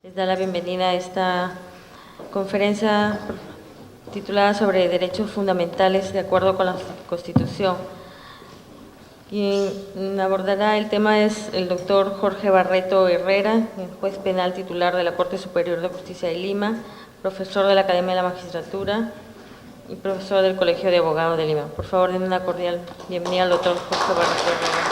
Les da la bienvenida a esta conferencia titulada sobre derechos fundamentales de acuerdo con la Constitución. Quien abordará el tema es el doctor Jorge Barreto Herrera, juez penal titular de la Corte Superior de Justicia de Lima, profesor de la Academia de la Magistratura y profesor del Colegio de Abogados de Lima. Por favor, den una cordial bienvenida al doctor Jorge Barreto Herrera.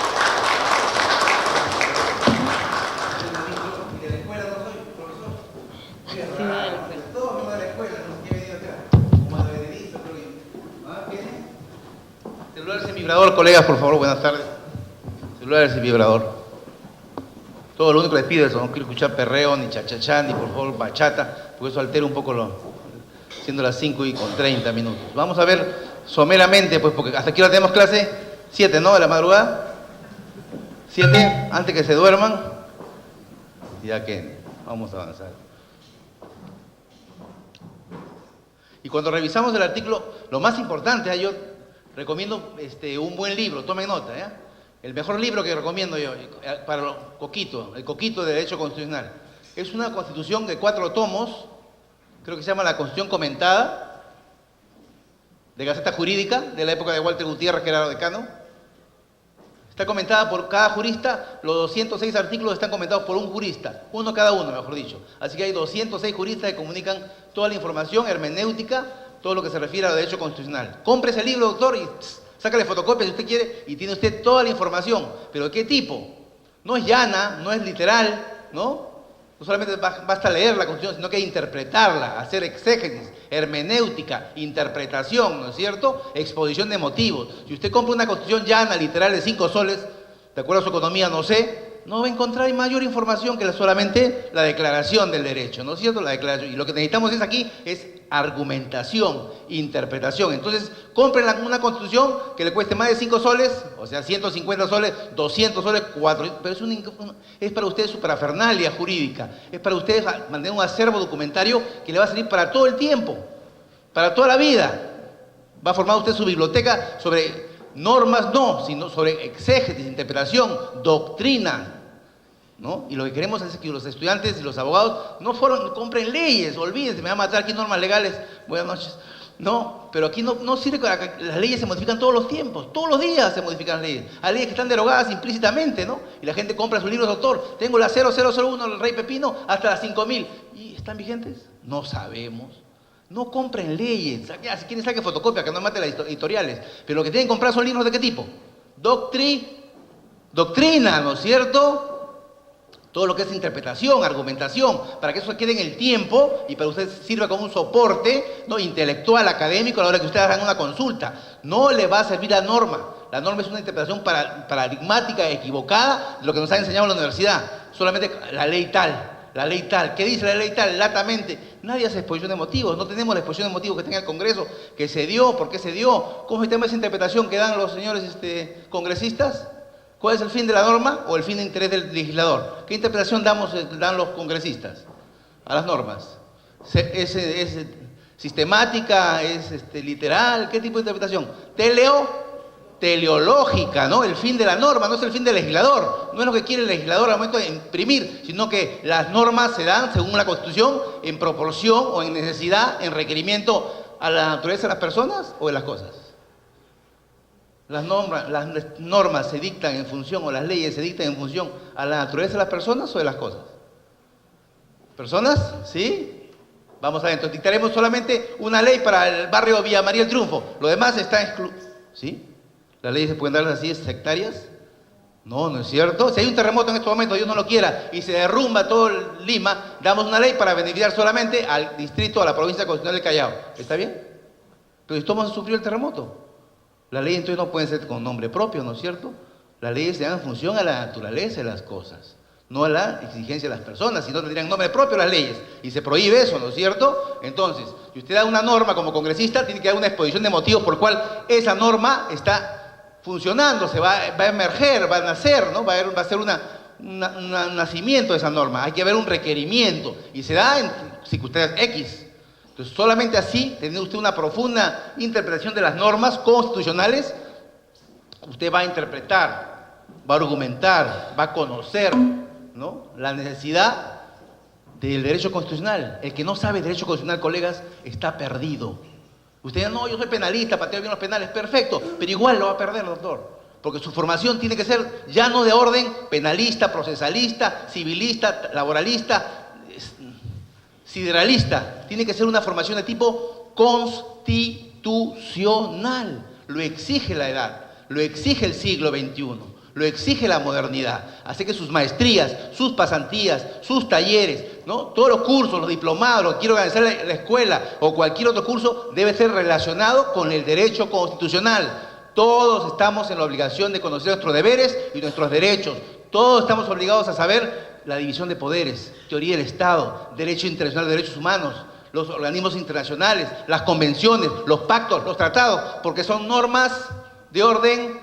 Celulares y vibrador, colegas, por favor, buenas tardes. Celulares y vibrador. Todo lo único que les pido es no quiero escuchar perreo, ni chachachá, ni por favor bachata, porque eso altera un poco siendo las 5:30. Vamos a ver someramente, pues, porque hasta aquí ahora tenemos clase 7, ¿no? De la madrugada. 7, antes que se duerman, ya que vamos a avanzar. Y cuando revisamos el artículo, lo más importante, yo recomiendo un buen libro, tomen nota, ¿ya? El mejor libro que recomiendo yo para el Coquito de Derecho Constitucional. Es una constitución de 4 tomos, creo que se llama la Constitución Comentada, de Gaceta Jurídica, de la época de Walter Gutiérrez, que era decano. Está comentada por cada jurista, los 206 artículos están comentados por un jurista, uno cada uno, mejor dicho. Así que hay 206 juristas que comunican toda la información hermenéutica, todo lo que se refiere a derecho constitucional. Compre ese libro, doctor, y sácale fotocopia si usted quiere, y tiene usted toda la información. ¿Pero de qué tipo? No es llana, no es literal, ¿no? No solamente basta leer la Constitución, sino que interpretarla, hacer exégesis, hermenéutica, interpretación, ¿no es cierto? Exposición de motivos. Si usted compra una Constitución llana, literal, de 5 soles, de acuerdo a su economía, no sé, no va a encontrar mayor información que solamente la declaración del derecho, ¿no es cierto? La declaración. Y lo que necesitamos aquí es argumentación, interpretación. Entonces, compren una Constitución que le cueste más de 5 soles, o sea, 150 soles, 200 soles, 400, pero es para ustedes su parafernalia jurídica, es para ustedes mantener un acervo documentario que le va a servir para todo el tiempo, para toda la vida. Va a formar usted su biblioteca sobre normas, no, sino sobre exégesis, interpretación, doctrina, ¿no? Y lo que queremos es que los estudiantes y los abogados no compren leyes, olvídense, me van a matar aquí normas legales, buenas noches. No, pero aquí no sirve que las leyes se modifican todos los tiempos, todos los días se modifican las leyes. Hay leyes que están derogadas implícitamente, ¿no? Y la gente compra sus libros, doctor, tengo la 0001 del Rey Pepino hasta las 5000. ¿Y están vigentes? No sabemos. No compren leyes, ya, si quieren saque fotocopia, que no mate las editoriales. Pero lo que tienen que comprar son libros ¿de qué tipo? Doctrina, ¿no es cierto? Todo lo que es interpretación, argumentación, para que eso quede en el tiempo y para que usted sirva como un soporte, ¿no?, intelectual, académico a la hora que ustedes hagan una consulta. No le va a servir la norma. La norma es una interpretación paradigmática, equivocada de lo que nos ha enseñado en la universidad. Solamente la ley tal. ¿Qué dice la ley tal? Latamente. Nadie hace exposición de motivos. No tenemos la exposición de motivos que tenga el Congreso, que se dio, por qué se dio. ¿Cómo se llama esa interpretación que dan los señores congresistas? ¿Cuál es el fin de la norma o el fin de interés del legislador? ¿Qué interpretación dan los congresistas a las normas? ¿Es sistemática? ¿Es literal? ¿Qué tipo de interpretación? Teleológica, ¿no? El fin de la norma no es el fin del legislador. No es lo que quiere el legislador al momento de imprimir, sino que las normas se dan, según la Constitución, en proporción o en necesidad, en requerimiento a la naturaleza de las personas o de las cosas. Las normas se dictan en función, o las leyes se dictan en función a la naturaleza de las personas o de las cosas. ¿Personas? ¿Sí? Vamos a ver, entonces dictaremos solamente una ley para el barrio Villa María el Triunfo. Lo demás está excluido. ¿Sí? ¿Las leyes se pueden dar así sectarias? No es cierto. Si hay un terremoto en estos momentos, Dios no lo quiera, y se derrumba todo Lima, damos una ley para beneficiar solamente al distrito, a la provincia constitucional del Callao. ¿Está bien? Pero si todos han sufrido el terremoto. Las leyes entonces no pueden ser con nombre propio, ¿no es cierto? Las leyes se dan en función a la naturaleza de las cosas, no a la exigencia de las personas, si no tendrían nombre propio las leyes, y se prohíbe eso, ¿no es cierto? Entonces, si usted da una norma como congresista, tiene que dar una exposición de motivos por cual esa norma está funcionando, se va a emerger, va a nacer, ¿no? Va a ser un nacimiento de esa norma, hay que ver un requerimiento, y se da en circunstancias X. Entonces, solamente así, teniendo usted una profunda interpretación de las normas constitucionales, usted va a interpretar, va a argumentar, va a conocer, ¿no?, la necesidad del derecho constitucional. El que no sabe derecho constitucional, colegas, está perdido. Usted dice, no, yo soy penalista, pateo bien los penales, perfecto, pero igual lo va a perder, doctor. Porque su formación tiene que ser ya no de orden penalista, procesalista, civilista, laboralista, sideralista. Tiene que ser una formación de tipo constitucional. Lo exige la edad, lo exige el siglo XXI, lo exige la modernidad. Así que sus maestrías, sus pasantías, sus talleres, ¿no? Todos los cursos, los diplomados, lo que quiera organizar la escuela o cualquier otro curso debe ser relacionado con el derecho constitucional. Todos estamos en la obligación de conocer nuestros deberes y nuestros derechos. Todos estamos obligados a saber la división de poderes, teoría del Estado, derecho internacional de derechos humanos, los organismos internacionales, las convenciones, los pactos, los tratados, porque son normas de orden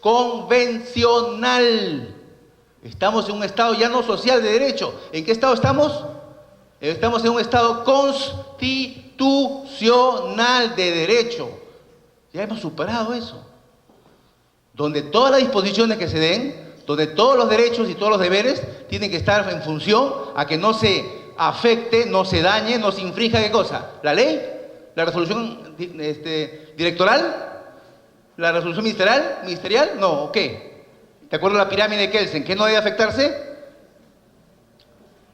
convencional. Estamos en un Estado ya no social de derecho. ¿En qué Estado estamos? Estamos en un Estado constitucional de derecho. Ya hemos superado eso. Donde todas las disposiciones que se den, donde todos los derechos y todos los deberes tienen que estar en función a que no se afecte, no se dañe, no se infrinja, ¿qué cosa? ¿La ley? ¿La resolución directoral? ¿La resolución ministerial? No, ¿o qué? ¿De acuerdo a la pirámide de Kelsen? ¿Qué no debe afectarse?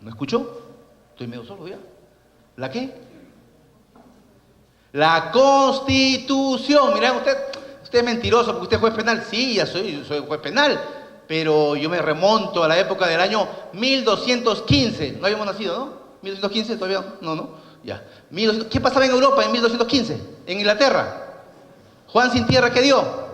¿No escuchó? Estoy medio solo ya. ¿La qué? La Constitución. Mirá, usted es mentiroso porque usted es juez penal. Sí, ya soy juez penal, pero yo me remonto a la época del año 1215. No habíamos nacido, ¿no? 1215 todavía, no, ya. ¿Qué pasaba en Europa en 1215? En Inglaterra. Juan sin tierra, ¿qué dio?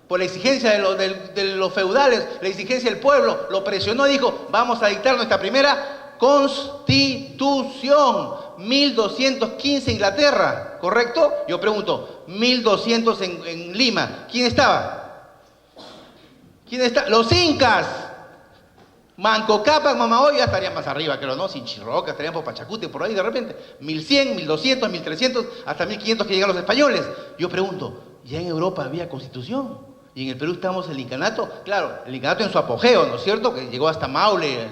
Por la exigencia de los feudales, la exigencia del pueblo, lo presionó y dijo, vamos a dictar nuestra primera Constitución. 1215 Inglaterra, ¿correcto? Yo pregunto, 1200 en Lima, ¿quién estaba? ¿Quién está? Los incas. Manco Cápac, Mamahoy, ya estarían más arriba, creo, ¿no? Sinchirroca, estarían por Pachacute, por ahí de repente. 1100, 1200, 1300, hasta 1500 que llegan los españoles. Yo pregunto, ¿ya en Europa había constitución? Y en el Perú estamos en el incanato. Claro, el incanato en su apogeo, ¿no es cierto? Que llegó hasta Maule,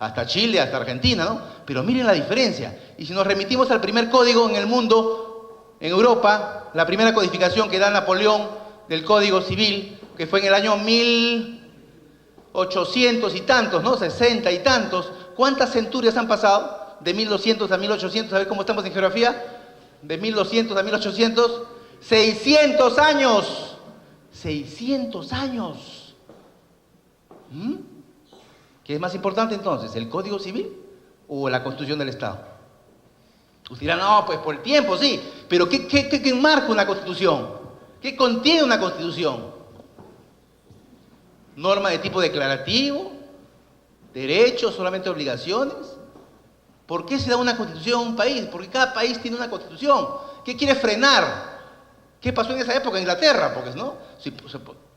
hasta Chile, hasta Argentina, ¿no? Pero miren la diferencia. Y si nos remitimos al primer código en el mundo, en Europa, la primera codificación que da Napoleón del Código Civil, que fue en el año 1800 y tantos, ¿no? 60 y tantos. ¿Cuántas centurias han pasado? De 1200 a 1800, ¿sabes cómo estamos en geografía? De 1200 a 1800, 600 años. 600 años. ¿Qué es más importante entonces, el Código Civil o la Constitución del Estado? Usted dirá, no, pues por el tiempo, sí, pero ¿qué marca una Constitución? ¿Qué contiene una Constitución? Norma de tipo declarativo, derechos, solamente obligaciones. ¿Por qué se da una Constitución a un país? Porque cada país tiene una Constitución. ¿Qué quiere frenar? ¿Qué pasó en esa época en Inglaterra? Porque, ¿no?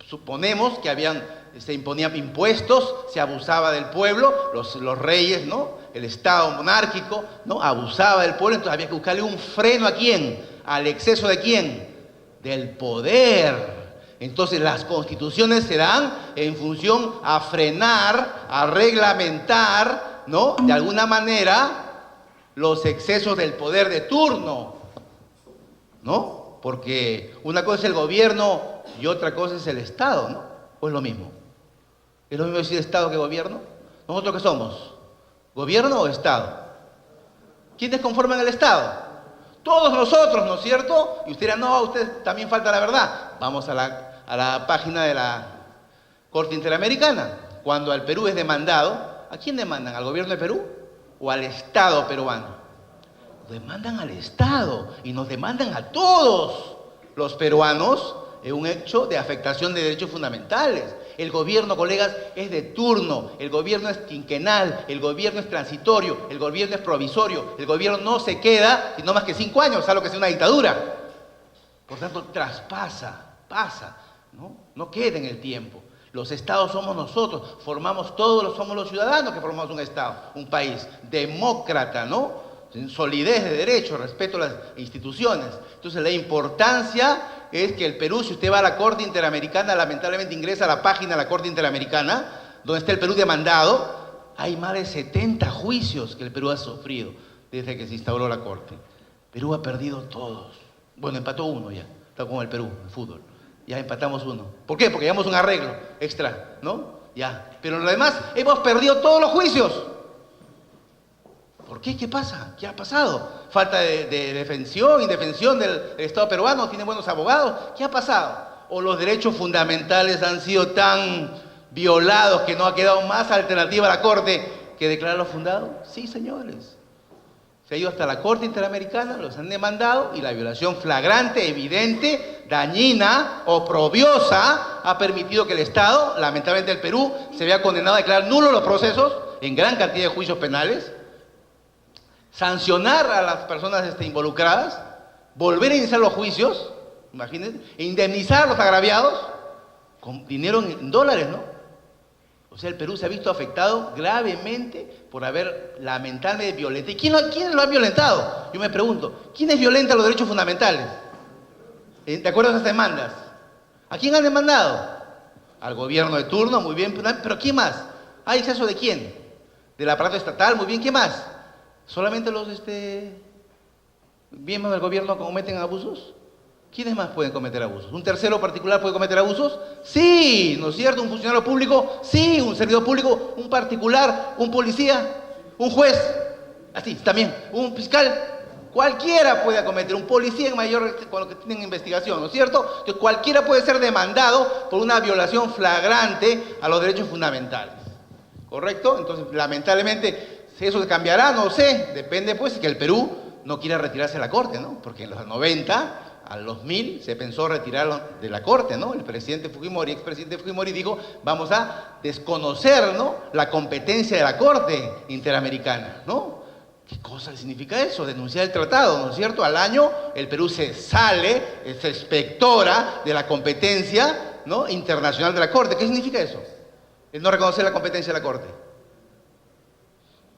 Suponemos que se imponían impuestos, se abusaba del pueblo, los reyes, ¿no? El Estado monárquico, ¿no? Abusaba del pueblo, entonces había que buscarle un freno ¿a quién? ¿Al exceso de quién? Del poder. Entonces las constituciones se dan en función a frenar, a reglamentar, ¿no? De alguna manera, los excesos del poder de turno, ¿no? Porque una cosa es el gobierno y otra cosa es el Estado, ¿no? ¿O es lo mismo? ¿Es lo mismo decir Estado que gobierno? ¿Nosotros qué somos? ¿Gobierno o Estado? ¿Quiénes conforman el Estado? Todos nosotros, ¿no es cierto? Y usted dirá, no, usted también falta la verdad. Vamos a la página de la Corte Interamericana. Cuando al Perú es demandado, ¿a quién demandan? ¿Al gobierno de Perú o al Estado peruano? Demandan al Estado y nos demandan a todos los peruanos en un hecho de afectación de derechos fundamentales. El gobierno, colegas, es de turno, el gobierno es quinquenal, el gobierno es transitorio, el gobierno es provisorio, el gobierno no se queda sino más que 5 años, salvo que sea una dictadura. Por tanto, pasa, ¿no? No queda en el tiempo. Los estados somos nosotros, somos los ciudadanos que formamos un estado, un país demócrata, ¿no? Solidez de derechos, respeto a las instituciones. Entonces la importancia es que el Perú, si usted va a la Corte Interamericana, lamentablemente ingresa a la página de la Corte Interamericana, donde está el Perú demandado, hay más de 70 juicios que el Perú ha sufrido desde que se instauró la Corte. Perú ha perdido todos. Bueno, empató uno ya, está como el Perú, el fútbol. Ya empatamos uno. ¿Por qué? Porque llevamos un arreglo extra, ¿no? Ya. Pero en lo demás, hemos perdido todos los juicios. ¿Por qué? ¿Qué pasa? ¿Qué ha pasado? ¿Falta de defensión, indefensión del Estado peruano? ¿Tiene buenos abogados? ¿Qué ha pasado? ¿O los derechos fundamentales han sido tan violados que no ha quedado más alternativa a la Corte que declararlo fundado? Sí, señores. Se ha ido hasta la Corte Interamericana, los han demandado y la violación flagrante, evidente, dañina, oprobiosa, ha permitido que el Estado, lamentablemente el Perú, se vea condenado a declarar nulos los procesos en gran cantidad de juicios penales, sancionar a las personas involucradas, volver a iniciar los juicios, imagínense, e indemnizar a los agraviados con dinero en dólares, ¿no? O sea, el Perú se ha visto afectado gravemente por haber lamentablemente violentado. ¿Y quiénes lo han violentado? Yo me pregunto, ¿quiénes violentan los derechos fundamentales? ¿De acuerdo a esas demandas? ¿A quién han demandado? Al gobierno de turno, muy bien, pero ¿quién más? ¿Hay exceso de quién? Del aparato estatal, muy bien, ¿qué más? ¿Solamente los miembros del gobierno cometen abusos? ¿Quiénes más pueden cometer abusos? ¿Un tercero particular puede cometer abusos? Sí, ¿no es cierto? ¿Un funcionario público? Sí, ¿un servidor público? ¿Un particular? ¿Un policía? ¿Un juez? Así, también. ¿Un fiscal? Cualquiera puede cometer, un policía en mayor, con lo que tienen investigación, ¿no es cierto? Que cualquiera puede ser demandado por una violación flagrante a los derechos fundamentales. ¿Correcto? Entonces, lamentablemente, si eso cambiará, no sé. Depende, pues, de que el Perú no quiera retirarse de la Corte, ¿no? Porque en los 90... a los 2000 se pensó retirarlo de la Corte, ¿no? El presidente Fujimori, expresidente Fujimori dijo, vamos a desconocer, ¿no?, la competencia de la Corte Interamericana, ¿no? ¿Qué cosa significa eso? Denunciar el tratado, ¿no es cierto? Al año el Perú se sale, se expectora de la competencia, ¿no?, internacional de la Corte. ¿Qué significa eso? El no reconocer la competencia de la Corte.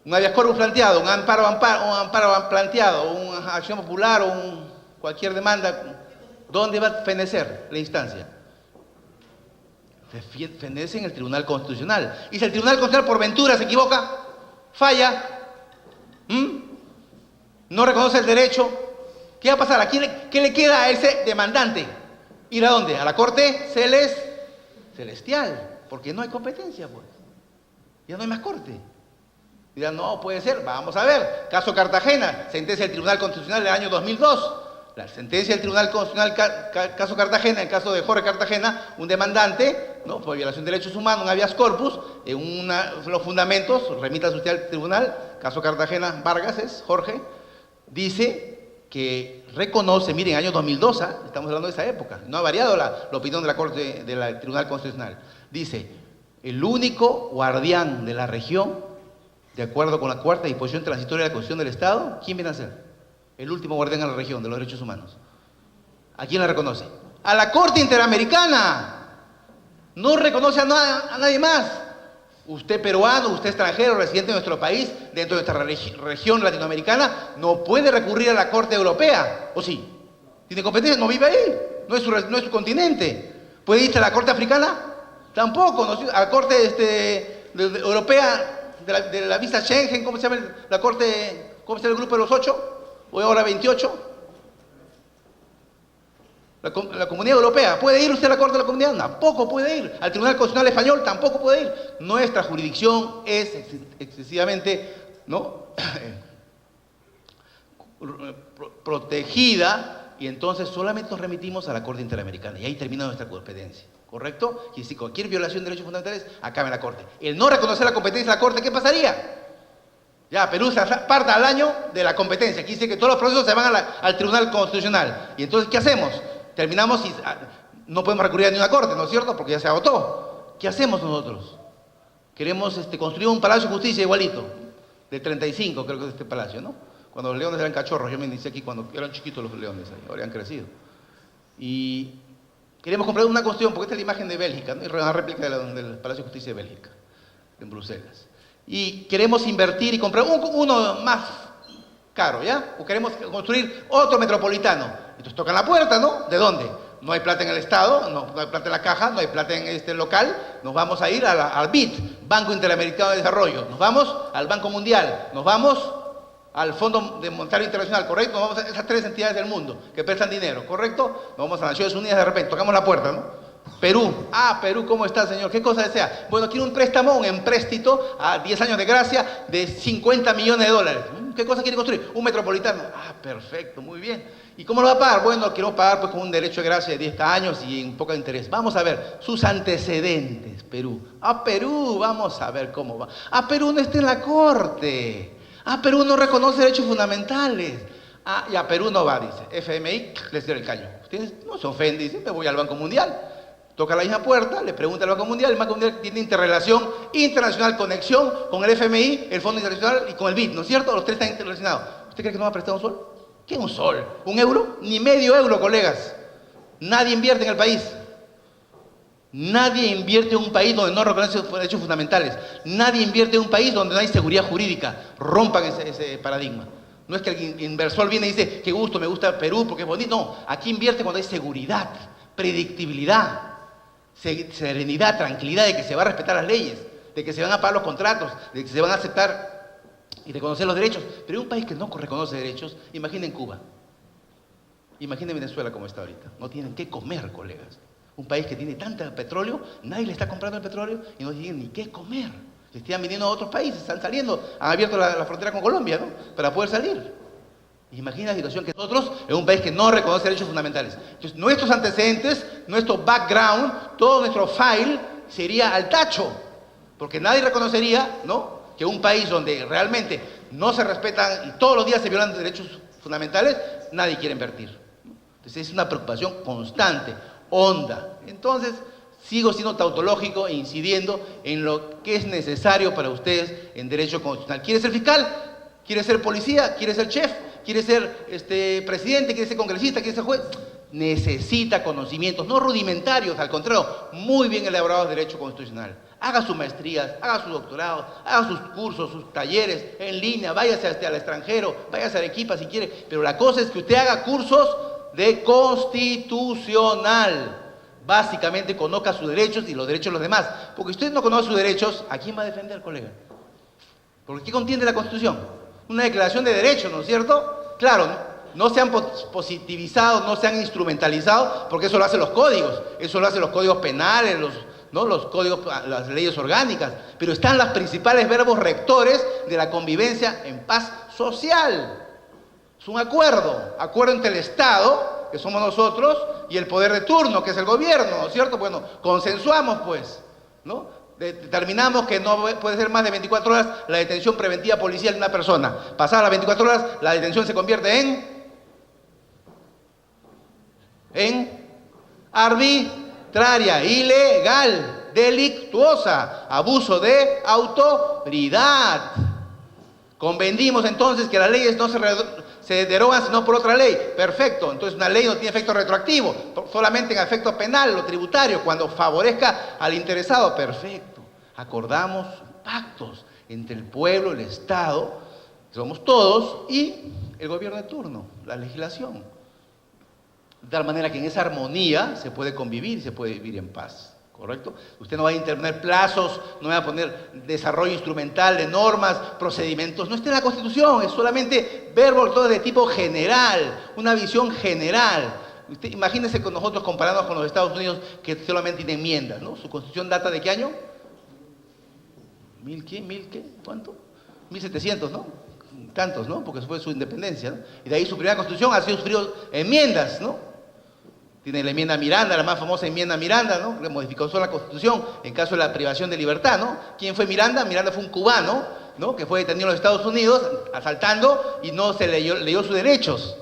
Un habeas corpus planteado, un amparo planteado, una acción popular o cualquier demanda, ¿dónde va a fenecer la instancia? Fenece en el Tribunal Constitucional. Y si el Tribunal Constitucional por ventura se equivoca, falla, no reconoce el derecho, ¿qué va a pasar? ¿Qué le queda a ese demandante? ¿Ir a dónde? A la Corte Celestial, porque no hay competencia, pues. Ya no hay más Corte. Dirán, no, puede ser, vamos a ver. Caso Cartagena, sentencia del Tribunal Constitucional del año 2002. La sentencia del Tribunal Constitucional, caso Cartagena, en el caso de Jorge Cartagena, un demandante, ¿no?, por violación de derechos humanos, un habeas corpus, los fundamentos, remita usted al tribunal, caso Cartagena, Vargas es, Jorge, dice que reconoce, miren, año 2002, estamos hablando de esa época, no ha variado la opinión de la Corte, del Tribunal Constitucional, dice, el único guardián de la región, de acuerdo con la cuarta disposición transitoria de la Constitución del Estado, ¿quién viene a ser? El último guardián en la región de los derechos humanos. ¿A quién la reconoce? ¡A la Corte Interamericana! No reconoce a nadie más. Usted peruano, usted extranjero, residente de nuestro país, dentro de nuestra región latinoamericana, no puede recurrir a la Corte Europea. ¿O sí? ¿Tiene competencia? No vive ahí. No es su continente. ¿Puede irse a la Corte Africana? Tampoco. ¿No? A la Corte Europea de la visa Schengen, ¿cómo se llama la Corte? ¿Cómo se llama el grupo de los 8? ¿O ahora 28? La Comunidad Europea. ¿Puede ir usted a la Corte de la Comunidad? Tampoco puede ir. Al Tribunal Constitucional Español tampoco puede ir. Nuestra jurisdicción es excesivamente, ¿no?, protegida, y entonces solamente nos remitimos a la Corte Interamericana y ahí termina nuestra competencia. ¿Correcto? Y si cualquier violación de derechos fundamentales acaba en la Corte. El no reconocer la competencia de la Corte, ¿qué pasaría? Ya, Perú se aparta al año de la competencia. Aquí dice que todos los procesos se van al Tribunal Constitucional. Y entonces, ¿qué hacemos? Terminamos y no podemos recurrir a ninguna Corte, ¿no es cierto? Porque ya se agotó. ¿Qué hacemos nosotros? Queremos construir un Palacio de Justicia igualito, de 35 creo que es este palacio, ¿no? Cuando los leones eran cachorros, yo me inicié aquí cuando eran chiquitos los leones, ahora han crecido. Y queremos comprar una construcción, porque esta es la imagen de Bélgica, ¿no? Una réplica del Palacio de Justicia de Bélgica, en Bruselas. Y queremos invertir y comprar uno más caro, ¿ya? O queremos construir otro metropolitano. Entonces tocan la puerta, ¿no? ¿De dónde? no hay plata en el Estado, no hay plata en la caja, no hay plata en este local, nos vamos a ir al BID, Banco Interamericano de Desarrollo, nos vamos al Banco Mundial, nos vamos al Fondo Monetario Internacional, ¿correcto? Nos vamos a esas 3 entidades del mundo que prestan dinero, ¿correcto? Nos vamos a Naciones Unidas de repente, tocamos la puerta, ¿no? Perú, Perú, ¿cómo está, señor? ¿Qué cosa desea? Bueno, quiero un préstamo, un empréstito a 10 años de gracia de 50 millones de dólares. ¿Qué cosa quiere construir? Un metropolitano. Perfecto, muy bien. ¿Y cómo lo va a pagar? Bueno, quiero pagar pues con un derecho de gracia de 10 años y en poco interés. Vamos a ver sus antecedentes, Perú. Perú, vamos a ver cómo va. Perú no está en la corte. Perú no reconoce derechos fundamentales. Y a Perú no va, dice. FMI, les dio el caño. Ustedes no se ofenden, dice, me voy al Banco Mundial. Toca la misma puerta, le pregunta al Banco Mundial, el Banco Mundial tiene interrelación internacional, conexión con el FMI, el Fondo Internacional y con el BID, ¿no es cierto? Los 3 están interrelacionados. ¿Usted cree que no va a prestar un sol? ¿Qué es un sol? ¿Un euro? Ni medio euro, colegas. Nadie invierte en el país. Nadie invierte en un país donde no reconoce derechos fundamentales. Nadie invierte en un país donde no hay seguridad jurídica. Rompan ese paradigma. No es que el inversor viene y dice, qué gusto, me gusta Perú porque es bonito. No, aquí invierte cuando hay seguridad, predictibilidad, serenidad, tranquilidad de que se va a respetar las leyes, de que se van a pagar los contratos, de que se van a aceptar y reconocer los derechos. Pero en un país que no reconoce derechos, imaginen Cuba, imaginen Venezuela como está ahorita. No tienen qué comer, colegas. Un país que tiene tanto petróleo, nadie le está comprando el petróleo y no tienen ni qué comer. Se están viniendo a otros países, están saliendo, han abierto la frontera con Colombia, ¿no? Para poder salir. Imagina la situación que nosotros, en un país que no reconoce derechos fundamentales. Entonces, nuestros antecedentes, nuestro background, todo nuestro file sería al tacho. Porque nadie reconocería, ¿no?, que un país donde realmente no se respetan y todos los días se violan derechos fundamentales, nadie quiere invertir. Entonces, es una preocupación constante, honda. Entonces, sigo siendo tautológico e incidiendo en lo que es necesario para ustedes en derecho constitucional. ¿Quiere ser fiscal? ¿Quiere ser policía? ¿Quiere ser chef? ¿Quiere ser presidente? ¿Quiere ser congresista? ¿Quiere ser juez? Necesita conocimientos, no rudimentarios, al contrario, muy bien elaborados de derecho constitucional. Haga sus maestrías, haga su doctorado, haga sus cursos, sus talleres en línea, váyase al extranjero, váyase a Arequipa si quiere, pero la cosa es que usted haga cursos de constitucional. Básicamente conozca sus derechos y los derechos de los demás. Porque si usted no conoce sus derechos, ¿a quién va a defender, colega? Porque ¿qué contiene la Constitución? Una declaración de derechos, ¿no es cierto? Claro, no se han positivizado, no se han instrumentalizado, porque eso lo hacen los códigos. Eso lo hacen los códigos penales, los códigos, las leyes orgánicas. Pero están los principales verbos rectores de la convivencia en paz social. Es un acuerdo entre el Estado, que somos nosotros, y el poder de turno, que es el gobierno, ¿no es cierto? Bueno, consensuamos pues, ¿no? Determinamos que no puede ser más de 24 horas la detención preventiva policial de una persona. Pasadas las 24 horas, la detención se convierte en arbitraria, ilegal, delictuosa, abuso de autoridad. Convenimos entonces que las leyes no se derogan sino por otra ley. Perfecto, entonces una ley no tiene efecto retroactivo, solamente en efecto penal o tributario, cuando favorezca al interesado. Perfecto, acordamos pactos entre el pueblo, el Estado, somos todos, y el gobierno de turno, la legislación. De tal manera que en esa armonía se puede convivir y se puede vivir en paz. ¿Correcto? Usted no va a interponer plazos, no va a poner desarrollo instrumental de normas, procedimientos. No está en la Constitución, es solamente verbos todo de tipo general, una visión general. Usted imagínese con nosotros comparándonos con los Estados Unidos, que solamente tienen enmiendas, ¿no? ¿Su Constitución data de qué año? ¿Mil qué? ¿Cuánto? 1700, ¿no? Tantos, ¿no? Porque fue su independencia, ¿no? Y de ahí su primera Constitución ha sido sufrido enmiendas, ¿no? Tiene la enmienda Miranda, la más famosa enmienda Miranda, ¿no? Que modificó solo la Constitución en caso de la privación de libertad, ¿no? ¿Quién fue Miranda? Miranda fue un cubano, ¿no? Que fue detenido en los Estados Unidos asaltando y no se leyó sus derechos,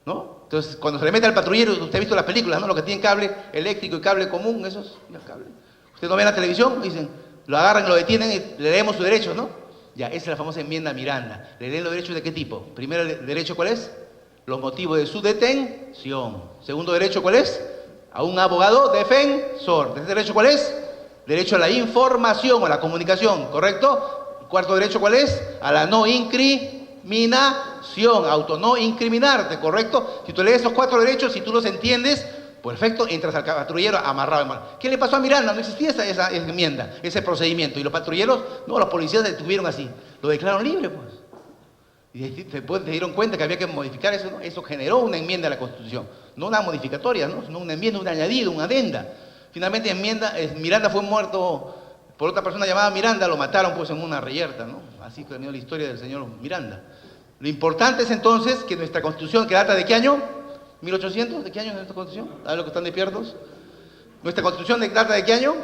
¿no? Entonces, cuando se le mete al patrullero, usted ha visto las películas, ¿no? Los que tienen cable eléctrico y cable común, esos cables. Usted no ve en la televisión, dicen, lo agarran, lo detienen y le leemos sus derechos, ¿no? Ya, esa es la famosa enmienda Miranda. ¿Le leen los derechos de qué tipo? Primero, derecho, ¿cuál es? Los motivos de su detención. Segundo derecho, ¿cuál es? A un abogado defensor. ¿Tercer derecho cuál es? Derecho a la información o a la comunicación, ¿correcto? Cuarto derecho, ¿cuál es? A la no incriminación, no incriminarte, ¿correcto? Si tú lees esos 4 derechos, si tú los entiendes, Perfecto, entras al patrullero amarrado. ¿Qué le pasó a Miranda? No existía esa enmienda, ese procedimiento. Y los patrulleros, no, los policías detuvieron así. Lo declararon libre, pues. Y después se dieron cuenta que había que modificar eso, ¿no? Eso generó una enmienda a la Constitución. No una modificatoria, ¿no? Sino una enmienda, un añadido, una adenda. Finalmente Miranda fue muerto por otra persona llamada Miranda, lo mataron pues en una reyerta, ¿no? Así terminó la historia del señor Miranda. Lo importante es entonces que nuestra Constitución, que data ¿de qué año? ¿1800? ¿De qué año es nuestra Constitución? ¿Saben lo que están de pierdos? ¿Nuestra Constitución data de qué año?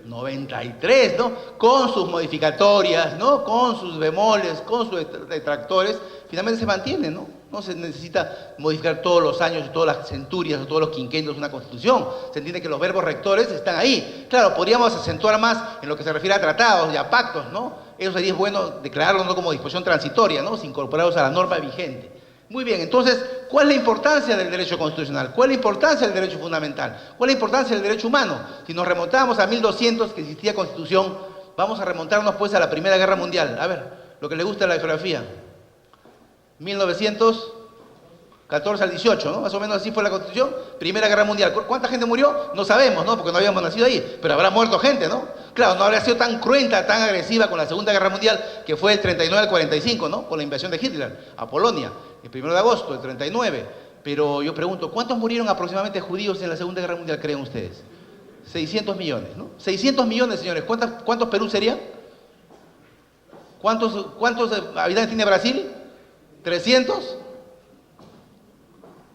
93, ¿no? Con sus modificatorias, ¿no? Con sus bemoles, con sus detractores, finalmente se mantiene, ¿no? No se necesita modificar todos los años, todas las centurias o todos los quinquenios de una Constitución. Se entiende que los verbos rectores están ahí. Claro, podríamos acentuar más en lo que se refiere a tratados y a pactos, ¿no? Eso sería bueno declararlo no como disposición transitoria, ¿no? Incorporarlos a la norma vigente. Muy bien, entonces, ¿cuál es la importancia del derecho constitucional? ¿Cuál es la importancia del derecho fundamental? ¿Cuál es la importancia del derecho humano? Si nos remontamos a 1200, que existía Constitución, vamos a remontarnos pues a la Primera Guerra Mundial. A ver, lo que le gusta de la geografía. 1914 al 18, ¿no? Más o menos así fue la Constitución. Primera Guerra Mundial. ¿Cuánta gente murió? No sabemos, ¿no? Porque no habíamos nacido ahí, pero habrá muerto gente, ¿no? Claro, no habría sido tan cruenta, tan agresiva con la Segunda Guerra Mundial, que fue el 39 al 45, ¿no? Con la invasión de Hitler a Polonia, el 1 de agosto del 39. Pero yo pregunto, ¿cuántos murieron aproximadamente judíos en la Segunda Guerra Mundial, creen ustedes? 600 millones, ¿no? 600 millones, señores. ¿Cuántos Perú sería? ¿Cuántos habitantes tiene Brasil? ¿300?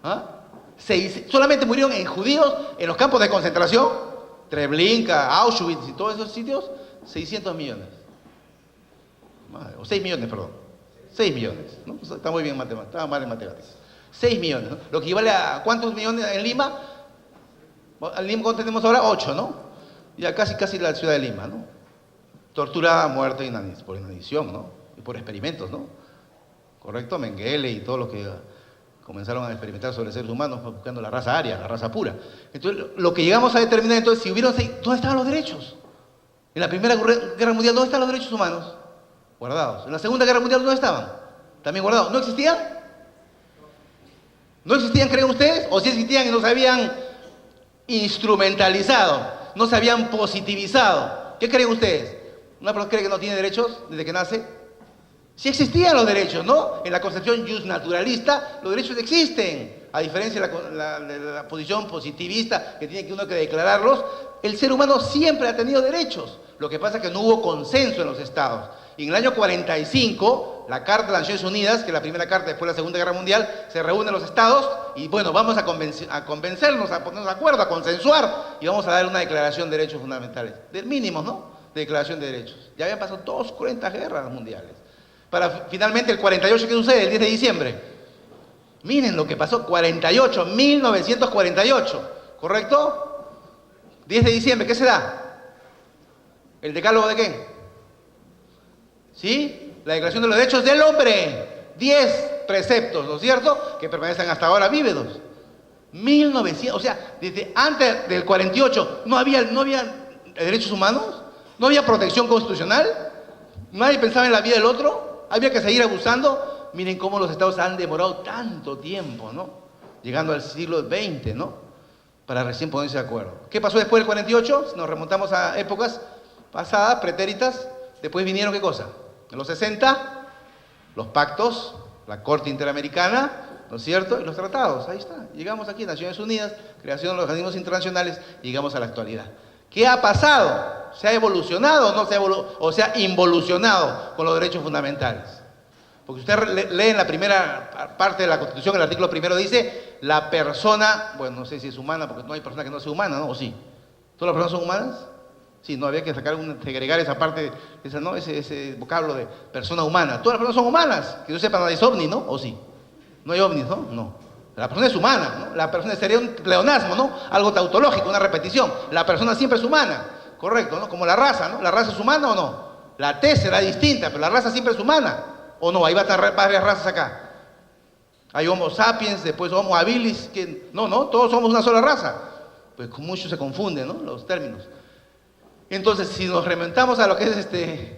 ¿Ah? Solamente murieron en judíos en los campos de concentración, Treblinka, Auschwitz y todos esos sitios, 600 millones. O 6 millones, perdón. 6 millones, ¿no? Está muy bien en matemáticas, estaba mal en matemáticas. 6 millones, ¿no? Lo que equivale a ¿cuántos millones en Lima? En Lima, ¿cuánto tenemos ahora? 8, ¿no? Ya casi la ciudad de Lima, ¿no? Torturada, muerta por inanición, ¿no? Y por experimentos, ¿no? ¿Correcto? Mengele y todos los que comenzaron a experimentar sobre seres humanos buscando la raza aria, la raza pura. Entonces, lo que llegamos a determinar entonces, si hubieron, ¿dónde estaban los derechos? En la Primera Guerra Mundial, ¿dónde están los derechos humanos? Guardados. En la Segunda Guerra Mundial, ¿dónde estaban? También guardados. ¿No existían? ¿No existían, creen ustedes? ¿O si existían y no se habían instrumentalizado? ¿No se habían positivizado? ¿Qué creen ustedes? ¿Una persona cree que no tiene derechos desde que nace? Sí existían los derechos, ¿no? En la concepción justnaturalista, los derechos existen. A diferencia de la posición positivista, que tiene que uno que declararlos, el ser humano siempre ha tenido derechos. Lo que pasa es que no hubo consenso en los estados. Y en el año 45, la Carta de las Naciones Unidas, que es la primera carta después de la Segunda Guerra Mundial, se reúnen los estados y bueno, vamos a convencernos, a ponernos de acuerdo, a consensuar y vamos a dar una declaración de derechos fundamentales. Del mínimo, ¿no? De declaración de derechos. Ya habían pasado 40 guerras mundiales. Para finalmente el 48, ¿qué sucede? El 10 de diciembre. Miren lo que pasó, 1948, ¿correcto? 10 de diciembre, ¿qué se da? ¿El decálogo de qué? ¿Sí? La Declaración de los Derechos del Hombre. 10 preceptos, ¿no es cierto? Que permanecen hasta ahora vívidos. 1900, o sea, desde antes del 48, ¿no había derechos humanos? ¿No había protección constitucional? ¿Nadie pensaba en la vida del otro? ¿Había que seguir abusando? Miren cómo los estados han demorado tanto tiempo, ¿no? Llegando al siglo XX, ¿no? Para recién ponerse de acuerdo. ¿Qué pasó después del 48? Si nos remontamos a épocas pasadas, pretéritas, después vinieron ¿qué cosa? En los 60, los pactos, la Corte Interamericana, ¿no es cierto? Y los tratados, ahí está. Llegamos aquí, Naciones Unidas, creación de los organismos internacionales, y llegamos a la actualidad. ¿Qué ha pasado? ¿Se ha evolucionado o se ha involucionado con los derechos fundamentales? Porque usted lee en la primera parte de la Constitución, el artículo primero dice, la persona, bueno, no sé si es humana, porque no hay persona que no sea humana, ¿no? ¿O sí? ¿Todas las personas son humanas? Sí, no, había que segregar esa parte, ¿no? ese vocablo de persona humana. Todas las personas son humanas, que yo sepa, no es ovni, ¿no? ¿O sí? No hay ovnis, ¿no? No. La persona es humana, ¿no? La persona sería un pleonasmo, ¿no? Algo tautológico, una repetición. La persona siempre es humana, correcto, ¿no? Como la raza, ¿no? ¿La raza es humana o no? La T será distinta, pero la raza siempre es humana. ¿O no? Ahí va a estar varias razas acá. Hay Homo sapiens, después Homo habilis, que no, todos somos una sola raza. Pues con mucho se confunden, ¿no? Los términos. Entonces, si nos remontamos a lo que es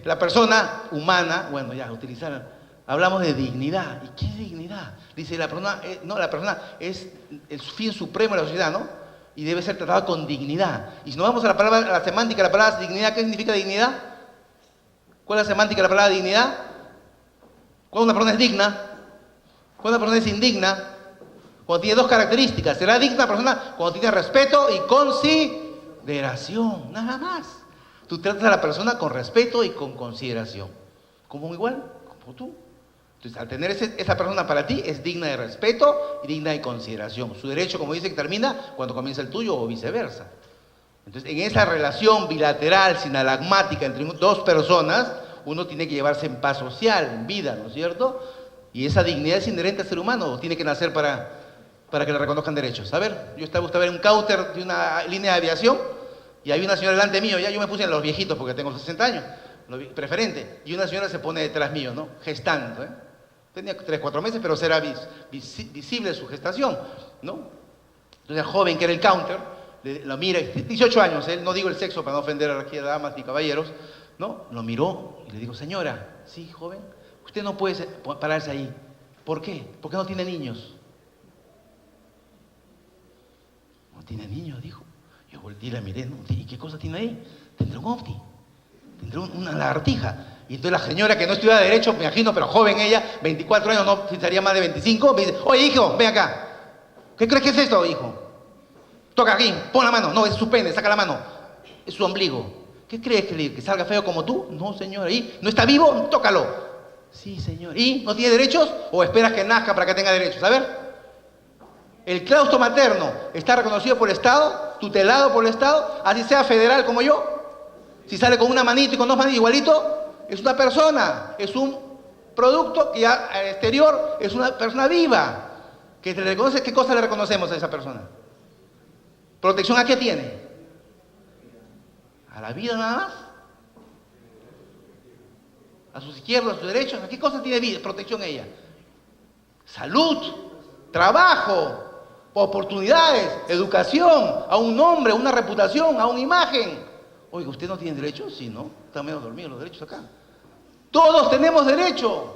la persona humana, bueno, ya, utilizar Hablamos de dignidad. ¿Y qué es dignidad? Dice la persona, no, la persona es el fin supremo de la sociedad, ¿no? Y debe ser tratada con dignidad. Y si nos vamos a la palabra, a la semántica de la palabra dignidad, ¿qué significa dignidad? ¿Cuál es la semántica de la palabra dignidad? Cuando una persona es digna, cuando una persona es indigna, cuando tiene dos características. Será digna la persona cuando tiene respeto y consideración, nada más. Tú tratas a la persona con respeto y con consideración. Como igual, como tú. Entonces, al tener esa persona para ti, es digna de respeto y digna de consideración. Su derecho, como dice, que termina cuando comienza el tuyo o viceversa. Entonces, en esa relación bilateral, sinalagmática entre dos personas, uno tiene que llevarse en paz social, en vida, ¿no es cierto? Y esa dignidad es inherente al ser humano, o tiene que nacer para que le reconozcan derechos. A ver, yo estaba en un counter de una línea de aviación y hay una señora delante mío, ya yo me puse en los viejitos porque tengo 60 años, preferente, y una señora se pone detrás mío, ¿no? Gestando, ¿eh? Tenía 3, 4 meses, pero será visible su gestación, ¿no? Entonces el joven que era el counter, lo mira, 18 años, no digo el sexo para no ofender aquí a damas y caballeros, ¿no? Lo miró y le digo, señora, sí, joven, usted no puede pararse ahí. ¿Por qué? Porque no tiene niños. No tiene niños, dijo. Yo volteé y la miré, ¿no? ¿Y qué cosa tiene ahí? Tendrá un ovni, tendrá una lagartija. Y entonces la señora que no estudia Derecho, me imagino, pero joven ella, 24 años, no pensaría más de 25, me dice, oye, hijo, ven acá. ¿Qué crees que es esto, hijo? Toca aquí, pon la mano. No, es su pene, saca la mano. Es su ombligo. ¿Qué crees que salga feo como tú? No, señora. ¿Y no está vivo? Tócalo. Sí, señor. ¿Y no tiene derechos? ¿O esperas que nazca para que tenga derechos? A ver. El claustro materno está reconocido por el Estado, tutelado por el Estado, así sea federal como yo. Si sale con una manito y con dos manitos igualito, es una persona, es un producto que ya al exterior es una persona viva. Que se le reconoce, ¿qué cosa le reconocemos a esa persona? ¿Protección a qué tiene? ¿A la vida nada más? ¿A sus izquierdos, a sus derechos? ¿A qué cosa tiene vida, protección ella? Salud, trabajo, oportunidades, educación, a un nombre, a una reputación, a una imagen. Oiga, ¿usted no tiene derechos? Sí, ¿no? Están menos dormidos los derechos acá. Todos tenemos derecho.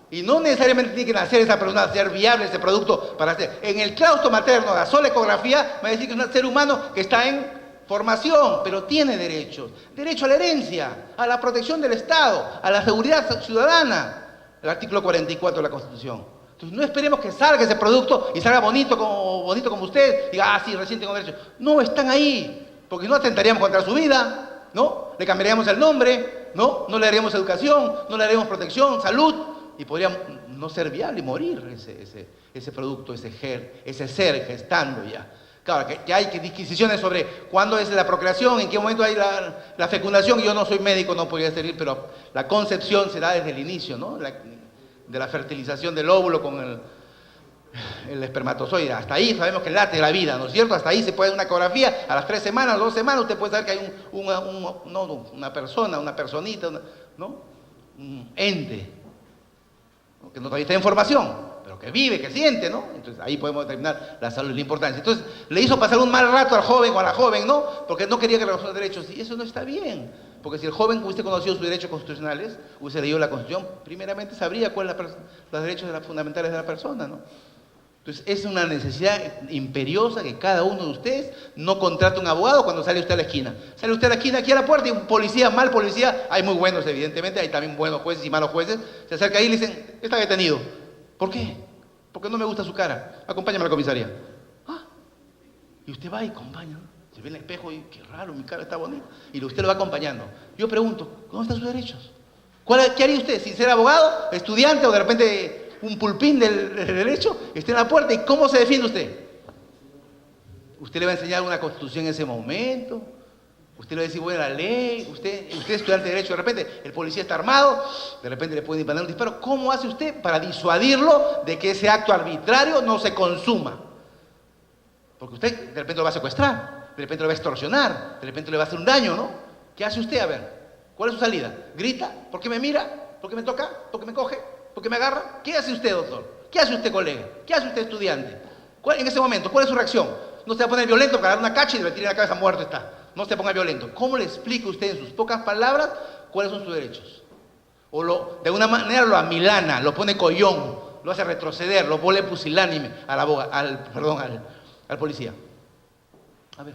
Y no necesariamente tiene que nacer esa persona, ser viable ese producto para hacer. En el claustro materno, la sola ecografía, me va a decir que es un ser humano que está en formación, pero tiene derechos. Derecho a la herencia, a la protección del Estado, a la seguridad ciudadana. El artículo 44 de la Constitución. Entonces no esperemos que salga ese producto y salga bonito como usted, diga, sí, recién tengo derechos. No, están ahí, porque no atentaríamos contra su vida, ¿no? Le cambiaríamos el nombre, ¿no? No le daríamos educación, no le daríamos protección, salud, y podría no ser viable y morir ese producto, ese ser gestando ya. Claro, que hay disquisiciones sobre cuándo es la procreación, en qué momento hay la fecundación. Yo no soy médico, no podría servir, pero la concepción se da desde el inicio, ¿no? De la fertilización del óvulo con el espermatozoide. Hasta ahí sabemos que late la vida, ¿no es cierto? Hasta ahí se puede hacer una ecografía, a las 3 semanas, 2 semanas, usted puede saber que hay una persona, una personita, ¿no? Un ente, ¿no? Que no todavía está en formación, pero que vive, que siente, ¿no? Entonces ahí podemos determinar la salud y la importancia. Entonces le hizo pasar un mal rato al joven o a la joven, ¿no? Porque no quería que le reconozcan derechos, y eso no está bien. Porque si el joven hubiese conocido sus derechos constitucionales, hubiese leído la Constitución, primeramente sabría cuáles son los derechos fundamentales de la persona, ¿no? Entonces es una necesidad imperiosa que cada uno de ustedes no contrate un abogado cuando sale usted a la esquina. Sale usted a la esquina, aquí a la puerta, y un policía, mal policía, hay muy buenos evidentemente, hay también buenos jueces y malos jueces, se acerca ahí y le dicen, está detenido. ¿Por qué? Porque no me gusta su cara, acompáñame a la comisaría. Ah, y usted va y acompaña, ¿no? Se ve en el espejo y qué raro, mi cara está bonita. Y usted lo va acompañando. Yo pregunto, ¿dónde están sus derechos? ¿Qué haría usted? ¿Sin ser abogado, estudiante o de repente un pulpín del derecho? Esté en la puerta, ¿y cómo se defiende usted? Usted le va a enseñar una constitución en ese momento. Usted le va a decir, bueno, la ley. Usted es estudiante de derecho, de repente el policía está armado, de repente le pueden disparar un disparo. ¿Cómo hace usted para disuadirlo de que ese acto arbitrario no se consuma? Porque usted de repente lo va a secuestrar. De repente lo va a extorsionar, de repente le va a hacer un daño, ¿no? ¿Qué hace usted? A ver, ¿cuál es su salida? ¿Grita? ¿Por qué me mira? ¿Por qué me toca? ¿Por qué me coge? ¿Por qué me agarra? ¿Qué hace usted, doctor? ¿Qué hace usted, colega? ¿Qué hace usted, estudiante? En ese momento, ¿cuál es su reacción? No se va a poner violento para dar una cacha y le tiene la cabeza, muerto está. No se ponga violento. ¿Cómo le explica usted en sus pocas palabras cuáles son sus derechos? de una manera lo amilana, lo pone collón, lo hace retroceder, lo vuelve pusilánime al policía. A ver.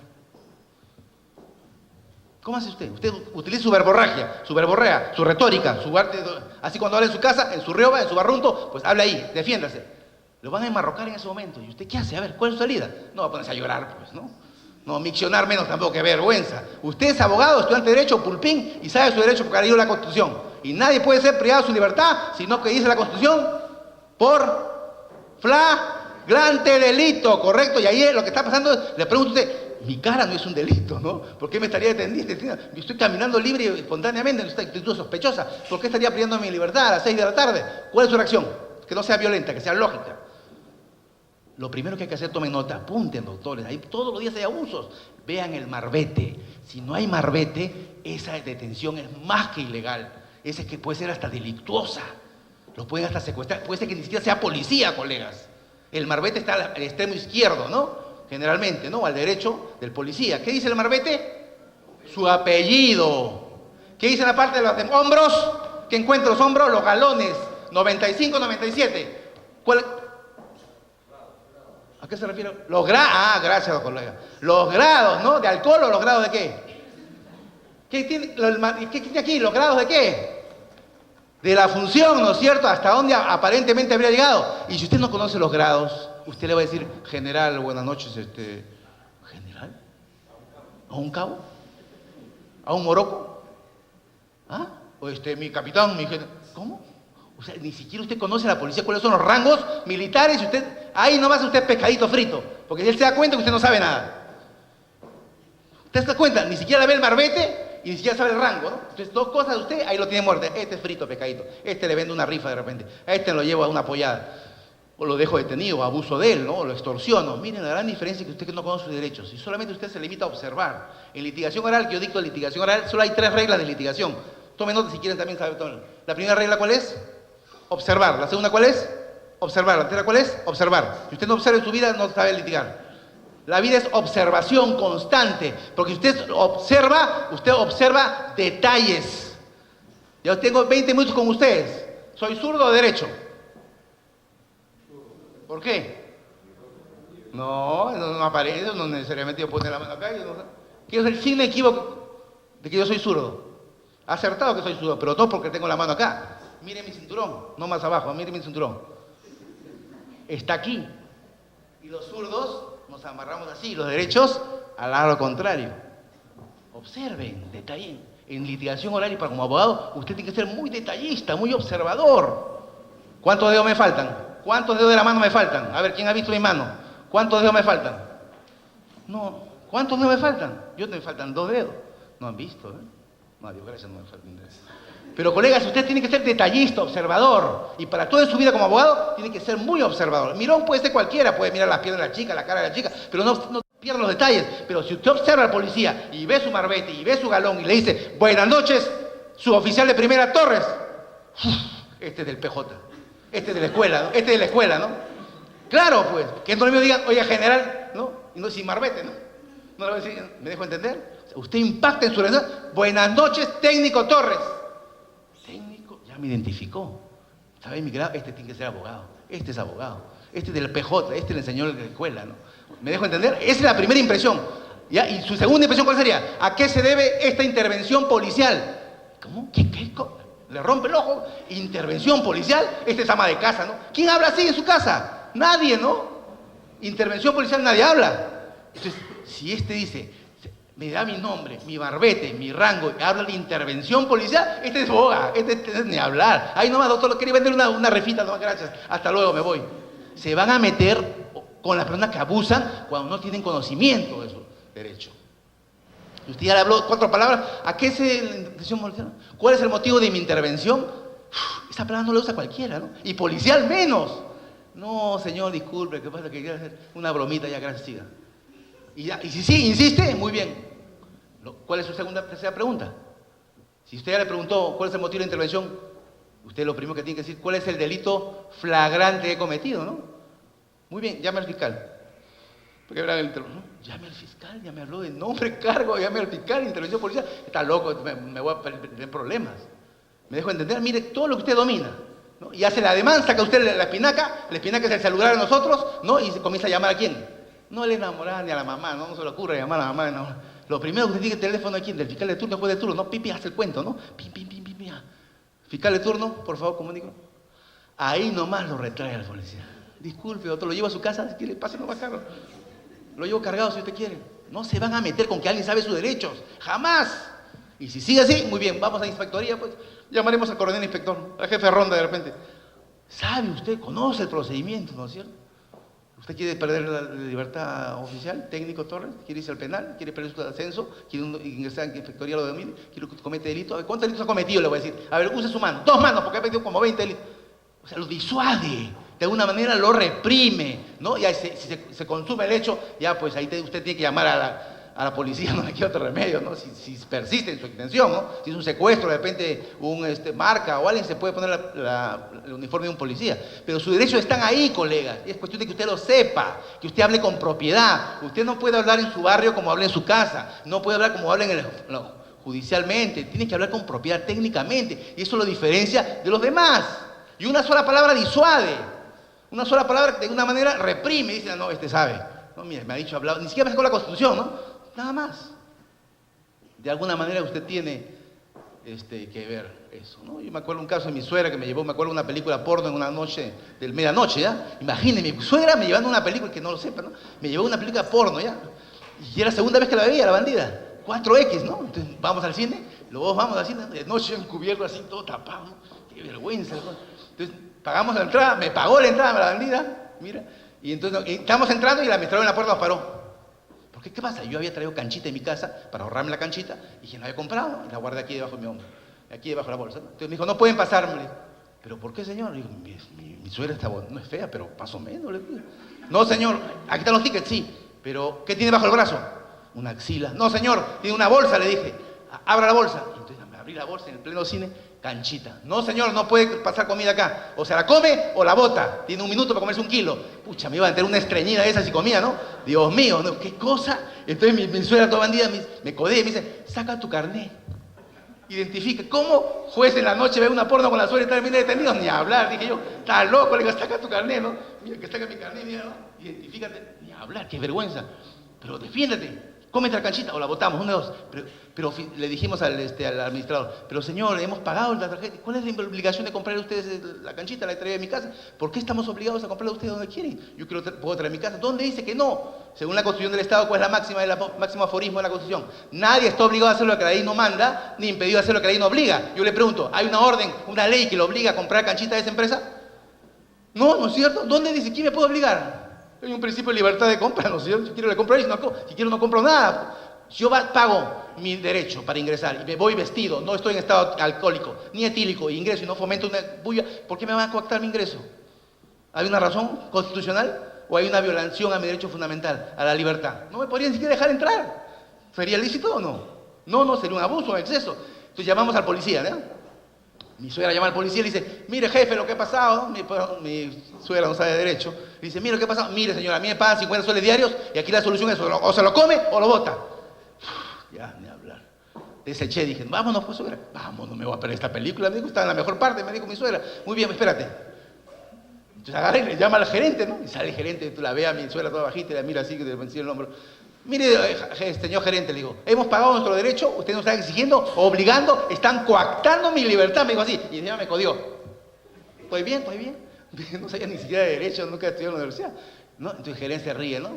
¿Cómo hace usted? Usted utiliza su verborragia, su verborrea, su retórica, su arte. Así cuando habla en su casa, en su rioba, en su barrunto, pues hable ahí, defiéndase. Lo van a enmarrocar en ese momento. ¿Y usted qué hace? A ver, ¿cuál es su salida? No va a ponerse a llorar, pues, ¿no? No, miccionar menos tampoco, qué vergüenza. Usted es abogado, estudiante de Derecho, pulpín, y sabe su derecho porque ha leído la Constitución. Y nadie puede ser privado de su libertad, sino que dice la Constitución, por flagrante delito, ¿correcto? Y ahí lo que está pasando es, le pregunto a usted, mi cara no es un delito, ¿no? ¿Por qué me estaría deteniendo? Yo estoy caminando libre y espontáneamente, no está actitud sospechosa. ¿Por qué estaría pidiendo mi libertad a las 6 de la tarde? ¿Cuál es su reacción? Que no sea violenta, que sea lógica. Lo primero que hay que hacer, tomen nota, apunten, doctores, ahí todos los días hay abusos. Vean el marbete. Si no hay marbete, esa detención es más que ilegal. Esa es que puede ser hasta delictuosa. Los pueden hasta secuestrar. Puede ser que ni siquiera sea policía, colegas. El marbete está al extremo izquierdo, ¿no? Generalmente, ¿no? Al derecho del policía. ¿Qué dice el marbete? Su apellido. ¿Qué dice la parte de los hombros? ¿Qué encuentra los hombros? Los galones. 95, 97. ¿Cuál? ¿A qué se refiere? Los grados. Ah, gracias, colega. Los grados, ¿no? ¿De alcohol o los grados de qué? ¿Qué tiene aquí? ¿Los grados de qué? De la función, ¿no es cierto? Hasta dónde aparentemente habría llegado. Y si usted no conoce los grados, usted le va a decir, general, buenas noches, ¿general? ¿A un cabo? ¿A un moroco? ¿Ah? O mi capitán, mi general. ¿Cómo? O sea, ni siquiera usted conoce a la policía, cuáles son los rangos militares, y usted, ahí nomás usted es pescadito frito, porque si él se da cuenta que usted no sabe nada. ¿Usted se da cuenta? Ni siquiera ve el marbete y ni siquiera sabe el rango, ¿no? Entonces, dos cosas de usted, ahí lo tiene muerto. Este es frito, pescadito. Este le vende una rifa de repente. A este lo llevo a una apoyada. O lo dejo detenido, abuso de él, ¿no? O lo extorsiono. Miren la gran diferencia que usted no conoce sus derechos. Y solamente usted se limita a observar. En litigación oral, que yo dicto litigación oral, solo hay 3 reglas de litigación. Tomen nota si quieren también saber todo. La primera regla, ¿cuál es? Observar. La segunda, ¿cuál es? Observar. La tercera, ¿cuál es? Observar. Si usted no observa en su vida, no sabe litigar. La vida es observación constante, porque usted observa detalles. Yo tengo 20 minutos con ustedes. ¿Soy zurdo o derecho? ¿Por qué? No aparece, no necesariamente yo pone la mano acá. Quiero ser sin equívoco de que yo soy zurdo. Ha acertado que soy zurdo, pero no porque tengo la mano acá. Mire mi cinturón, no más abajo, mire mi cinturón. Está aquí. Y los zurdos nos amarramos así, los derechos al lado contrario. Observen, detallen. En litigación oral y para como abogado, usted tiene que ser muy detallista, muy observador. ¿Cuántos dedos me faltan? ¿Cuántos dedos de la mano me faltan? A ver, ¿quién ha visto mi mano? ¿Cuántos dedos me faltan? No, ¿cuántos dedos me faltan? Me faltan 2 dedos. No han visto, ¿eh? No, Dios gracias, no me faltan dedos. Pero colegas, usted tiene que ser detallista, observador. Y para toda su vida como abogado, tiene que ser muy observador. Mirón puede ser cualquiera, puede mirar las piernas de la chica, la cara de la chica, pero no pierda los detalles. Pero si usted observa al policía y ve su marbete y ve su galón y le dice, buenas noches, su oficial de primera, Torres. Este es del PJ, este es de la escuela, ¿no? Este es de la escuela, ¿no? Claro, pues, que no me digan, oye, general, ¿no? Y no sin marbete, ¿no? No le voy a decir, ¿me dejo entender? O sea, usted impacta en su relación. Buenas noches, técnico Torres. Técnico, ya me identificó. ¿Sabe mi grado? Este tiene que ser abogado. Este es abogado. Este es del PJ, este le enseñó en la escuela, ¿no? ¿Me dejo entender? Esa es la primera impresión. ¿Ya? Y su segunda impresión, ¿cuál sería? ¿A qué se debe esta intervención policial? ¿Cómo? ¿Qué? Le rompe el ojo. Intervención policial. Este es ama de casa, ¿no? ¿Quién habla así en su casa? Nadie, ¿no? Intervención policial, nadie habla. Entonces, si este dice, me da mi nombre, mi barbete, mi rango, y habla de intervención policial, este es boga, este es ni hablar. Ay, nomás, doctor, quería vender una refita, no, gracias, hasta luego, me voy. Se van a meter con las personas que abusan cuando no tienen conocimiento de su derecho. Usted ya le habló 4 palabras. ¿A qué es la intervención policial? ¿Cuál es el motivo de mi intervención? Esa palabra no la usa cualquiera, ¿no? Y policial menos. No, señor, disculpe, ¿qué pasa? Que quiero hacer una bromita, ya, gracias, siga. Y si sí, insiste, muy bien. ¿Cuál es su tercera pregunta? Si usted ya le preguntó cuál es el motivo de la intervención, usted lo primero que tiene que decir, ¿cuál es el delito flagrante que he cometido, no? Muy bien, llame al fiscal. Porque verán ¿no? Llame al fiscal, ya me habló de nombre, cargo, llame al fiscal, intervención policial. Está loco, me voy a tener problemas. ¿Me dejo entender? Mire todo lo que usted domina, ¿no? Y hace la demanda, saca usted la espinaca es el celular de nosotros, ¿no? Y se comienza a llamar a quién. No le enamora ni a la mamá, no se le ocurre llamar a la mamá, no. Lo primero que usted tiene el teléfono de quién, del fiscal de turno, después de turno, no, pipi, hace el cuento, ¿no? Pim, pim, pim, pim, pim. Fiscal de turno, por favor, comunico. Ahí nomás lo retrae al policía. Disculpe, otro lo lleva a su casa, si quiere, pase nomás carro. Lo llevo cargado si usted quiere. No se van a meter con que alguien sabe sus derechos, jamás. Y si sigue así, muy bien, vamos a la inspectoría, pues llamaremos al coronel inspector, al jefe de ronda de repente. ¿Sabe usted, conoce el procedimiento, no es cierto? ¿Usted quiere perder la libertad oficial, técnico Torres? ¿Quiere irse al penal? ¿Quiere perder su ascenso? ¿Quiere ingresar en inspectoría lo domine? ¿Quiere que comete delito? A ver, ¿cuántos delitos ha cometido? Le voy a decir. A ver, use su mano, 2 manos, porque ha cometido como 20 delitos. O sea, lo disuade, de alguna manera lo reprime, ¿no? Ya si se consume el hecho, ya pues ahí usted tiene que llamar a la policía, no le queda otro remedio, ¿no? Si persiste en su intención, ¿no? Si es un secuestro, de repente marca o alguien se puede poner el uniforme de un policía. Pero sus derechos están ahí, colegas. Es cuestión de que usted lo sepa, que usted hable con propiedad. Usted no puede hablar en su barrio como habla en su casa, no puede hablar como habla judicialmente, tiene que hablar con propiedad técnicamente. Y eso lo diferencia de los demás. Y una sola palabra disuade. Una sola palabra de una manera reprime. Dice, no, sabe. No, mire, me ha dicho, hablado. Ni siquiera me sacó la Constitución, ¿no? Nada más. De alguna manera usted tiene que ver eso, ¿no? Yo me acuerdo un caso de mi suegra que me llevó, me acuerdo una película porno en una noche, de medianoche, ¿ya? Imagínense, mi suegra me llevando una película, que no lo sepa, ¿no? Me llevó una película porno, ¿ya? Y era la segunda vez que la veía, la bandida. 4X, ¿no? Entonces, vamos al cine, luego vamos al cine, de noche encubierto así, todo tapado, ¿no? Qué vergüenza, ¿no? Entonces, pagamos la entrada, me pagó la entrada la bandida, mira, y entonces estábamos entrando y la administradora en la puerta nos paró. ¿Por qué? ¿Qué pasa? Yo había traído canchita en mi casa para ahorrarme la canchita y que no había comprado, y la guardé aquí debajo de mi hombro, aquí debajo de la bolsa, ¿no? Entonces me dijo, no pueden pasar, me dijo. ¿Pero por qué, señor? Le digo, mi suegra está bonita, no es fea, pero más o menos. Le digo. No, señor, aquí están los tickets, sí, pero ¿qué tiene bajo el brazo? Una axila. No, señor, tiene una bolsa, le dije. Abra la bolsa. Entonces me abrí la bolsa en el pleno cine, canchita. No, señor, no puede pasar comida acá. O se la come o la bota. Tiene 1 minuto para comerse 1 kilo. Pucha, me iba a meter una estreñida de esas si comía, ¿no? Dios mío, ¿no? ¿Qué cosa? Entonces mi suegra toda bandida me codea y me dice, saca tu carnet. Identifica. ¿Cómo juez en la noche ve una porno con la suegra y termina detenido? Ni hablar. Dije yo, está loco, le digo, saca tu carnet, ¿no? Mira, que saca mi carnet, mira, ¿no? Identifícate. Ni hablar, qué vergüenza. Pero defiéndete. Cómete la canchita o la botamos, 1 de 2. Pero le dijimos al administrador, pero señor, hemos pagado la tarjeta. ¿Cuál es la obligación de comprar ustedes la canchita? La he traído de mi casa. ¿Por qué estamos obligados a comprarla ustedes donde quieren? Yo puedo traer a mi casa. ¿Dónde dice que no? Según la Constitución del Estado, ¿cuál es el máximo aforismo de la Constitución? Nadie está obligado a hacer lo que la ley no manda, ni impedido a hacer lo que la ley no obliga. Yo le pregunto, ¿hay una orden, una ley que lo obliga a comprar canchita de esa empresa? No, ¿no es cierto? ¿Dónde dice? ¿Quién me puede obligar? Hay un principio de libertad de compra, ¿no es cierto? Si quiero le compro ahí, si quiero no compro nada. Si yo pago mi derecho para ingresar y me voy vestido, no estoy en estado alcohólico ni etílico, y ingreso y no fomento una bulla, ¿por qué me van a coactar mi ingreso? ¿Hay una razón constitucional o hay una violación a mi derecho fundamental, a la libertad? No me podrían ni siquiera dejar entrar. ¿Sería lícito o no? No, sería un abuso, un exceso. Entonces llamamos al policía, ¿no? Mi suegra llama al policía y le dice, mire jefe, lo que ha pasado, mi suegra no sabe de derecho, le dice, mire lo que ha pasado, mire señora, a mí me pagan 50 soles diarios y aquí la solución es o se lo come o lo bota. Ya, ni hablar. Deseché, dije, vámonos pues suegra, vámonos, me voy a perder esta película, me dijo, está en la mejor parte, me dijo mi suegra, muy bien, espérate. Entonces agarra y le llama al gerente, ¿no? Y sale el gerente, tú la ves a mi suegra toda bajita y la mira así, que le encima el hombro. Mire, señor gerente, le digo, hemos pagado nuestro derecho, ustedes nos están exigiendo, obligando, están coactando mi libertad, me dijo así, y encima me codió. Estoy bien. No sabía ni siquiera de derecho, nunca estudié en la universidad. ¿No? Entonces el gerente se ríe, ¿no?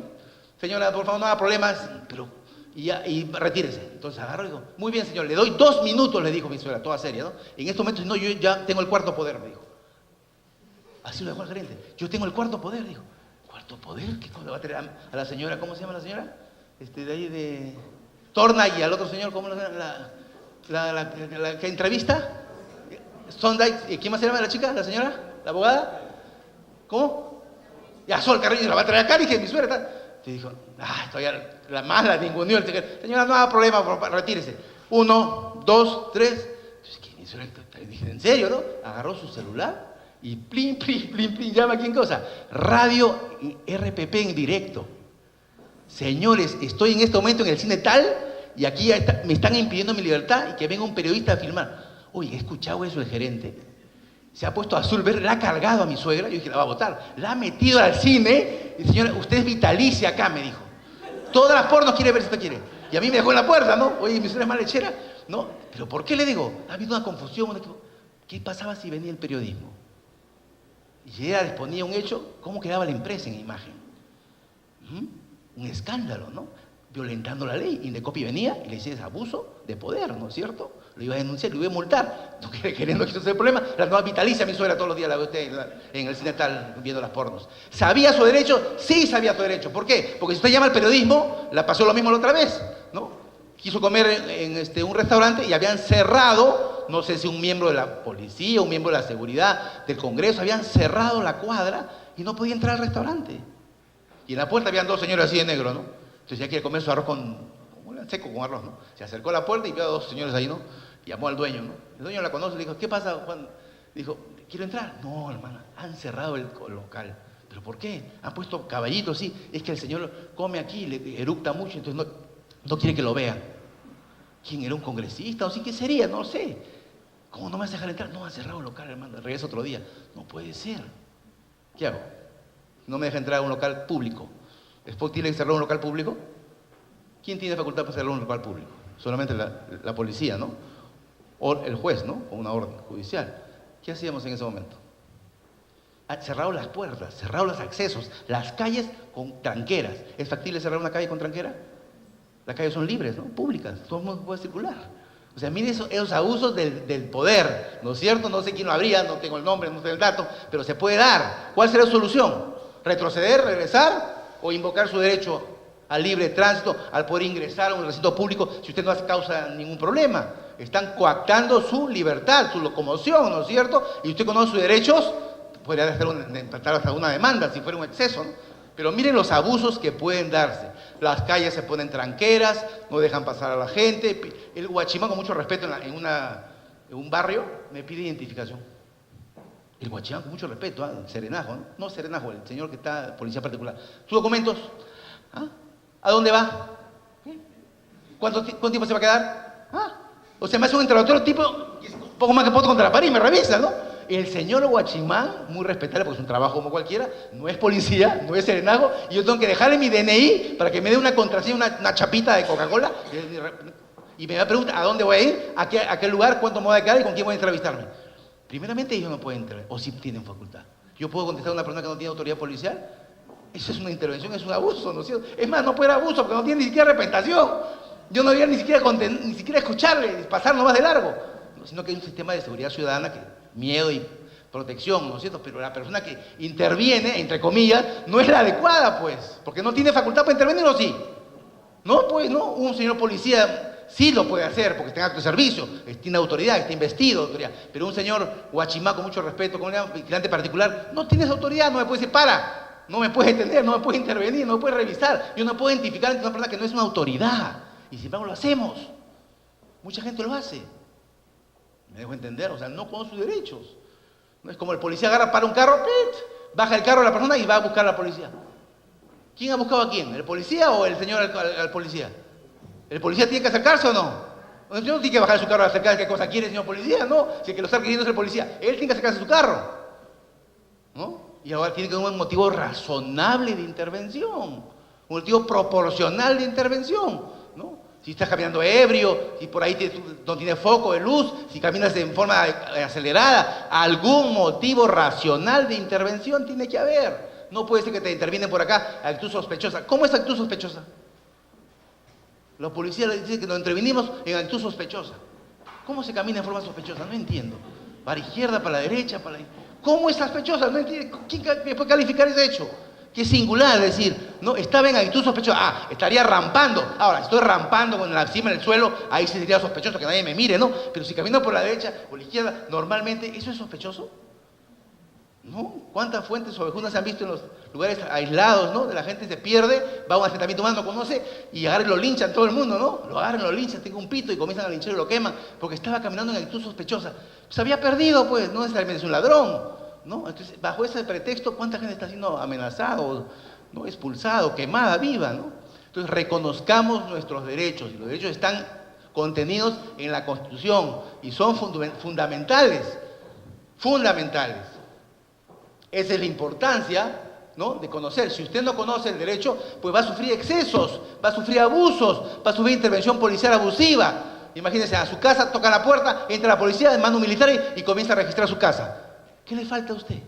Señora, por favor, no haga problemas, pero, y retírese. Entonces agarro y digo, muy bien, señor, le doy 2 minutos, le dijo mi suegra, toda seria, ¿no? En estos momentos, no, yo ya tengo el cuarto poder, me dijo. Así lo dejó el gerente. Yo tengo el cuarto poder, dijo. ¿Cuarto poder? ¿Qué cosa le va a traer a la señora? ¿Cómo se llama la señora? De ahí de Torna, y al otro señor, ¿cómo la que entrevista? Sondai, ¿quién más se llama la chica? ¿La señora? ¿La abogada? ¿Cómo? Ya, Sol Carrillo, la va a traer acá, dije, mi suegra. Te dijo, todavía la mala, ninguneó. Señora, no haga problema, retírese. 1, 2, 3. Entonces, ¿qué? Mi suegra, dije, ¿en serio, no? Agarró su celular y plin, llama a quién cosa. Radio RPP en directo. Señores, estoy en este momento en el cine tal y aquí me están impidiendo mi libertad y que venga un periodista a filmar. Oye, he escuchado eso el gerente. Se ha puesto azul verde, la ha cargado a mi suegra. Yo dije, la va a botar. La ha metido al cine. Y señora, usted es vitalicia acá, me dijo. Todas las pornos quiere ver si usted quiere. Y a mí me dejó en la puerta, ¿no? Oye, mi suegra es mala lechera. No, pero ¿por qué le digo? Ha habido una confusión. ¿Qué pasaba si venía el periodismo? Y si ella les ponía un hecho, ¿cómo quedaba la empresa en imagen? Un escándalo, ¿no? Violentando la ley. Indecopy venía y le decía, abuso de poder, ¿no es cierto? Lo iba a denunciar, lo iba a multar. No queriendo que eso sea el problema. La nueva vitalicia, mi suegra todos los días la ve usted en el cine tal viendo las pornos. ¿Sabía su derecho? Sí sabía su derecho. ¿Por qué? Porque si usted llama al periodismo, la pasó lo mismo la otra vez, ¿no? Quiso comer en un restaurante y habían cerrado, no sé si un miembro de la policía, un miembro de la seguridad del Congreso, habían cerrado la cuadra y no podía entrar al restaurante. Y en la puerta habían dos señores así de negro, ¿no? Entonces ya quiere comer su arroz seco con arroz, ¿no? Se acercó a la puerta y vio a dos señores ahí, ¿no? Llamó al dueño, ¿no? El dueño la conoce, le dijo, ¿qué pasa, Juan? Dijo, ¿quiero entrar? No, hermana, han cerrado el local. ¿Pero por qué? Han puesto caballitos, sí. Es que el señor come aquí, le eructa mucho, entonces no quiere que lo vean. ¿Quién era, un congresista o sí? ¿Qué sería? No sé. ¿Cómo no me vas a dejar entrar? No, han cerrado el local, hermana, regresa otro día. No puede ser. ¿Qué hago? No me deja entrar a un local público. ¿Después tiene que cerrar un local público? ¿Quién tiene facultad para cerrar un local público? Solamente la policía, ¿no? O el juez, ¿no? Con una orden judicial. ¿Qué hacíamos en ese momento? Cerrado las puertas, cerrado los accesos, las calles con tranqueras. ¿Es factible cerrar una calle con tranquera? Las calles son libres, ¿no? Públicas, todo el mundo puede circular. O sea, mire esos abusos del poder, ¿no es cierto? No sé quién lo habría, no tengo el nombre, no tengo el dato, pero se puede dar. ¿Cuál será su solución? ¿Retroceder, regresar o invocar su derecho al libre tránsito, al poder ingresar a un recinto público si usted no hace causa ningún problema? Están coactando su libertad, su locomoción, ¿no es cierto? Y usted conoce sus derechos, podría tratar hasta una demanda si fuera un exceso, ¿no? Pero miren los abusos que pueden darse. Las calles se ponen tranqueras, no dejan pasar a la gente. El guachimán, con mucho respeto, en un barrio, me pide identificación. El guachimán, con mucho respeto, Serenajo, ¿no? No Serenajo, el señor que está, policía particular. ¿Sus documentos? ¿Ah? ¿A dónde va? ¿Cuánto tiempo se va a quedar? O sea, me hace un interrogatorio tipo, un poco más que poto contra la pared y me revisa, ¿no? El señor guachimán, muy respetable porque es un trabajo como cualquiera, no es policía, no es serenago, y yo tengo que dejarle mi DNI para que me dé una contraseña, una chapita de Coca-Cola, y me pregunta ¿a dónde voy a ir? ¿A qué lugar? ¿Cuánto me voy a quedar? ¿Y con quién voy a entrevistarme? Primeramente ellos no pueden intervenir, o sí tienen facultad. ¿Yo puedo contestar a una persona que no tiene autoridad policial? Eso es una intervención, es un abuso, ¿no es cierto? Es más, no puede haber abuso porque no tiene ni siquiera representación. Yo no debería ni siquiera escucharle, pasar nomás de largo, sino que hay un sistema de seguridad ciudadana que miedo y protección, ¿no es cierto? Pero la persona que interviene, entre comillas, no es la adecuada, pues, porque no tiene facultad para intervenir, ¿o sí? No, pues, no, un señor policía sí lo puede hacer porque está en acto de servicio, tiene autoridad, está investido, autoridad. Pero un señor guachimá, con mucho respeto, como le llaman, vigilante particular, no tienes autoridad, no me puede decir, para, no me puedes entender, no me puedes intervenir, no me puedes revisar. Yo no puedo identificar entre una persona que no es una autoridad. Y sin embargo lo hacemos. Mucha gente lo hace. Me dejo entender, o sea, no conoce sus derechos. No es como el policía agarra para un carro, baja el carro de la persona y va a buscar a la policía. ¿Quién ha buscado a quién? ¿El policía o el señor al policía? ¿El policía tiene que acercarse o no? El señor no tiene que bajar su carro a acercarse. ¿Qué cosa quiere el señor policía? No, si el que lo está queriendo es el policía. Él tiene que acercarse a su carro, ¿no? Y ahora tiene que tener un motivo razonable de intervención, un motivo proporcional de intervención, ¿no? Si estás caminando ebrio, si por ahí no tienes foco de luz, si caminas en forma acelerada, algún motivo racional de intervención tiene que haber. No puede ser que te intervienen por acá, actitud sospechosa. ¿Cómo es actitud sospechosa? Los policías le dicen que nos intervinimos en actitud sospechosa. ¿Cómo se camina en forma sospechosa? No entiendo. Para izquierda, para la derecha, para la... ¿Cómo es sospechosa? No entiendo. ¿Quién puede calificar ese hecho? Qué singular, es decir, no, estaba en actitud sospechosa, estaría rampando. Ahora, si estoy rampando con la cima en el suelo, ahí sí sería sospechoso que nadie me mire, ¿no? Pero si camino por la derecha o la izquierda, normalmente, ¿eso es sospechoso? ¿No? ¿Cuántas fuentes ovejunas se han visto en los lugares aislados, ¿no? De la gente se pierde, va a un asentamiento humano, no conoce, y agarran y lo linchan todo el mundo, ¿no? Lo agarran, lo linchan, tengo un pito y comienzan a linchar y lo queman, porque estaba caminando en actitud sospechosa. Se había perdido, pues, no necesariamente es un ladrón, ¿no? Entonces, bajo ese pretexto, ¿cuánta gente está siendo amenazado, ¿no? Expulsado, quemada, viva, ¿no? Entonces, reconozcamos nuestros derechos, y los derechos están contenidos en la Constitución y son fundamentales. Fundamentales. Esa es la importancia, ¿no?, de conocer. Si usted no conoce el derecho, pues va a sufrir excesos, va a sufrir abusos, va a sufrir intervención policial abusiva. Imagínense, a su casa, toca la puerta, entra la policía, manda un militar y comienza a registrar su casa. ¿Qué le falta a usted?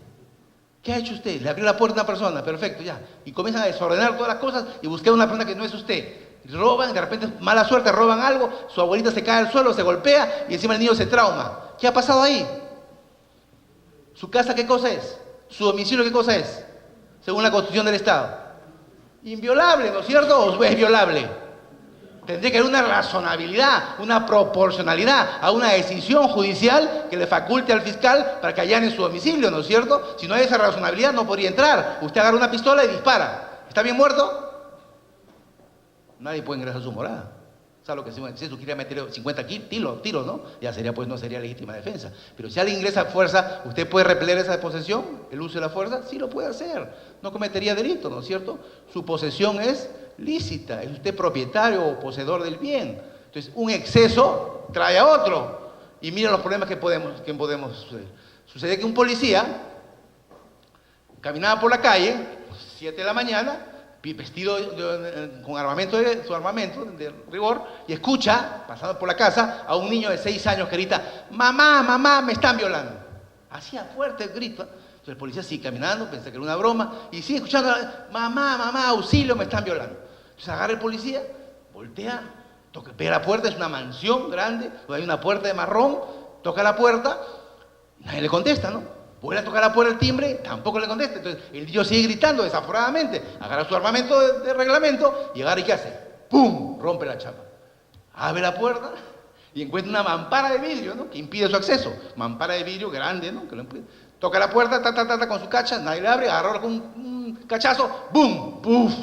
¿Qué ha hecho usted? Le abrió la puerta a una persona, perfecto, ya. Y comienzan a desordenar todas las cosas y buscar una persona que no es usted. Roban, de repente, mala suerte, roban algo, su abuelita se cae al suelo, se golpea y encima el niño se trauma. ¿Qué ha pasado ahí? ¿Su casa qué cosa es? ¿Su domicilio qué cosa es? Según la Constitución del Estado. Inviolable, ¿no es cierto? ¿O es violable? Tendría que haber una razonabilidad, una proporcionalidad a una decisión judicial que le faculte al fiscal para que allane su domicilio, ¿no es cierto? Si no hay esa razonabilidad no podría entrar. Usted agarra una pistola y dispara. ¿Está bien muerto? Nadie puede ingresar a su morada. ¿Sabe lo que si eso quiere meter 50 tiros, ¿no? Ya sería, pues no sería legítima defensa. Pero si alguien ingresa a fuerza, ¿usted puede repeler esa posesión? ¿El uso de la fuerza? Sí lo puede hacer. No cometería delito, ¿no es cierto? Su posesión es lícita. Es usted propietario o poseedor del bien. Entonces, un exceso trae a otro. Y mira los problemas que podemos suceder. Sucede que un policía caminaba por la calle, 7 de la mañana, vestido con su armamento de rigor, y escucha, pasando por la casa, a un niño de 6 años que grita: mamá, mamá, me están violando. Hacía fuerte el grito. Entonces el policía sigue caminando, pensé que era una broma, y sigue escuchando: mamá, mamá, auxilio, me están violando. Entonces agarra el policía, voltea, pega la puerta, es una mansión grande, donde hay una puerta de marrón, toca la puerta, nadie le contesta, ¿no? Vuelve a tocar la puerta, el timbre, tampoco le contesta. Entonces el niño sigue gritando desaforadamente, agarra su armamento de reglamento y agarra, ¿y qué hace? ¡Pum! Rompe la chapa. Abre la puerta y encuentra una mampara de vidrio, ¿no?, que impide su acceso. Mampara de vidrio grande, ¿no?, que lo impide. Toca la puerta, con su cacha, nadie le abre, agarra con un cachazo, ¡bum! ¡Puf!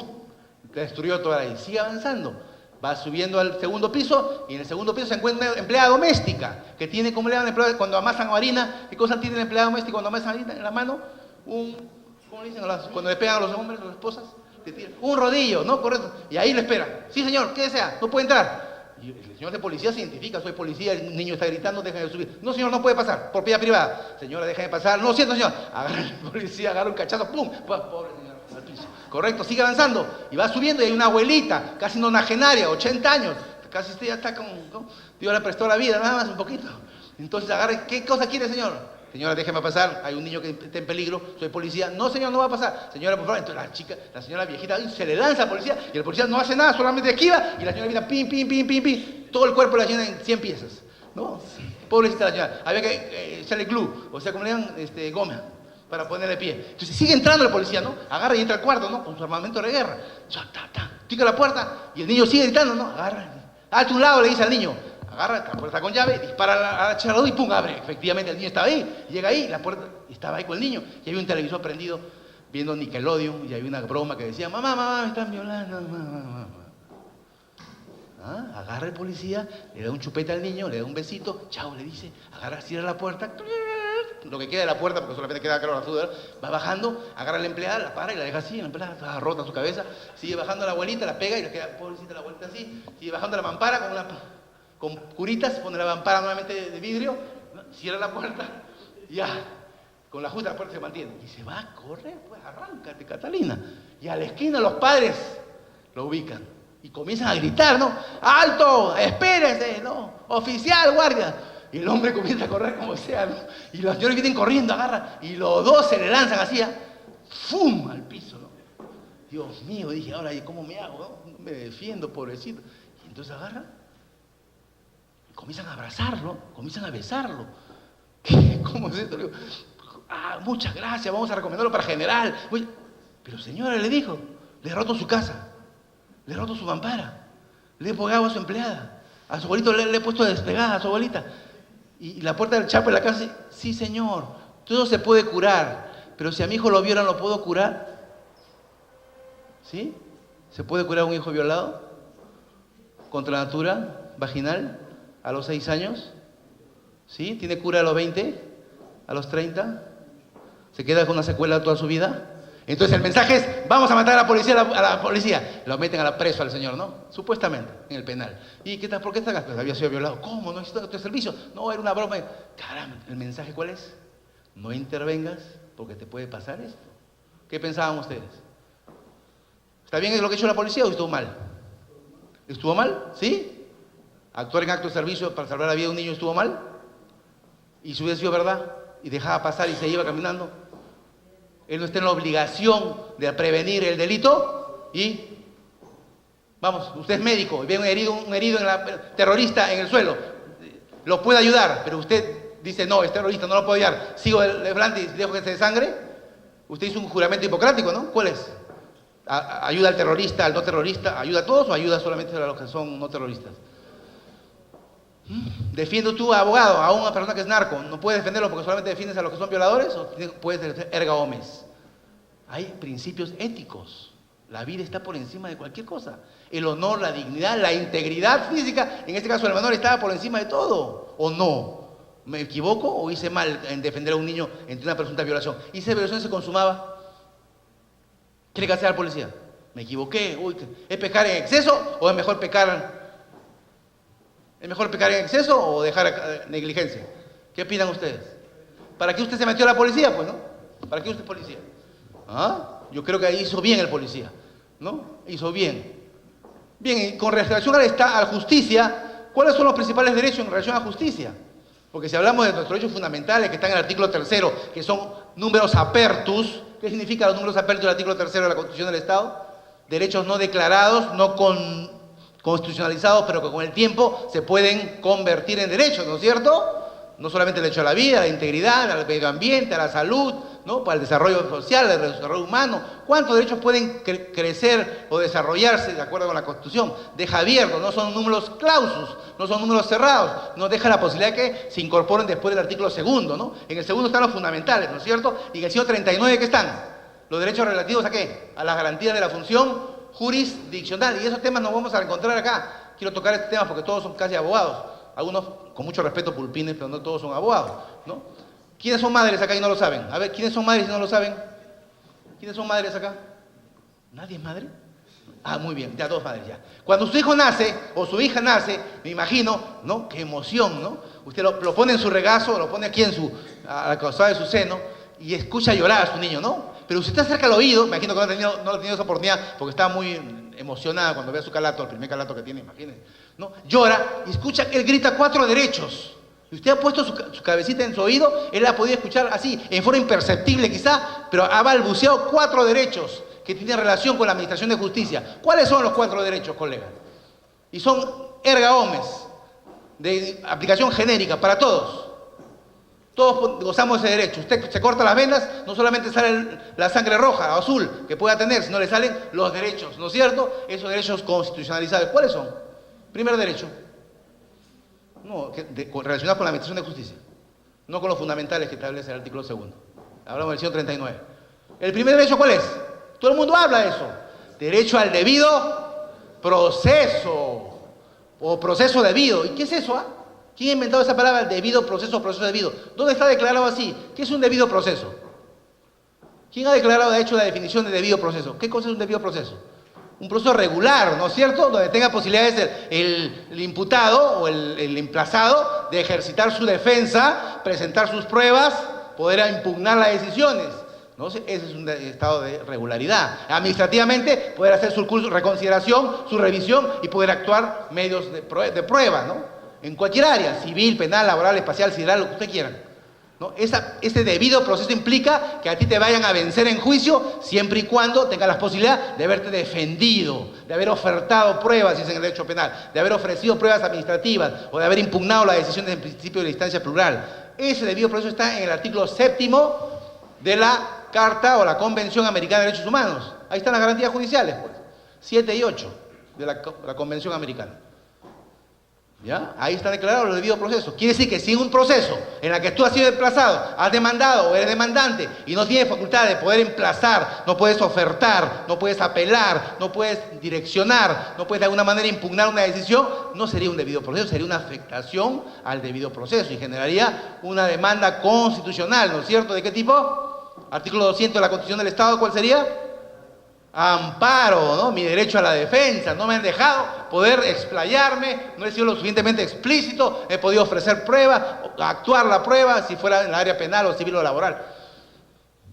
Destruyó toda la... Y sigue avanzando. Va subiendo al segundo piso y en el segundo piso se encuentra una empleada doméstica que tiene, como le llaman cuando amasan harina. ¿Qué cosa tiene la empleada doméstica cuando amasan harina en la mano? ¿Cómo le dicen? Cuando le pegan a los hombres, a las esposas, un rodillo, ¿no? Correcto. Y ahí le espera. Sí, señor, ¿qué desea? No puede entrar. Y el señor de policía se identifica: soy policía, el niño está gritando, déjame subir. No, señor, no puede pasar, propiedad privada. Señora, déjame pasar. No, siento, señor. Agarra el policía, agarra un cachazo, ¡pum! Pobre señor, al piso. Correcto, sigue avanzando y va subiendo y hay una abuelita, casi nonagenaria, 80 años, casi usted ya está con, ¿no? Dios le prestó la vida, nada más un poquito. Entonces agarre, ¿qué cosa quiere, señor? Señora, déjeme pasar, hay un niño que está en peligro, soy policía. No, señor, no va a pasar. Señora, por favor. Entonces la señora viejita se le lanza al policía y el policía no hace nada, solamente esquiva y la señora viene pim, pim, pim, pim, pim. Todo el cuerpo de la señora en 100 piezas, ¿no? Pobrecita la señora. Había que echarle glue, o sea, como le llaman, goma, para ponerle pie. Entonces sigue entrando el policía, ¿no? Agarra y entra al cuarto, ¿no?, con su armamento de guerra. Tica la puerta y el niño sigue gritando, ¿no? Agarra, hazte un lado, le dice al niño. Agarra la puerta con llave, dispara a la charladura y pum, abre. Efectivamente el niño estaba ahí, llega ahí, la puerta estaba ahí con el niño. Y había un televisor prendido viendo Nickelodeon y había una broma que decía: mamá, mamá, me están violando, mamá. ¿Ah? Agarra el policía, le da un chupete al niño, le da un besito, chao, le dice, agarra, cierra la puerta, lo que queda de la puerta, porque solamente queda claro la sudor, va bajando, agarra a la empleada, la para y la deja así, la empleada está rota su cabeza, sigue bajando a la abuelita, la pega y le queda, pobrecita la abuelita así, sigue bajando la mampara con curitas, pone la mampara nuevamente de vidrio, cierra la puerta, ya, con la justa la puerta se mantiene, y se va a correr, pues arráncate, Catalina, y a la esquina los padres lo ubican. Y comienzan a gritar, ¿no? ¡Alto! ¡Espérese! ¿No? ¡Oficial, guardia! Y el hombre comienza a correr como sea, ¿no? Y los señores vienen corriendo, agarran, y los dos se le lanzan así, ¡fum! Al piso, ¿no? Dios mío, dije, ahora, ¿cómo me hago? ¿No? Me defiendo, pobrecito. Y entonces agarran, y comienzan a abrazarlo, comienzan a besarlo. ¿Cómo es esto? Le digo, muchas gracias, vamos a recomendarlo para general. Pero señora, le dijo, le he roto su casa. Le he roto su mampara, le he pegado a su empleada, a su abuelito le he puesto despegada a su abuelita. Y la puerta del chapo de la casa, sí señor, todo se puede curar, pero si a mi hijo lo violan, ¿lo puedo curar? ¿Sí? ¿Se puede curar un hijo violado? ¿Contranatura vaginal a los 6 años? ¿Sí? ¿Tiene cura a los 20? ¿A los 30? ¿Se queda con una secuela toda su vida? Entonces el mensaje es, vamos a matar a la policía. Lo meten a la preso al señor, ¿no? Supuestamente, en el penal. ¿Y qué tal? ¿Por qué está acá? Pues había sido violado. ¿Cómo? ¿No necesito tu servicio? No, era una broma. Caramba, ¿el mensaje cuál es? No intervengas porque te puede pasar esto. ¿Qué pensaban ustedes? ¿Está bien lo que ha hecho la policía o estuvo mal? ¿Estuvo mal? ¿Sí? ¿Actuar en acto de servicio para salvar la vida de un niño estuvo mal? ¿Y si hubiera sido verdad? ¿Y dejaba pasar y se iba caminando? Él no está en la obligación de prevenir el delito y, vamos, usted es médico y ve un herido terrorista en el suelo, lo puede ayudar, pero usted dice, no, es terrorista, no lo puedo ayudar, sigo delante y dejo que se desangre. Usted hizo un juramento hipocrático, ¿no? ¿Cuál es? ¿Ayuda al terrorista, al no terrorista? ¿Ayuda a todos o ayuda solamente a los que son no terroristas? ¿Defiendes tú a abogado a una persona que es narco? ¿No puedes defenderlo porque solamente defiendes a los que son violadores? ¿O puedes defender erga omnes? Hay principios éticos. La vida está por encima de cualquier cosa. El honor, la dignidad, la integridad física, en este caso el menor estaba por encima de todo. ¿O no? ¿Me equivoco o hice mal en defender a un niño entre una presunta violación? ¿Y esa violación se consumaba? ¿Qué le hacer al policía? ¿Me equivoqué? Uy, ¿es pecar en exceso o es mejor pecar? ¿Es mejor pecar en exceso o dejar negligencia? ¿Qué opinan ustedes? ¿Para qué usted se metió a la policía? Pues, ¿no? ¿Para qué usted es policía? ¿Ah? Yo creo que ahí hizo bien el policía, ¿no? Hizo bien. Bien, y con relación a la justicia, ¿cuáles son los principales derechos en relación a la justicia? Porque si hablamos de nuestros derechos fundamentales que están en el artículo 3, que son números apertus, ¿qué significan los números apertus del artículo 3 de la Constitución del Estado? Derechos no declarados, no constitucionalizados, pero que con el tiempo se pueden convertir en derechos, ¿no es cierto? No solamente el derecho a la vida, a la integridad, al medio ambiente, a la salud, ¿no? Para el desarrollo social, el desarrollo humano. ¿Cuántos derechos pueden crecer o desarrollarse de acuerdo con la Constitución? Deja abierto, no son números clausus, no son números cerrados, nos deja la posibilidad de que se incorporen después del artículo 2, ¿no? En el segundo están los fundamentales, ¿no es cierto? Y en el 139, ¿qué están? Los derechos relativos ¿a qué? A las garantías de la función jurisdiccional. Y esos temas nos vamos a encontrar acá. Quiero tocar estos temas porque todos son casi abogados. Algunos con mucho respeto pulpines, pero no todos son abogados, ¿no? ¿Quiénes son madres acá y no lo saben? A ver, ¿quiénes son madres y no lo saben? ¿Quiénes son madres acá? ¿Nadie es madre? Ah, muy bien, ya todos madres ya. Cuando su hijo nace o su hija nace, me imagino, ¿no? Qué emoción, ¿no? Usted lo pone en su regazo, lo pone aquí a la costado de su seno y escucha llorar a su niño, ¿no? Pero usted está cerca al oído, me imagino que no ha tenido esa oportunidad porque estaba muy emocionada cuando ve a su calato, el primer calato que tiene, imagínense, ¿no? Llora y escucha, él grita 4 derechos. Si usted ha puesto su cabecita en su oído, él ha podido escuchar así, en forma imperceptible quizá, pero ha balbuceado 4 derechos que tienen relación con la administración de justicia. ¿Cuáles son los 4 derechos, colegas? Y son erga omnes, de aplicación genérica para todos. Todos gozamos de ese derecho. Usted se corta las venas, no solamente sale la sangre roja o azul que pueda tener, sino le salen los derechos, ¿no es cierto? Esos derechos constitucionalizados. ¿Cuáles son? Primer derecho. No, relacionados con la administración de justicia. No con los fundamentales que establece el artículo 2. Hablamos del 139. ¿El primer derecho cuál es? Todo el mundo habla de eso. Derecho al debido proceso. O proceso debido. ¿Y qué es eso, ah? ¿Quién ha inventado esa palabra, debido proceso, proceso debido? ¿Dónde está declarado así? ¿Qué es un debido proceso? ¿Quién ha declarado, de hecho, la definición de debido proceso? ¿Qué cosa es un debido proceso? Un proceso regular, ¿no es cierto? Donde tenga posibilidad de ser el imputado o el emplazado de ejercitar su defensa, presentar sus pruebas, poder impugnar las decisiones. ¿No? Ese es un estado de regularidad. Administrativamente, poder hacer su reconsideración, su revisión y poder actuar medios de prueba, ¿no? En cualquier área, civil, penal, laboral, espacial, sideral, lo que usted quiera, ¿no? Ese debido proceso implica que a ti te vayan a vencer en juicio siempre y cuando tengas la posibilidad de haberte defendido, de haber ofertado pruebas, si es en el derecho penal, de haber ofrecido pruebas administrativas o de haber impugnado la decisión del principio de la instancia plural. Ese debido proceso está en el artículo 7 de la Carta o la Convención Americana de Derechos Humanos. Ahí están las garantías judiciales, pues. 7 y 8 de la Convención Americana. ¿Ya? Ahí está declarado el debido proceso. Quiere decir que si en un proceso en el que tú has sido emplazado, has demandado o eres demandante y no tienes facultad de poder emplazar, no puedes ofertar, no puedes apelar, no puedes direccionar, no puedes de alguna manera impugnar una decisión, no sería un debido proceso, sería una afectación al debido proceso y generaría una demanda constitucional, ¿no es cierto? ¿De qué tipo? Artículo 200 de la Constitución del Estado, ¿cuál sería? Amparo, ¿no? Mi derecho a la defensa. No me han dejado poder explayarme, no he sido lo suficientemente explícito, he podido ofrecer prueba, actuar la prueba, si fuera en el área penal o civil o laboral.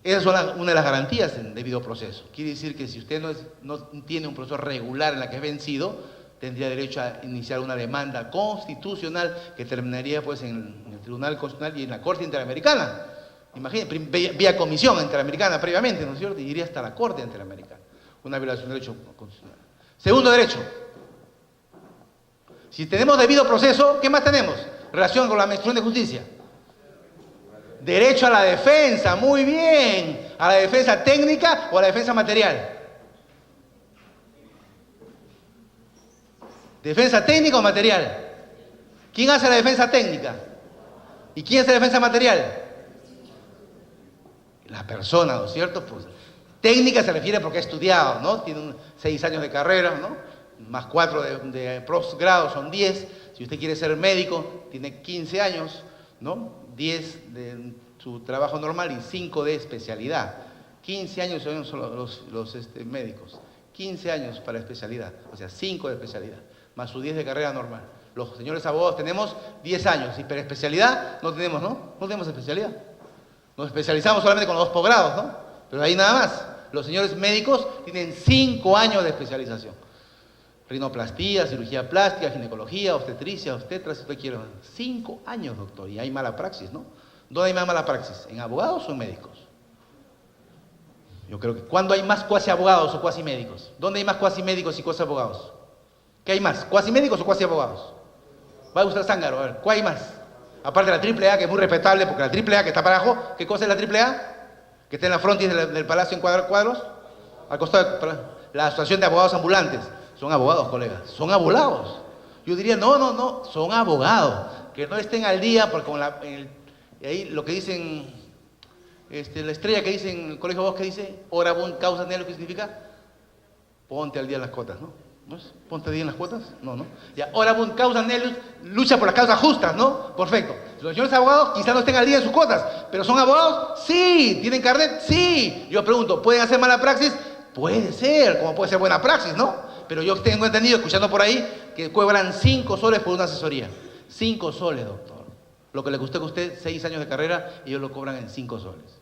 Esa es una de las garantías en debido proceso. Quiere decir que si usted no tiene un proceso regular en la que es vencido, tendría derecho a iniciar una demanda constitucional que terminaría pues en el Tribunal Constitucional y en la Corte Interamericana. Imagínense, vía comisión interamericana previamente, ¿no es cierto? Y iría hasta la Corte Interamericana. Una violación del derecho constitucional. Segundo derecho. Si tenemos debido proceso, ¿qué más tenemos? Relación con la administración de justicia. Derecho a la defensa, muy bien. ¿A la defensa técnica o a la defensa material? ¿Defensa técnica o material? ¿Quién hace la defensa técnica? ¿Y quién hace la defensa material? La persona, ¿no es cierto? Pues, técnica se refiere porque ha estudiado, ¿no? Tiene 6 años de carrera, ¿no? Más 4 de posgrado, son 10. Si usted quiere ser médico, tiene 15 años, ¿no? 10 de su trabajo normal y 5 de especialidad. 15 años son los médicos. 15 años para especialidad, o sea, 5 de especialidad, más su 10 de carrera normal. Los señores abogados tenemos 10 años y para especialidad no tenemos, ¿no? No tenemos especialidad. Nos especializamos solamente con los 2 posgrados, ¿no? Pero ahí nada más. Los señores médicos tienen 5 años de especialización. Rinoplastía, cirugía plástica, ginecología, obstetricia, obstetras, si usted quiere. 5 años, doctor, y hay mala praxis, ¿no? ¿Dónde hay más mala praxis? ¿En abogados o en médicos? Yo creo que ¿cuándo hay más cuasi abogados o cuasi médicos? ¿Dónde hay más cuasi médicos y cuasi abogados? ¿Qué hay más? ¿Cuasi médicos o cuasi abogados? Va a usted zángaro, a ver, ¿cuál hay más? Aparte de la AAA, que es muy respetable, porque la AAA que está para abajo, ¿qué cosa es la AAA? Que está en la frontis del Palacio en cuadros, al costado de la Asociación de Abogados Ambulantes. Son abogados, colegas, son abogados. Yo diría, no, son abogados. Que no estén al día, porque con ahí lo que dicen, la estrella que dice en el Colegio de Abogados, que dice, ora bon causa nelo, ¿qué significa? Ponte al día en las cuotas, ¿no? ¿No es? ¿Ponte al día en las cuotas? No. Ya, ora bon causa nelo, lucha por las causas justas, ¿no? Perfecto. Los señores abogados quizás no estén al día en sus cuotas, pero ¿son abogados? Sí. ¿Tienen carnet? Sí. Yo pregunto, ¿pueden hacer mala praxis? Puede ser, como puede ser buena praxis, ¿no? Pero yo tengo entendido, escuchando por ahí, que cobran 5 soles por una asesoría. 5 soles, doctor. Lo que le costó a usted 6 años de carrera, y ellos lo cobran en 5 soles.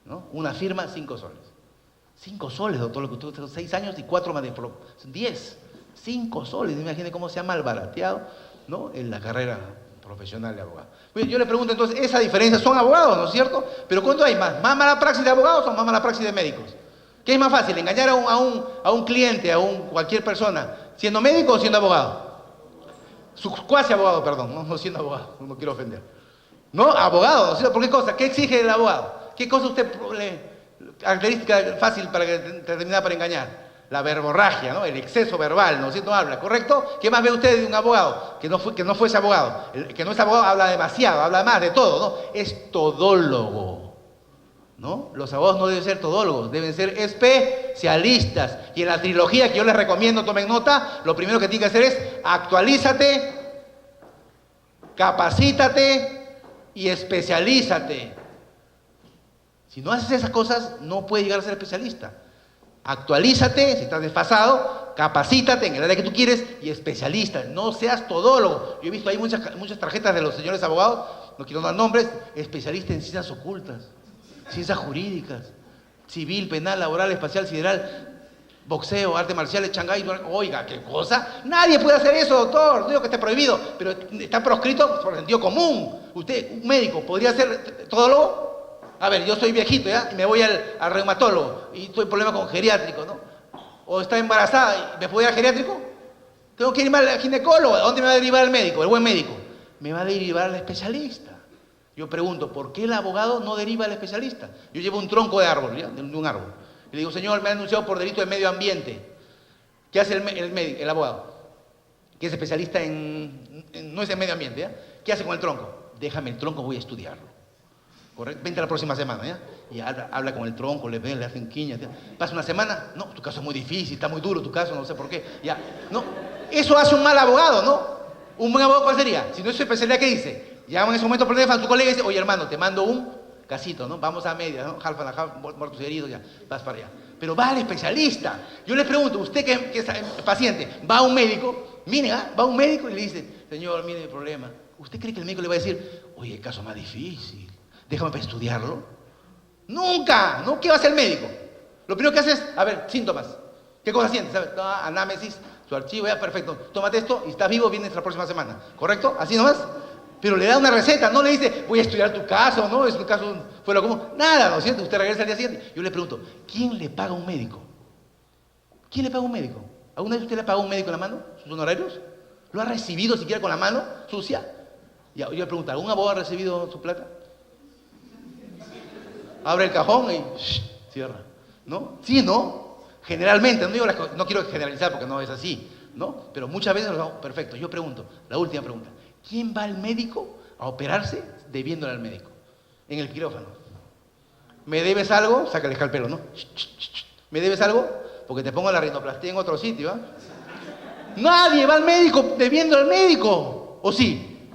¿No? Una firma, 5 soles. 5 soles, doctor, lo que usted 6 años y 4 más de 10. 5 soles, imagine cómo se ha malbarateado, ¿no? En la carrera profesional de abogado. Bien, yo le pregunto entonces, esa diferencia, son abogados, ¿no es cierto? Pero ¿cuánto hay más? ¿Más mala praxis de abogados o más mala praxis de médicos? ¿Qué es más fácil? ¿Engañar a un cliente, cualquier persona, siendo médico o siendo abogado? Cuasi abogado, perdón, no siendo abogado, no quiero ofender. ¿No? Abogado, ¿no es cierto? ¿Por qué cosa? ¿Qué exige el abogado? ¿Qué cosa usted característica fácil para determinar para engañar? La verborragia, ¿no? El exceso verbal, ¿no es cierto? Habla, ¿correcto? ¿Qué más ve usted de un abogado que no fuese abogado? El que no es abogado habla demasiado, habla más de todo, ¿no? Es todólogo. ¿No? Los abogados no deben ser todólogos, deben ser especialistas. Y en la trilogía que yo les recomiendo, tomen nota, lo primero que tienen que hacer es actualízate, capacítate y especialízate. Si no haces esas cosas, no puedes llegar a ser especialista. Actualízate, si estás desfasado, capacítate en el área que tú quieres y especialista. No seas todólogo. Yo he visto ahí muchas tarjetas de los señores abogados, no quiero dar nombres, especialista en ciencias ocultas, ciencias jurídicas, civil, penal, laboral, espacial, sideral, boxeo, artes marciales, Shanghái. Oiga, ¿qué cosa? Nadie puede hacer eso, doctor. No digo que esté prohibido, pero está proscrito por sentido común. Usted, un médico, ¿podría ser todólogo? A ver, yo soy viejito, ¿ya? Y me voy al reumatólogo y tuve problemas con geriátrico, ¿no? O está embarazada y me puedo ir al geriátrico. Tengo que irme al ginecólogo. ¿A dónde me va a derivar el médico, el buen médico? Me va a derivar al especialista. Yo pregunto, ¿por qué el abogado no deriva al especialista? Yo llevo un tronco de árbol, ¿ya? De un árbol. Y le digo, señor, me han denunciado por delito de medio ambiente. ¿Qué hace el abogado? Que es especialista no es en medio ambiente, ¿ya? ¿Qué hace con el tronco? Déjame el tronco, voy a estudiarlo. ¿Correcto? Vente la próxima semana, ¿ya? Y habla con el tronco, le hacen quiñas. ¿Ya? Pasa una semana, no, tu caso es muy difícil, está muy duro tu caso, no sé por qué. Ya, no, eso hace un mal abogado, ¿no? Un buen abogado, ¿cuál sería? Si no es su especialidad, ¿qué dice? Llama en ese momento por teléfono a tu colega y dice, oye hermano, te mando un casito, ¿no? Vamos a medias, ¿no? Half and a half, muertos y heridos, ya, vas para allá. Pero va al especialista. Yo le pregunto, usted que es paciente, va a un médico, mire, va a un médico y le dice, señor, mire el problema. ¿Usted cree que el médico le va a decir, oye, el caso más difícil, déjame para estudiarlo? Nunca, ¿no? ¿Qué va a hacer el médico? Lo primero que hace es, a ver, síntomas. ¿Qué cosa sientes? ¿Sabes? Anámesis, su archivo, ya, perfecto. Tómate esto y estás vivo, vienes la próxima semana. ¿Correcto? ¿Así nomás? Pero le da una receta, no le dice, voy a estudiar tu caso, ¿no? Es un caso fuera común. Nada, ¿no es cierto? Usted regresa al día siguiente. Yo le pregunto, ¿quién le paga a un médico? ¿Quién le paga a un médico? ¿Alguna vez usted le ha pagado a un médico en la mano? ¿Sus honorarios? ¿Lo ha recibido siquiera con la mano sucia? Yo le pregunto, ¿algún abogado ha recibido su plata? Abre el cajón y cierra, ¿no? Sí, ¿no? Generalmente, no quiero generalizar porque no es así, ¿no? Pero muchas veces lo hago perfecto. Yo pregunto, la última pregunta, ¿quién va al médico a operarse debiéndole al médico? En el quirófano. ¿Me debes algo? Sácale el escalpelo, ¿no? ¿Me debes algo? Porque te pongo la rinoplastia en otro sitio, ¿ah? Nadie va al médico debiendo al médico, ¿o sí?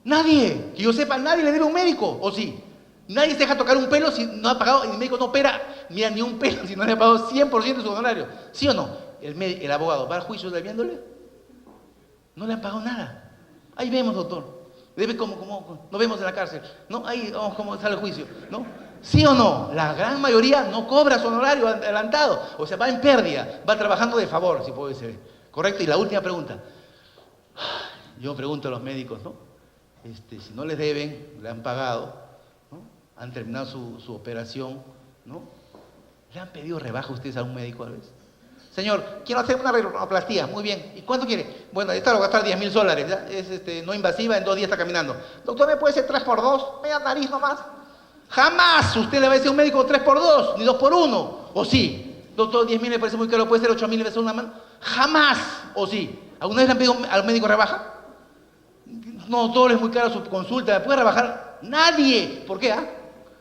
Nadie, que yo sepa, nadie le debe a un médico, ¿o sí? Nadie se deja tocar un pelo si no ha pagado, y el médico no opera, mira, ni un pelo si no le ha pagado 100% de su honorario. ¿Sí o no? El abogado va al juicio debiéndole. No le han pagado nada. Ahí vemos, doctor. Debe como nos vemos en la cárcel, ¿no? Ahí vamos cómo sale el juicio, ¿no? ¿Sí o no? La gran mayoría no cobra su honorario adelantado. O sea, va en pérdida, va trabajando de favor, si puede ser. ¿Correcto? Y la última pregunta. Yo pregunto a los médicos, ¿no? Si no les deben, le han pagado, ¿no? Han terminado su operación, ¿no? ¿Le han pedido rebaja ustedes a un médico a veces? Señor, quiero hacer una rinoplastia. Muy bien. ¿Y cuánto quiere? Bueno, esta lo va a gastar $10,000. ¿Ya? Es no invasiva, en 2 días está caminando. Doctor, ¿me puede ser 3x2? Media nariz nomás. Jamás usted le va a decir a un médico 3x2, ni 2x1. ¿O sí? Doctor, 10,000 me parece muy caro, ¿puede ser 8,000 veces una mano? Jamás. ¿O sí? ¿Alguna vez le han pedido al médico rebaja? No, doctor, es muy caro su consulta. ¿Me puede rebajar? Nadie. ¿Por qué?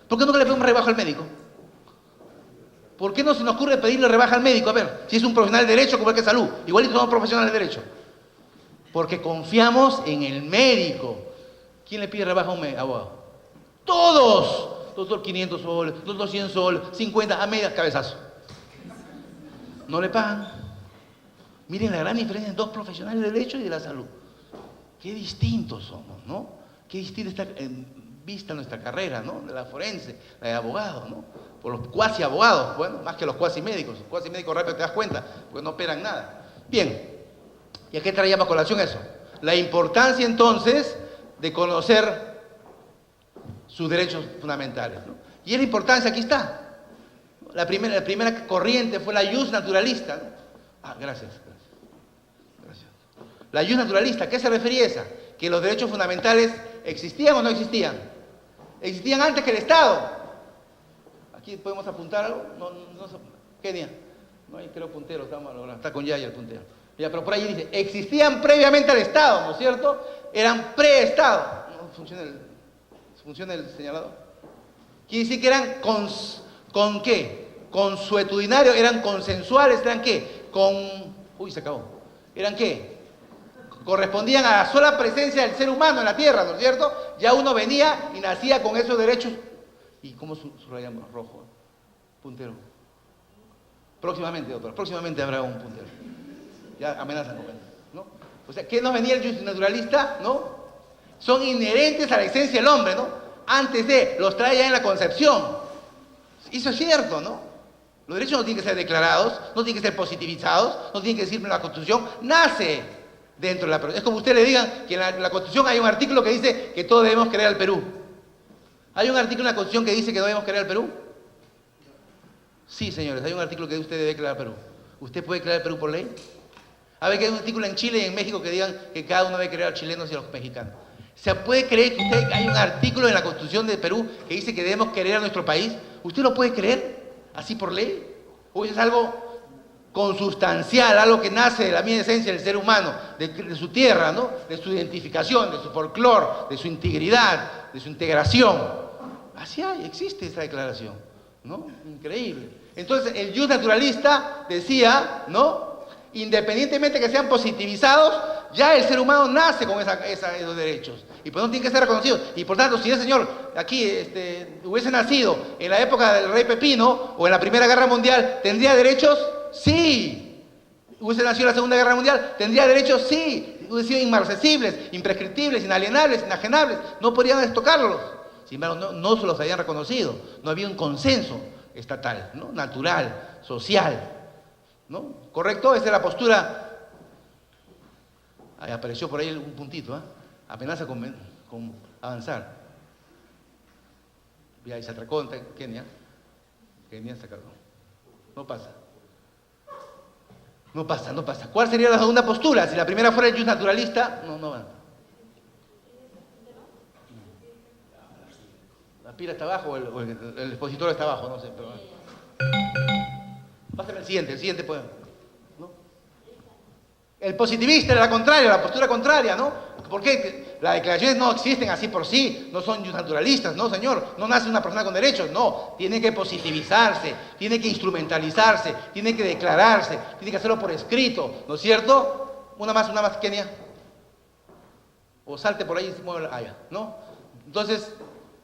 ¿Por qué nunca le pedimos rebaja al médico? ¿Por qué no se nos ocurre pedirle rebaja al médico? A ver, si es un profesional de derecho como el que es salud, igualito somos profesionales de derecho. Porque confiamos en el médico. ¿Quién le pide rebaja a un abogado? ¡Todos! Doctor, 500 soles, doctor, 100 soles, 50, a medias, cabezazo. No le pagan. Miren la gran diferencia entre 2 profesionales de derecho y de la salud. Qué distintos somos, ¿no? Qué distinta está vista nuestra carrera, ¿no? De la forense, la de abogado, ¿no? Por los cuasi abogados, bueno, más que los cuasi médicos. Los cuasi médicos rápido te das cuenta, porque no operan nada. Bien, ¿y a qué traíamos a colación eso? La importancia entonces de conocer sus derechos fundamentales, ¿no? Y la importancia, aquí está. La primera corriente fue la ius naturalista, ¿no? Gracias. La ius naturalista, ¿a qué se refería esa? Que los derechos fundamentales existían o no existían. Existían antes que el Estado. Aquí podemos apuntar algo. ¿Qué día? No hay, creo, puntero. Está con Yaya el puntero. Ya, pero por ahí dice, existían previamente al Estado, ¿no es cierto? Eran pre-Estado. ¿No funciona el señalador? Quiere decir que eran ¿con qué? Consuetudinarios, eran consensuales, eran ¿qué? Uy, se acabó. ¿Eran qué? Correspondían a la sola presencia del ser humano en la tierra, ¿no es cierto? Ya uno venía y nacía con esos derechos. ¿Y cómo subrayamos rojo? Puntero. Próximamente, doctor, próximamente habrá un puntero. Ya amenazan con él, ¿no? O sea, ¿qué nos venía el jus naturalista? ¿No? Son inherentes a la esencia del hombre, ¿no? Antes los trae ya en la concepción. Eso es cierto, ¿no? Los derechos no tienen que ser declarados, no tienen que ser positivizados, no tienen que decirme en la Constitución, nace dentro de la persona. Es como usted le digan que en la Constitución hay un artículo que dice que todos debemos querer al Perú. ¿Hay un artículo en la Constitución que dice que no debemos querer al Perú? Sí, señores, hay un artículo que usted debe querer al Perú. ¿Usted puede querer al Perú por ley? A ver, que hay un artículo en Chile y en México que digan que cada uno debe querer a los chilenos y a los mexicanos. ¿Se puede creer que hay un artículo en la Constitución de Perú que dice que debemos querer a nuestro país? ¿Usted lo puede creer así por ley? ¿O es algo consustancial, algo que nace de la misma esencia del ser humano, de su tierra, ¿no? De su identificación, de su folclore, de su integridad, de su integración? Así existe esa declaración, ¿no? Increíble. Entonces, el jus naturalista decía, ¿no? Independientemente que sean positivizados, ya el ser humano nace con esos derechos. Y por eso tienen que ser reconocidos. Y por tanto, si el señor aquí hubiese nacido en la época del rey Pepino o en la Primera Guerra Mundial, ¿tendría derechos? Sí. ¿Hubiese nacido en la Segunda Guerra Mundial? ¿Tendría derechos? Sí. Hubiesen sido inmarcesibles, imprescriptibles, inalienables, inajenables. No podrían tocarlos. Sin embargo, no se los habían reconocido. No había un consenso estatal, ¿no? Natural, social, ¿no? ¿Correcto? Esa es la postura. Ahí apareció por ahí un puntito, ¿eh? Amenaza con avanzar. Y ahí se atracó Kenia. Kenia se atracó. No pasa. No pasa, no pasa. ¿Cuál sería la segunda postura? Si la primera fuera el jus naturalista, no va. La pila está abajo o el expositor está abajo, no sé, pero... Pásame el siguiente pues. ¿No? El positivista es la contraria, la postura contraria, ¿no? ¿Por qué? Las declaraciones no existen así por sí, no son naturalistas, no señor, no nace una persona con derechos, no, tiene que positivizarse, tiene que instrumentalizarse, tiene que declararse, tiene que hacerlo por escrito, ¿no es cierto? Una más, Kenia. O salte por ahí y se mueve allá, ¿no? Entonces,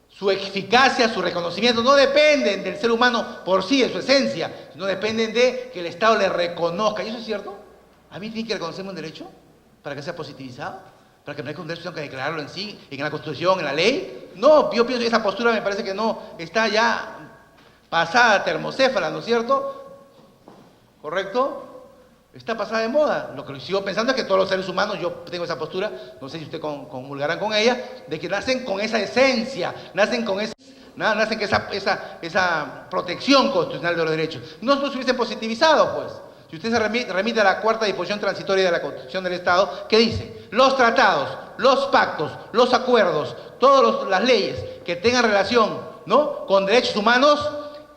su eficacia, su reconocimiento no dependen del ser humano por sí, de su esencia, sino dependen de que el Estado le reconozca. ¿Y eso es cierto? ¿A mí tiene que reconocerme un derecho para que sea positivizado? ¿Para que me merezca un derecho tengo que declararlo en sí, en la Constitución, en la ley? No, yo pienso que esa postura me parece que no, está ya pasada termocéfala, ¿no es cierto? ¿Correcto? Está pasada de moda. Lo que sigo pensando es que todos los seres humanos, yo tengo esa postura, no sé si ustedes comulgarán con ella, de que nacen con esa esencia, nacen con esa protección constitucional de los derechos. No se hubiesen positivizado, pues. Si usted se remite a la cuarta disposición transitoria de la Constitución del Estado, ¿qué dice? Los tratados, los pactos, los acuerdos, todas las leyes que tengan relación, ¿no?, con derechos humanos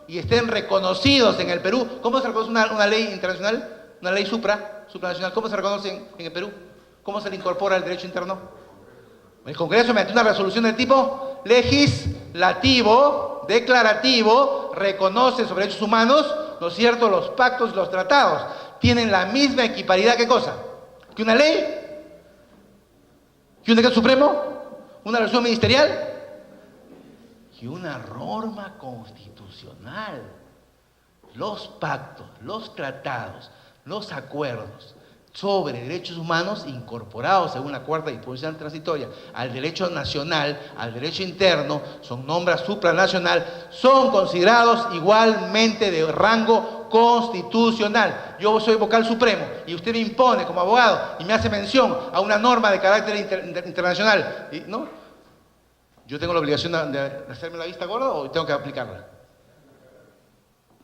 y estén reconocidos en el Perú. ¿Cómo se reconoce una ley internacional? Una ley supranacional. ¿Cómo se reconoce en el Perú? ¿Cómo se le incorpora el derecho interno? El Congreso, mediante una resolución del tipo legislativo, declarativo, reconoce sobre derechos humanos, ¿no es cierto?, los pactos y los tratados. Tienen la misma equiparidad, ¿qué cosa? ¿Que una ley? ¿Que un decreto supremo? ¿Una resolución ministerial? Que una norma constitucional. Los pactos, los tratados, los acuerdos sobre derechos humanos incorporados según la cuarta disposición transitoria al derecho nacional, al derecho interno, son normas supranacional, son considerados igualmente de rango constitucional. Yo soy vocal supremo y usted me impone como abogado y me hace mención a una norma de carácter internacional, ¿no? ¿Yo tengo la obligación de hacerme la vista gorda o tengo que aplicarla?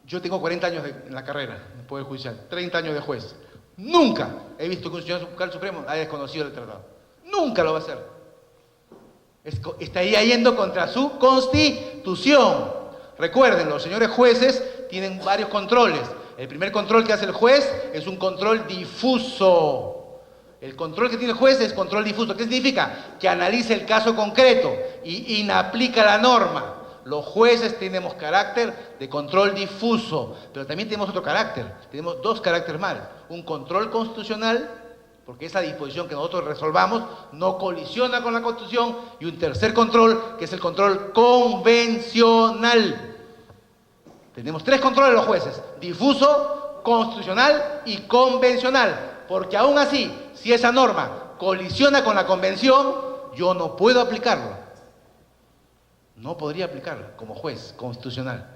Yo tengo 40 años en la carrera, en el Poder Judicial, 30 años de juez. Nunca he visto que un señor vocal supremo haya desconocido el tratado. Nunca lo va a hacer. Estaría yendo contra su Constitución. Recuerden, los señores jueces tienen varios controles. El primer control que hace el juez es un control difuso. El control que tiene el juez es control difuso. ¿Qué significa? Que analiza el caso concreto y inaplica la norma. Los jueces tenemos carácter de control difuso, pero también tenemos otro carácter. Tenemos dos caracteres más. Un control constitucional, porque esa disposición que nosotros resolvamos no colisiona con la Constitución, y un tercer control, que es el control convencional. Tenemos tres controles de los jueces: difuso, constitucional y convencional. Porque aún así, si esa norma colisiona con la Convención, yo no puedo aplicarlo. No podría aplicarla como juez constitucional.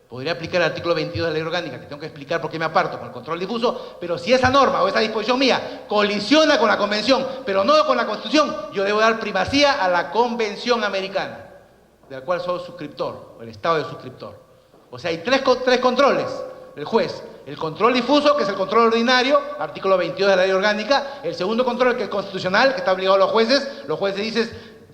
Podría aplicar el artículo 22 de la ley orgánica, que tengo que explicar por qué me aparto con el control difuso, pero si esa norma o esa disposición mía colisiona con la Convención, pero no con la Constitución, yo debo dar primacía a la Convención Americana, de la cual soy suscriptor, o el Estado de suscriptor. O sea, hay tres controles del juez. El control difuso, que es el control ordinario, artículo 22 de la ley orgánica. El segundo control, que es constitucional, que está obligado a los jueces. Los jueces dicen,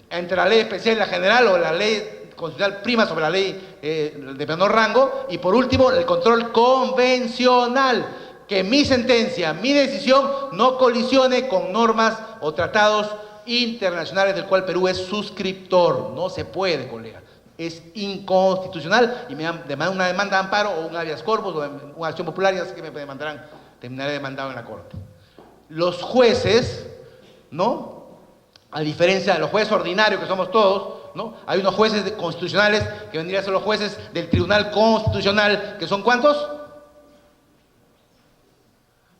entre la ley especial y la general, o la ley constitucional prima sobre la ley de menor rango. Y por último, el control convencional, que mi sentencia, mi decisión no colisione con normas o tratados internacionales del cual Perú es suscriptor. No se puede, colega. Es inconstitucional y me demanda una demanda de amparo o un habeas corpus o una acción popular, y así que me demandarán, terminaré demandado en la Corte. Los jueces ¿no? A diferencia de los jueces ordinarios que somos todos, ¿no? Hay unos jueces constitucionales que vendrían a ser los jueces del Tribunal Constitucional, que son ¿cuántos?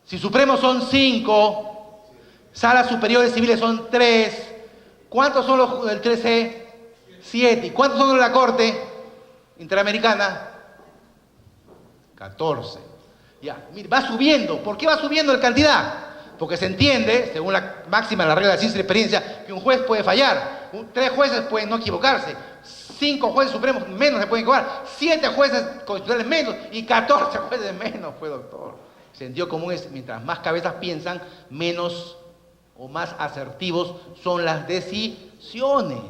Si supremos son 5, salas superiores civiles son 3, ¿cuántos son los del 13? 7. ¿Y cuántos son los de la Corte Interamericana? 14. Ya, mire, va subiendo. ¿Por qué va subiendo la cantidad? Porque se entiende, según la máxima de la regla de ciencia y experiencia, que un juez puede fallar. 3 jueces pueden no equivocarse. 5 jueces supremos menos se pueden equivocar. 7 jueces constitucionales menos. Y 14 jueces menos, pues, doctor. El sentido común es, mientras más cabezas piensan, menos o más asertivos son las decisiones.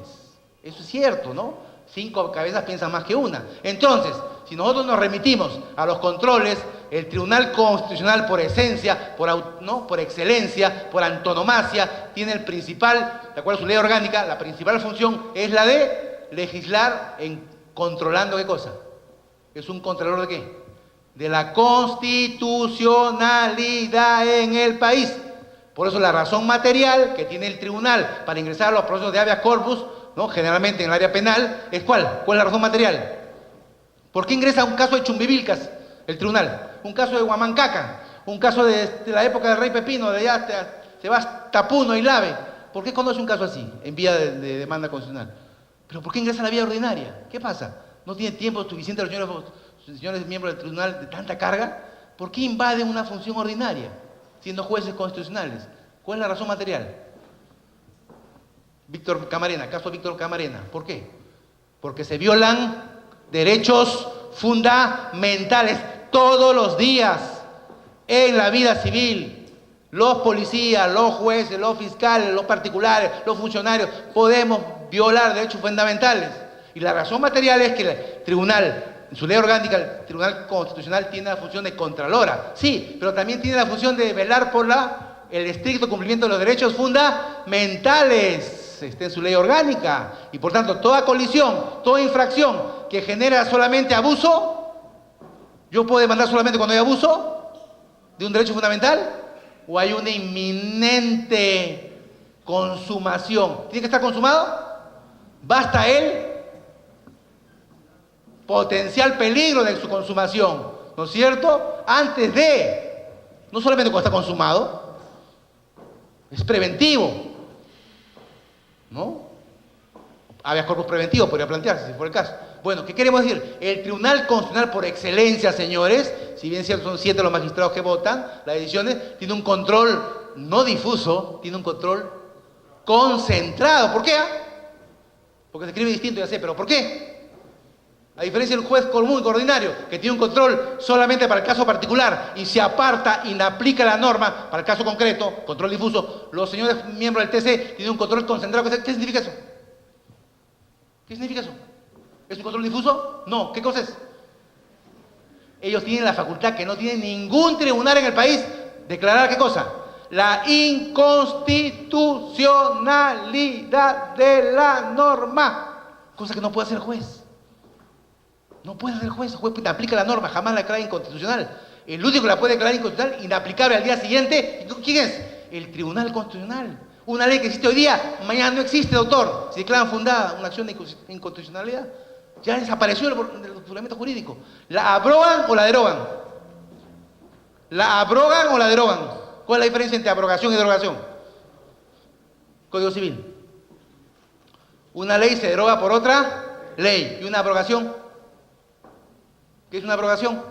Eso es cierto, ¿no? 5 cabezas piensan más que una. Entonces, si nosotros nos remitimos a los controles, el Tribunal Constitucional por esencia, por excelencia, por antonomasia, tiene el principal, de acuerdo a su ley orgánica, la principal función es la de legislar en controlando ¿qué cosa? ¿Es un controlador de qué? De la constitucionalidad en el país. Por eso la razón material que tiene el tribunal para ingresar a los procesos de habeas corpus, ¿no? Generalmente en el área penal, ¿es cuál? ¿Cuál es la razón material? ¿Por qué ingresa un caso de Chumbivilcas el tribunal? Un caso de Huamancaca, un caso de la época del rey Pepino, de allá se va hasta Puno y Lave. ¿Por qué conoce un caso así, en vía de demanda constitucional? ¿Pero por qué ingresa a la vía ordinaria? ¿Qué pasa? ¿No tiene tiempo suficiente los señores miembros del tribunal de tanta carga? ¿Por qué invaden una función ordinaria, siendo jueces constitucionales? ¿Cuál es la razón material? Víctor Camarena, caso Víctor Camarena. ¿Por qué? Porque se violan derechos fundamentales todos los días en la vida civil. Los policías, los jueces, los fiscales, los particulares, los funcionarios, podemos violar derechos fundamentales. Y la razón material es que el tribunal, en su ley orgánica, el Tribunal Constitucional tiene la función de contralora. Sí, pero también tiene la función de velar por el estricto cumplimiento de los derechos fundamentales. Está en su ley orgánica. Y por tanto, toda colisión, toda infracción que genera solamente abuso, ¿yo puedo demandar solamente cuando hay abuso de un derecho fundamental? ¿O hay una inminente consumación? ¿Tiene que estar consumado? ¿Basta el potencial peligro de su consumación? ¿No es cierto? Antes de, no solamente cuando está consumado, es preventivo, ¿no? Habeas corpus preventivo podría plantearse, si fuera el caso. Bueno, ¿qué queremos decir? El Tribunal Constitucional por excelencia, señores, si bien cierto son 7 los magistrados que votan las decisiones, tiene un control no difuso, tiene un control concentrado. ¿Por qué? Porque se escribe distinto, ya sé, pero ¿por qué? A diferencia del juez común y ordinario, que tiene un control solamente para el caso particular y se aparta y no aplica la norma para el caso concreto, control difuso, los señores miembros del TC tienen un control concentrado. ¿Qué significa eso? ¿Qué significa eso? ¿Es un control difuso? No. ¿Qué cosa es? Ellos tienen la facultad que no tiene ningún tribunal en el país, declarar ¿qué cosa? La inconstitucionalidad de la norma. Cosa que no puede hacer el juez. No puede hacer el juez aplica la norma, jamás la declara inconstitucional. El único que la puede declarar inconstitucional, inaplicable al día siguiente, ¿quién es? El Tribunal Constitucional. Una ley que existe hoy día, mañana no existe, doctor. Si declaran fundada una acción de inconstitucionalidad, ya desapareció del fundamento jurídico. ¿La abrogan o la derogan? ¿La abrogan o la derogan? ¿Cuál es la diferencia entre abrogación y derogación? Código Civil. Una ley se deroga por otra ley. ¿Y una abrogación? ¿Qué es una abrogación?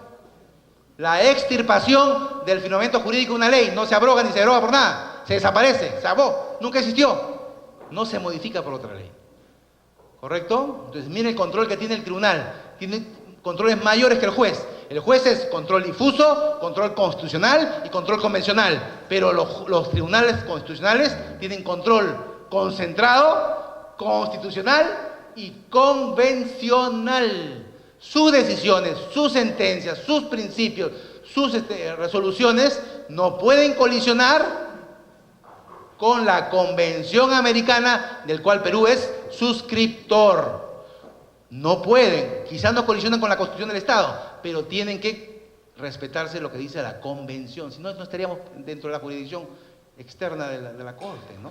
La extirpación del fundamento jurídico de una ley. No se abroga ni se deroga por nada. Se desaparece, se abogó, nunca existió. No se modifica por otra ley. ¿Correcto? Entonces, miren el control que tiene el tribunal. Tiene controles mayores que el juez. El juez es control difuso, control constitucional y control convencional. Pero los tribunales constitucionales tienen control concentrado, constitucional y convencional. Sus decisiones, sus sentencias, sus principios, sus resoluciones no pueden colisionar con la Convención Americana, del cual Perú es suscriptor. No pueden, quizás no colisionan con la Constitución del Estado, pero tienen que respetarse lo que dice la Convención, si no, no estaríamos dentro de la jurisdicción externa de la Corte, ¿no?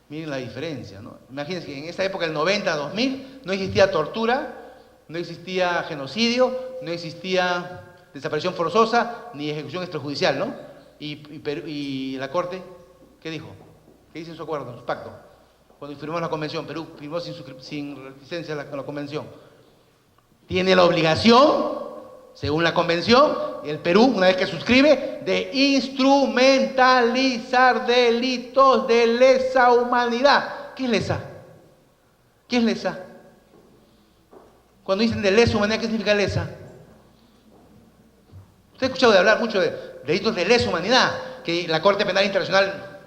Miren la diferencia, ¿no? Imagínense que en esa época, del 90 2000, no existía tortura, no existía genocidio, no existía desaparición forzosa, ni ejecución extrajudicial, ¿no? Y la Corte, ¿qué dijo? ¿Qué dice en su acuerdo, en su pacto? Cuando firmó la convención, Perú firmó sin reticencia la convención. Tiene la obligación, según la convención, el Perú, una vez que suscribe, de instrumentalizar delitos de lesa humanidad. ¿Qué es lesa? ¿Qué es lesa? Cuando dicen de lesa humanidad, ¿qué significa lesa? Usted ha escuchado de hablar mucho de delitos de lesa humanidad, que la Corte Penal Internacional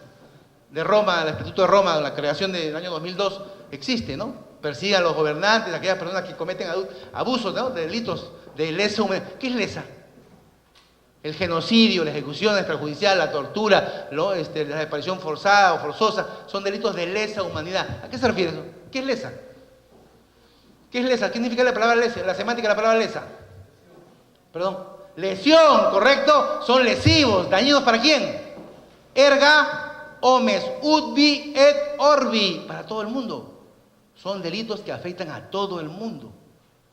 de Roma, el Estatuto de Roma, la creación del año 2002, existe, ¿no? Persigue a los gobernantes, a aquellas personas que cometen abusos, ¿no? De delitos de lesa humanidad. ¿Qué es lesa? El genocidio, la ejecución extrajudicial, la tortura, la desaparición forzada o forzosa, son delitos de lesa humanidad. ¿A qué se refiere eso? ¿Qué es lesa? ¿Qué es lesa? ¿Qué significa la palabra lesa? La semántica de la palabra lesa. Perdón. Lesión, ¿correcto? Son lesivos. ¿Dañinos para quién? Erga, omes, udbi et orbi. Para todo el mundo. Son delitos que afectan a todo el mundo.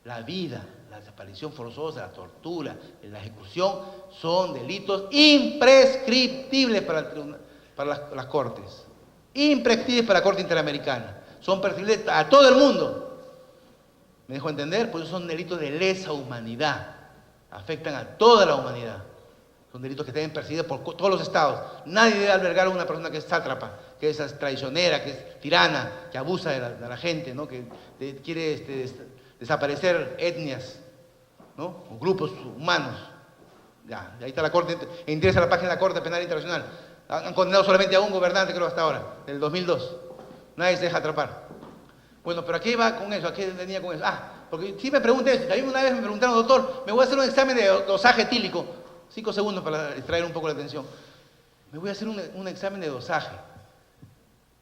La vida, la desaparición forzosa, la tortura, la ejecución, son delitos imprescriptibles para las Cortes. Imprescriptibles para la Corte Interamericana. Son prescriptibles a todo el mundo. ¿Me dejo entender? Por eso son delitos de lesa humanidad. Afectan a toda la humanidad. Son delitos que deben perseguidos por todos los estados. Nadie debe albergar a una persona que es sátrapa, que es traicionera, que es tirana, que abusa de la gente, ¿no? Que quiere desaparecer etnias, ¿no? O grupos humanos. Ya, ahí está la Corte. Interesa la página de la Corte Penal Internacional. Han condenado solamente a un gobernante, creo, hasta ahora, del 2002. Nadie se deja atrapar. Bueno, pero ¿a qué iba con eso? ¿A qué venía con eso? Porque si me preguntan eso, también una vez me preguntaron, doctor, me voy a hacer un examen de dosaje etílico. 5 segundos para distraer un poco la atención. Me voy a hacer un examen de dosaje.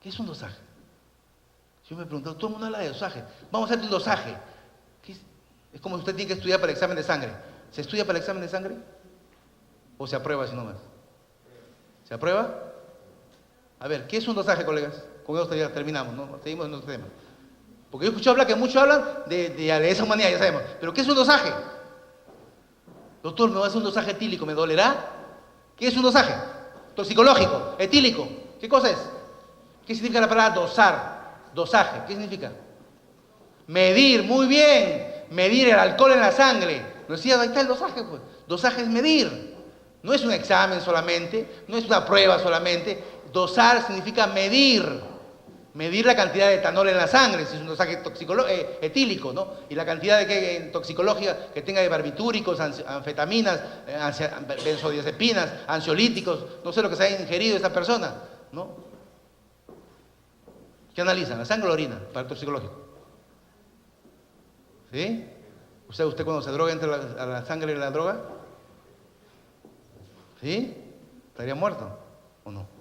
¿Qué es un dosaje? Yo me pregunto, todo el mundo habla de dosaje. Vamos a hacer un dosaje. Es como si usted tiene que estudiar para el examen de sangre. ¿Se estudia para el examen de sangre? ¿O se aprueba si no más? ¿Se aprueba? A ver, ¿qué es un dosaje, colegas? Con eso ya terminamos, ¿no? Seguimos en nuestro tema. Porque yo escucho hablar que muchos hablan de esa humanidad, ya sabemos. ¿Pero qué es un dosaje? Doctor, me va a hacer un dosaje etílico, ¿me dolerá? ¿Qué es un dosaje? Toxicológico, etílico. ¿Qué cosa es? ¿Qué significa la palabra dosar? Dosaje, ¿qué significa? Medir, muy bien. Medir el alcohol en la sangre. ¿No decía? Ahí está el dosaje, pues. Dosaje es medir. No es un examen solamente, no es una prueba solamente. Dosar significa medir. Medir la cantidad de etanol en la sangre, si es un dosaje etílico, ¿no? Y la cantidad de toxicológica que tenga de barbitúricos, anfetaminas, benzodiazepinas, ansiolíticos, no sé lo que se haya ingerido esa persona, ¿no? ¿Qué analizan? ¿La sangre o la orina para el toxicológico? ¿Sí? ¿Usted cuando se droga entra a la sangre y la droga? ¿Sí? ¿Estaría muerto o no?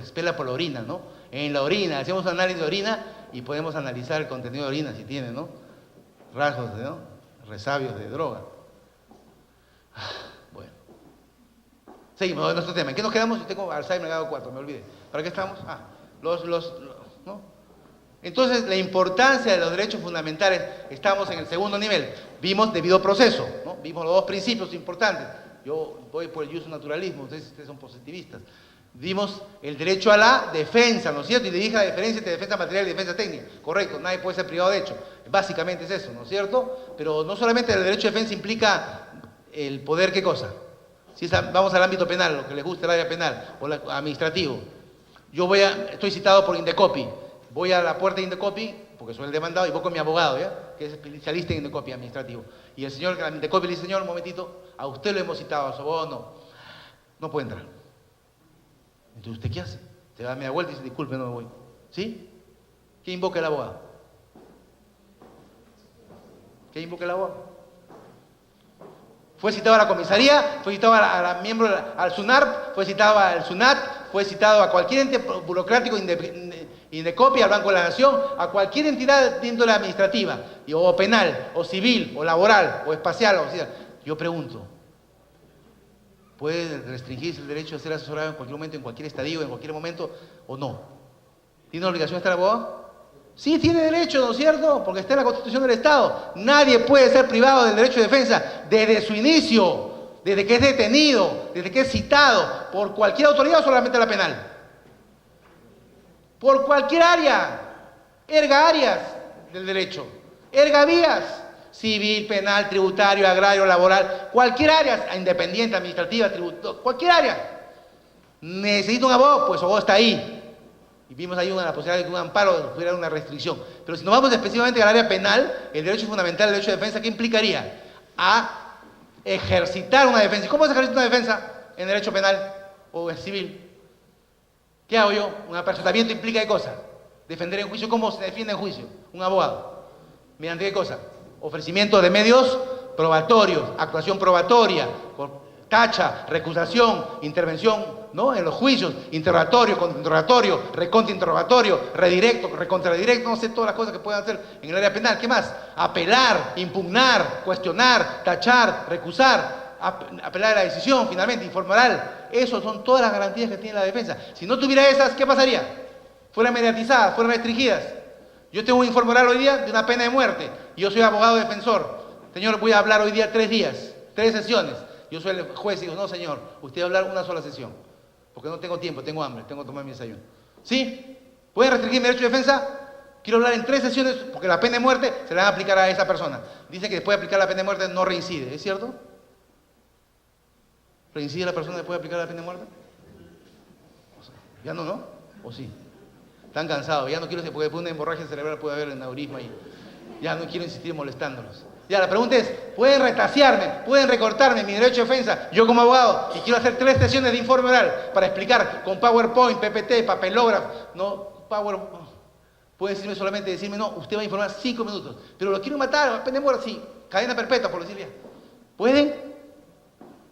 Espela por la orina, ¿no? En la orina, hacemos un análisis de orina y podemos analizar el contenido de orina si tiene, ¿no? Rasgos, ¿no? Resabios de droga. Bueno. Seguimos en nuestro tema. ¿En qué nos quedamos? Yo tengo Alzheimer grado 4, me olvidé. ¿Para qué estamos? ¿no? Entonces, la importancia de los derechos fundamentales, estamos en el segundo nivel. Vimos debido proceso, ¿no? Vimos los dos principios importantes. Yo voy por el naturalismo, ustedes son positivistas. Vimos el derecho a la defensa, ¿no es cierto? Y le dije la diferencia entre defensa material y defensa técnica. Correcto, nadie puede ser privado de hecho. Básicamente es eso, ¿no es cierto? Pero no solamente el derecho de defensa implica el poder, ¿qué cosa? Si vamos al ámbito penal, lo que les gusta el área penal o administrativo. Estoy citado por Indecopi. Voy a la puerta de Indecopi, porque soy el demandado, y voy con mi abogado, ¿ya? Que es especialista en Indecopi administrativo. Y el señor de Indecopi le dice, señor, un momentito, a usted lo hemos citado, a su abogado no puede entrar. Entonces, ¿usted qué hace? Se da media vuelta y dice, disculpe, no me voy. ¿Sí? ¿Qué invoca el abogado? ¿Qué invoca el abogado? Fue citado a la comisaría, fue citado al SUNARP, fue citado al SUNAT, fue citado a cualquier ente burocrático, Indecopi, al Banco de la Nación, a cualquier entidad de índole administrativa, o penal, o civil, o laboral, o espacial, o sea. Yo pregunto, ¿Puede restringirse el derecho a ser asesorado en cualquier momento, en cualquier estadio, en cualquier momento o no? ¿Tiene obligación de estar abogado? Sí, tiene derecho, ¿no es cierto? Porque está en la Constitución del Estado. Nadie puede ser privado del derecho de defensa desde su inicio, desde que es detenido, desde que es citado, por cualquier autoridad o solamente la penal. Por cualquier área, erga áreas del derecho, erga vías, civil, penal, tributario, agrario, laboral, cualquier área, independiente, administrativa, cualquier área. Necesita un abogado, pues su abogado está ahí. Y vimos ahí la posibilidad de que un amparo fuera una restricción. Pero si nos vamos específicamente al área penal, el derecho fundamental, el derecho de defensa, ¿qué implicaría? A ejercitar una defensa. ¿Y cómo se ejercita una defensa en derecho penal o en civil? ¿Qué hago yo? Un apercibimiento implica ¿qué cosa? Defender en juicio. ¿Cómo se defiende en juicio un abogado? ¿Mediante qué cosa? Ofrecimiento de medios probatorios, actuación probatoria, tacha, recusación, intervención, ¿no? En los juicios, interrogatorio, contrainterrogatorio, recontrainterrogatorio, redirecto, recontradirecto, no sé todas las cosas que pueden hacer en el área penal. ¿Qué más? Apelar, impugnar, cuestionar, tachar, recusar, apelar a la decisión, finalmente, informal. Esas son todas las garantías que tiene la defensa. Si no tuviera esas, ¿qué pasaría? Fueran mediatizadas, fueran restringidas. Yo tengo un informe oral hoy día de una pena de muerte. Y yo soy abogado defensor. Señor, voy a hablar hoy día 3 días, 3 sesiones. Yo soy el juez y digo, no, señor, usted va a hablar una sola sesión. Porque no tengo tiempo, tengo hambre, tengo que tomar mi desayuno. ¿Sí? ¿Pueden restringir mi derecho de defensa? Quiero hablar en 3 sesiones porque la pena de muerte se la van a aplicar a esa persona. Dice que después de aplicar la pena de muerte no reincide, ¿es cierto? ¿Reincide la persona después de aplicar la pena de muerte? O sea, ya no, ¿no? ¿O sí? Están cansados, ya no quiero, porque después de una hemorragia cerebral puede haber aneurisma y ya no quiero insistir molestándolos. Ya, la pregunta es, ¿pueden retasearme, pueden recortarme mi derecho de defensa, yo como abogado, y quiero hacer 3 sesiones de informe oral para explicar con PowerPoint, PPT, papelógrafo, no, pueden decirme solamente, decirme, no, usted va a informar 5 minutos, pero lo quiero matar, pena de muerte, sí, cadena perpetua, por decirle. ¿Pueden?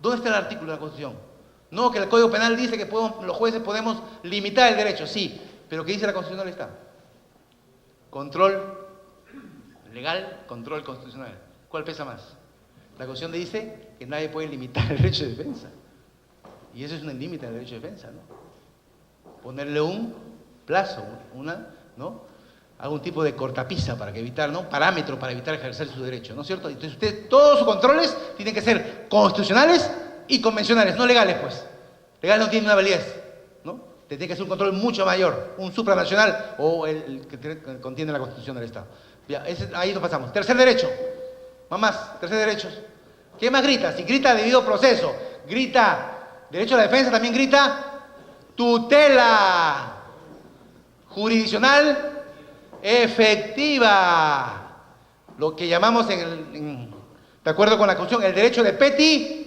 ¿Dónde está el artículo de la Constitución? No, que el Código Penal dice que los jueces podemos limitar el derecho, sí, pero ¿qué dice la Constitución del Estado? Control legal, control constitucional. ¿Cuál pesa más? La Constitución dice que nadie puede limitar el derecho de defensa. Y eso es un límite del derecho de defensa, ¿no? Ponerle un plazo, ¿no? Algún tipo de cortapisa para que evitar, ¿no? Parámetro para evitar ejercer su derecho, ¿no es cierto? Entonces todos sus controles tienen que ser constitucionales y convencionales, no legales, pues. Legal no tiene una validez, ¿no? Tiene que ser un control mucho mayor, un supranacional o el que contiene la Constitución del Estado. Ya, ahí nos pasamos. Tercer derecho. Mamás, tercer derecho. ¿Qué más grita? Si grita debido proceso, grita derecho a la defensa, también grita tutela jurisdiccional efectiva. Lo que llamamos de acuerdo con la Constitución, el derecho de petición.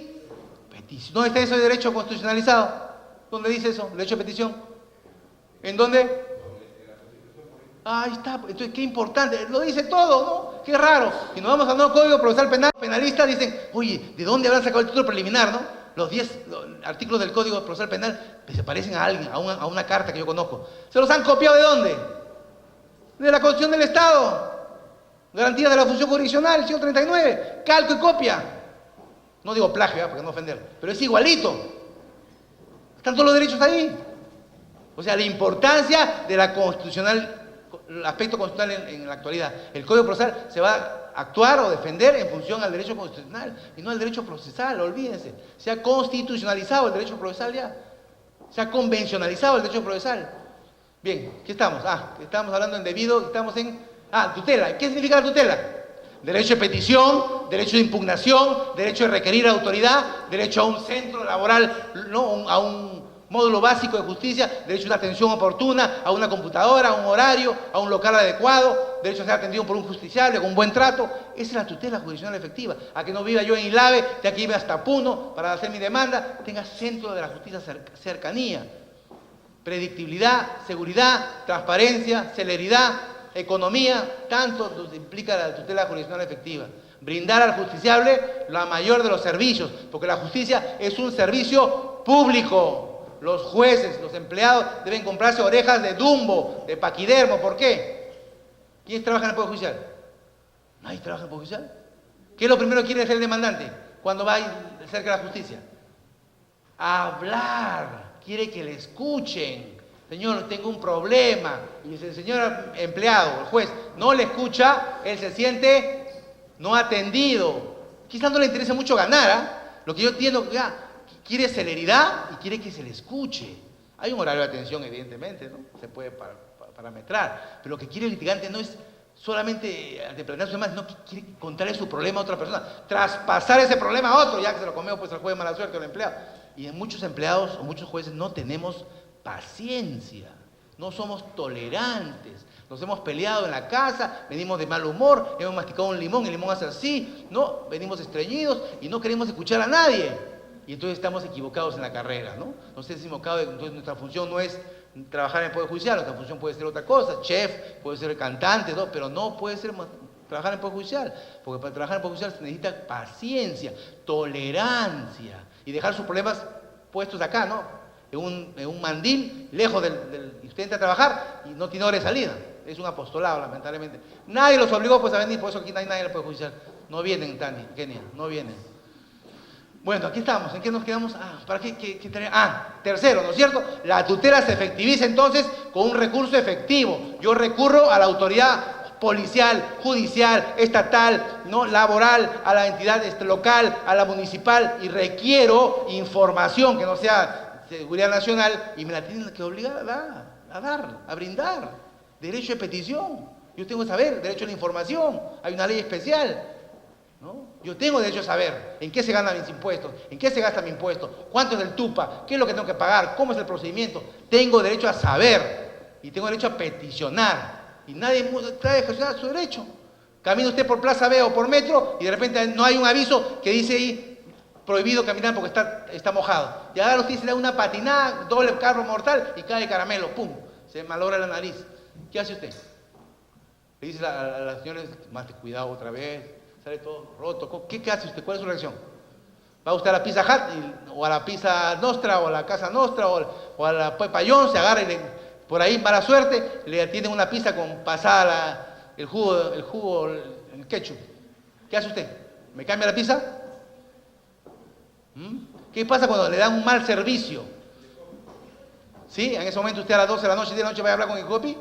¿Dónde está eso de derecho constitucionalizado? ¿Dónde dice eso? ¿Derecho de petición? ¿En dónde? Ahí está, entonces qué importante, lo dice todo, ¿no? Qué raro. Y nos vamos al nuevo Código Procesal Penal, penalistas dicen, oye, ¿de dónde habrán sacado el título preliminar, no? Los 10 artículos del Código Procesal Penal se parecen a alguien, a una carta que yo conozco. ¿Se los han copiado de dónde? De la Constitución del Estado. Garantías de la función jurisdiccional, 139, calco y copia. No digo plagio, porque no ofender, pero es igualito. Están todos los derechos ahí. O sea, la importancia de la constitucional, el aspecto constitucional en la actualidad. El Código Procesal se va a actuar o defender en función al derecho constitucional y no al derecho procesal, olvídense. Se ha constitucionalizado el derecho procesal ya. Se ha convencionalizado el derecho procesal. Bien, ¿qué estamos? Estamos hablando en debido, estamos en... tutela. ¿Qué significa la tutela? Derecho de petición, derecho de impugnación, derecho de requerir autoridad, derecho a un centro laboral, ¿no? A un módulo básico de justicia, derecho a una atención oportuna, a una computadora, a un horario, a un local adecuado, derecho a ser atendido por un justiciable con un buen trato. Esa es la tutela jurisdiccional efectiva. A que no viva yo en Ilave, de aquí irme hasta Puno para hacer mi demanda, tenga centro de la justicia cercanía. Predictibilidad, seguridad, transparencia, celeridad, economía, tanto implica la tutela jurisdiccional efectiva. Brindar al justiciable la mayor de los servicios, porque la justicia es un servicio público. Los jueces, los empleados deben comprarse orejas de Dumbo, de paquidermo. ¿Por qué? ¿Quiénes trabajan en el Poder Judicial? ¿Nadie trabaja en el Poder Judicial? ¿Qué es lo primero que quiere hacer el demandante cuando va cerca de la justicia? hablar, quiere que le escuchen. Señor, tengo un problema. Y dice, el señor empleado, el juez, no le escucha, él se siente no atendido. Quizás no le interese mucho ganar, ¿ah? Lo que yo entiendo, quiere celeridad y quiere que se le escuche. Hay un horario de atención, evidentemente, ¿no? Se puede parametrar, pero lo que quiere el litigante no es solamente plantear sus demás, sino que quiere contarle su problema a otra persona, traspasar ese problema a otro, ya que se lo comió pues el juez de mala suerte o el empleado. Y en muchos empleados o muchos jueces no tenemos paciencia, no somos tolerantes, nos hemos peleado en la casa, venimos de mal humor, hemos masticado un limón, el limón hace así, no, venimos estreñidos y no queremos escuchar a nadie. Y entonces estamos equivocados en la carrera, ¿no? Nos hemos equivocado, entonces nuestra función no es trabajar en el Poder Judicial, nuestra función puede ser otra cosa, chef, puede ser cantante, ¿no? Pero no puede ser trabajar en el Poder Judicial, porque para trabajar en el Poder Judicial se necesita paciencia, tolerancia y dejar sus problemas puestos acá, ¿no? En un mandil, lejos y usted entra a trabajar y no tiene hora de salida. Es un apostolado, lamentablemente. Nadie los obligó pues a venir, por eso aquí no hay nadie en el Poder Judicial. No vienen, Tani, Kenia, no vienen. Bueno, aquí estamos. ¿En qué nos quedamos? Tercero, ¿no es cierto? La tutela se efectiviza entonces con un recurso efectivo. Yo recurro a la autoridad policial, judicial, estatal, ¿no? Laboral, a la entidad local, a la municipal y requiero información que no sea seguridad nacional y me la tienen que obligar a brindar. Derecho de petición. Yo tengo que saber, derecho a la información. Hay una ley especial, ¿no? Yo tengo derecho a saber en qué se ganan mis impuestos, en qué se gasta mi impuesto, cuánto es el TUPA, qué es lo que tengo que pagar, cómo es el procedimiento. Tengo derecho a saber y tengo derecho a peticionar. Y nadie trae a ejercer su derecho. Camina usted por Plaza B o por Metro y de repente no hay un aviso que dice ahí prohibido caminar porque está mojado. Y ahora usted se da una patinada, doble carro mortal y cae caramelo, ¡pum! Se malogra la nariz. ¿Qué hace usted? Le dice a las señoras, más cuidado otra vez, sale todo roto. ¿Qué hace usted? ¿Cuál es su reacción? Va usted a la Pizza Hut o a la Pizza Nostra o a la Casa Nostra o a la Pepa John, se agarra y por ahí, mala suerte, le atienden una pizza con pasada el jugo, el ketchup. ¿Qué hace usted? ¿Me cambia la pizza? ¿Qué pasa cuando le dan un mal servicio? ¿Sí? En ese momento usted a las 12 de la noche, 10 de la noche, va a hablar con el copy.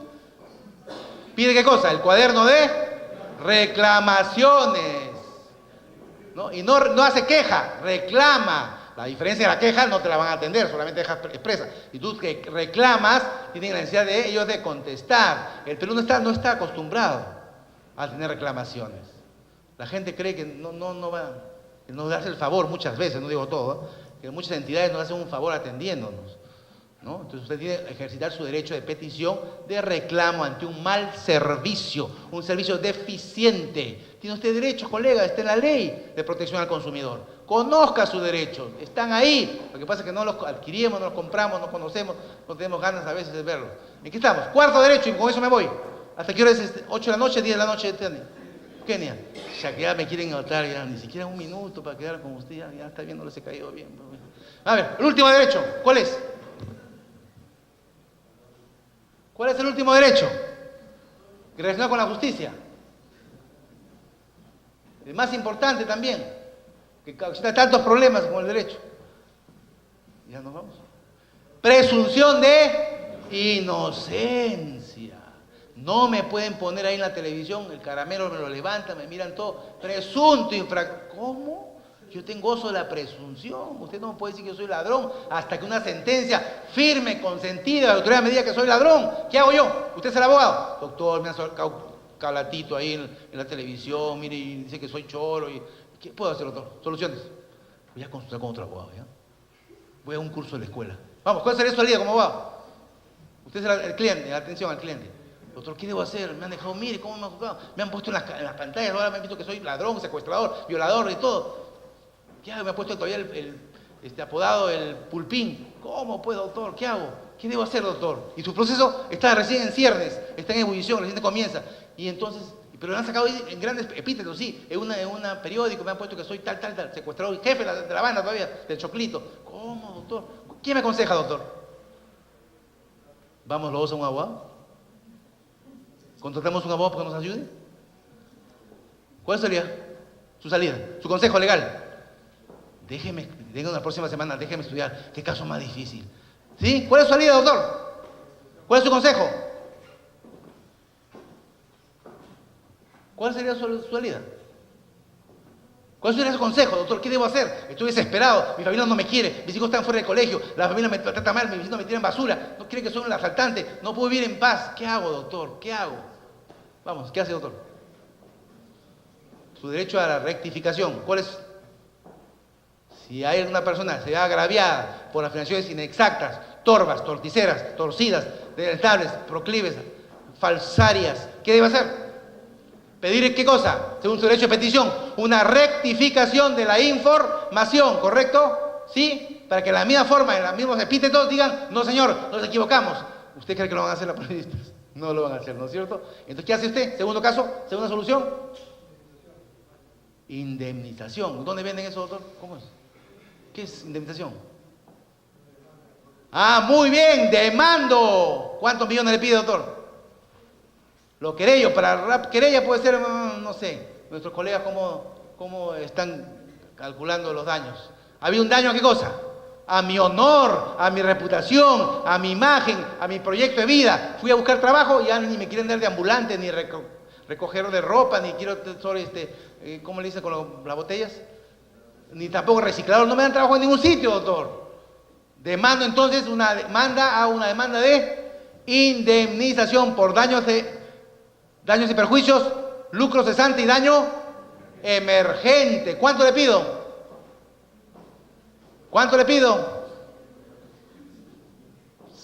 ¿Pide qué cosa? El cuaderno de reclamaciones. ¿No? Y no hace queja, reclama. La diferencia de la queja no te la van a atender, solamente dejas expresa. Y tú que reclamas, tienen la necesidad de ellos de contestar. El Perú no está acostumbrado a tener reclamaciones. La gente cree que no va, que nos hace el favor muchas veces, no digo todo, que muchas entidades nos hacen un favor atendiéndonos, ¿no? Entonces usted tiene que ejercitar su derecho de petición, de reclamo ante un mal servicio, un servicio deficiente. Tiene usted derecho, colega, está en la ley de protección al consumidor. Conozca sus derechos, están ahí. Lo que pasa es que no los adquirimos, no los compramos, no conocemos, no tenemos ganas a veces de verlos. ¿En qué estamos? Cuarto derecho y con eso me voy. ¿Hasta qué hora es? 8 de la noche, 10 de la noche, Kenia. Ya que ya me quieren notar, ya ni siquiera un minuto para quedar con usted, ya está bien, no les he caído bien. A ver, el último derecho, ¿cuál es? ¿Cuál es el último derecho? Relacionado con la justicia. El más importante también, que causa tantos problemas con el derecho. Ya nos vamos. Presunción de inocencia. No me pueden poner ahí en la televisión, el caramelo me lo levanta, me miran todo. Presunto infractor. ¿Cómo? Yo tengo gozo de la presunción. Usted no me puede decir que yo soy ladrón hasta que una sentencia firme, consentida de la autoridad me diga que soy ladrón. ¿Qué hago yo? ¿Usted es el abogado? Doctor, me ha sacado calatito ahí en la televisión, mire, y dice que soy choro. ¿Qué puedo hacer, doctor? Soluciones. Voy a consultar con otro abogado, ¿ya? Voy a un curso de la escuela. Vamos, ¿cuál sería su salida como abogado? Usted es el cliente, atención al cliente. Doctor, ¿qué debo hacer? Me han dejado, mire, ¿cómo me han juzgado? Me han puesto en las pantallas, ahora me han visto que soy ladrón, secuestrador, violador y todo. ¿Qué hago? Me ha puesto todavía apodado el pulpín. ¿Cómo puedo, doctor? ¿Qué hago? ¿Qué debo hacer, doctor? Y su proceso está recién en ciernes, está en ebullición, recién comienza. Y entonces, pero lo han sacado en grandes epítetos, sí, en una periódico me han puesto que soy tal, secuestrador, jefe de la banda todavía, del choclito. ¿Cómo, doctor? ¿Quién me aconseja, doctor? ¿Vamos los dos a un abogado? ¿Contratamos un abogado para que nos ayude? ¿Cuál sería su salida? ¿Su consejo legal? venga la próxima semana, déjeme estudiar. ¿Qué caso más difícil? ¿Sí? ¿Cuál es su salida, doctor? ¿Cuál es su consejo? ¿Cuál sería su salida? ¿Cuál sería su consejo, doctor? ¿Qué debo hacer? Estoy desesperado, mi familia no me quiere, mis hijos están fuera del colegio, la familia me trata mal, mis vecinos me tiran basura, no quieren que soy un asaltante, no puedo vivir en paz. ¿Qué hago, doctor? ¿Qué hago? Vamos, ¿qué hace, doctor? Su derecho a la rectificación. ¿Cuál es? Si hay una persona que se ve agraviada por afirmaciones inexactas, torvas, torticeras, torcidas, deletables, proclives, falsarias, ¿qué debe hacer? ¿Pedir qué cosa? Según su derecho de petición, una rectificación de la información, ¿correcto? ¿Sí? Para que de la misma forma, en los mismos epítetos digan, no señor, nos equivocamos. ¿Usted cree que lo van a hacer los periodistas? No lo van a hacer, ¿no es cierto? Entonces, ¿qué hace usted? Segundo caso, segunda solución. Indemnización. ¿Dónde venden eso, doctor? ¿Cómo es? ¿Qué es indemnización? Ah, muy bien, demando. ¿Cuántos millones le pide, doctor? Lo querello, para querella puede ser, no sé, nuestros colegas cómo están calculando los daños. ¿Había un daño a qué cosa? A mi honor, a mi reputación, a mi imagen, a mi proyecto de vida. Fui a buscar trabajo y ya ni me quieren dar de ambulante, ni recoger de ropa, ni quiero solo ¿cómo le dicen con las botellas? Ni tampoco reciclador. No me dan trabajo en ningún sitio, doctor. Demando entonces una demanda de indemnización por daños y perjuicios, lucro cesante y daño emergente. ¿Cuánto le pido? ¿Cuánto le pido?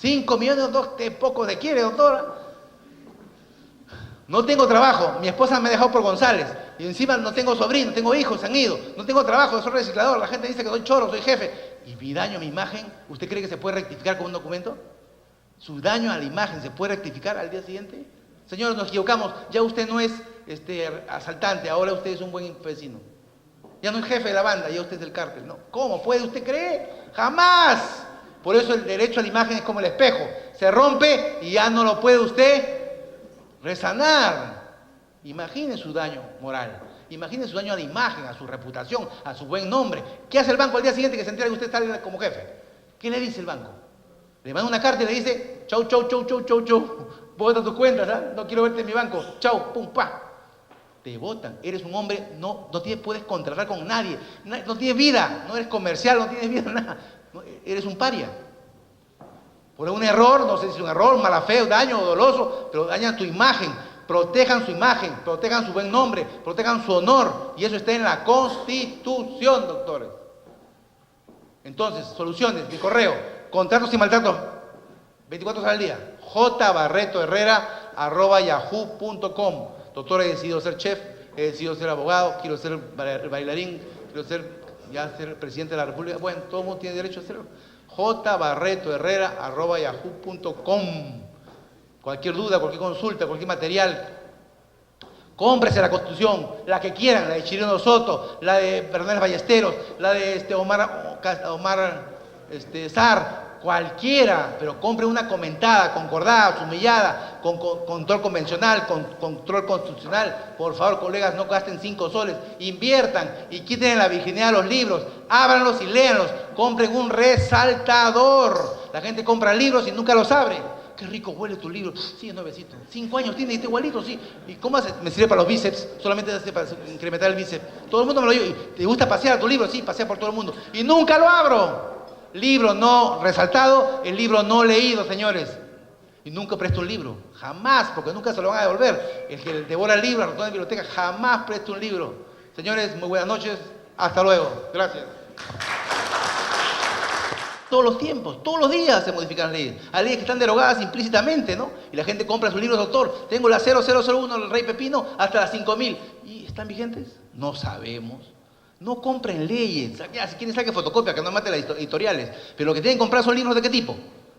5 millones, doctor. ¿Qué poco se quiere, doctora? No tengo trabajo. Mi esposa me dejó por González. Y encima no tengo sobrinos, tengo hijos, se han ido. No tengo trabajo, soy reciclador. La gente dice que soy choro, soy jefe. Y mi daño a mi imagen, ¿usted cree que se puede rectificar con un documento? ¿Su daño a la imagen se puede rectificar al día siguiente? Señores, nos equivocamos, ya usted no es asaltante, ahora usted es un buen vecino. Ya no es jefe de la banda, ya usted es del cártel. ¿No? ¿Cómo puede usted creer? ¡Jamás! Por eso el derecho a la imagen es como el espejo. Se rompe y ya no lo puede usted resanar. Imagine su daño moral, imagine su daño a la imagen, a su reputación, a su buen nombre. ¿Qué hace el banco al día siguiente que se entera que usted está como jefe? ¿Qué le dice el banco? Le manda una carta y le dice, chau, chau, chau, chau, chau, chau. Bota tus cuentas, ¿ah? No quiero verte en mi banco. Chau, pum, pa. Te votan. Eres un hombre, no puedes contratar con nadie. No tienes vida, no eres comercial, no tienes vida, nada. Eres un paria. Por un error, no sé si es un error, mala fe, daño o doloso, pero dañan tu imagen. Protejan su imagen, protejan su buen nombre, protejan su honor. Y eso está en la Constitución, doctores. Entonces, soluciones, mi correo, contratos y maltratos, 24 horas al día. jbarretoherrera@yahoo.com. Doctor, he decidido ser chef, he decidido ser abogado, quiero ser bailarín, quiero ser presidente de la República. Bueno, todo el mundo tiene derecho a hacerlo. jbarretoherrera@yahoo.com. Cualquier duda, cualquier consulta, cualquier material, cómprese la Constitución, la que quieran, la de Chirino Soto, la de Bernal Ballesteros, la de Omar Sar, cualquiera, pero compre una comentada, concordada, sumillada, con control convencional, con control constitucional. Por favor, colegas, no gasten 5 soles, inviertan y quiten la virginidad de los libros, ábranlos y léanlos, compren un resaltador. La gente compra libros y nunca los abre. Qué rico huele tu libro. Sí, es nuevecito. 5 años tiene y está igualito, sí. ¿Y cómo hace? Me sirve para los bíceps, solamente para incrementar el bíceps. Todo el mundo me lo dice. ¿Te gusta pasear tu libro? Sí, pasea por todo el mundo. Y nunca lo abro. Libro no resaltado, el libro no leído, señores. Y nunca presto un libro. Jamás, porque nunca se lo van a devolver. El que devora el libro, ratón de biblioteca, jamás presta un libro. Señores, muy buenas noches. Hasta luego. Gracias. Todos los tiempos, todos los días se modifican las leyes. Hay leyes que están derogadas implícitamente, ¿no? Y la gente compra sus libros, doctor. Tengo la 0001 del Rey Pepino hasta las 5000. ¿Y están vigentes? No sabemos. No compren leyes. Ya, si quieren saquen fotocopia, que no mate las editoriales. Pero lo que tienen que comprar son libros ¿de qué tipo?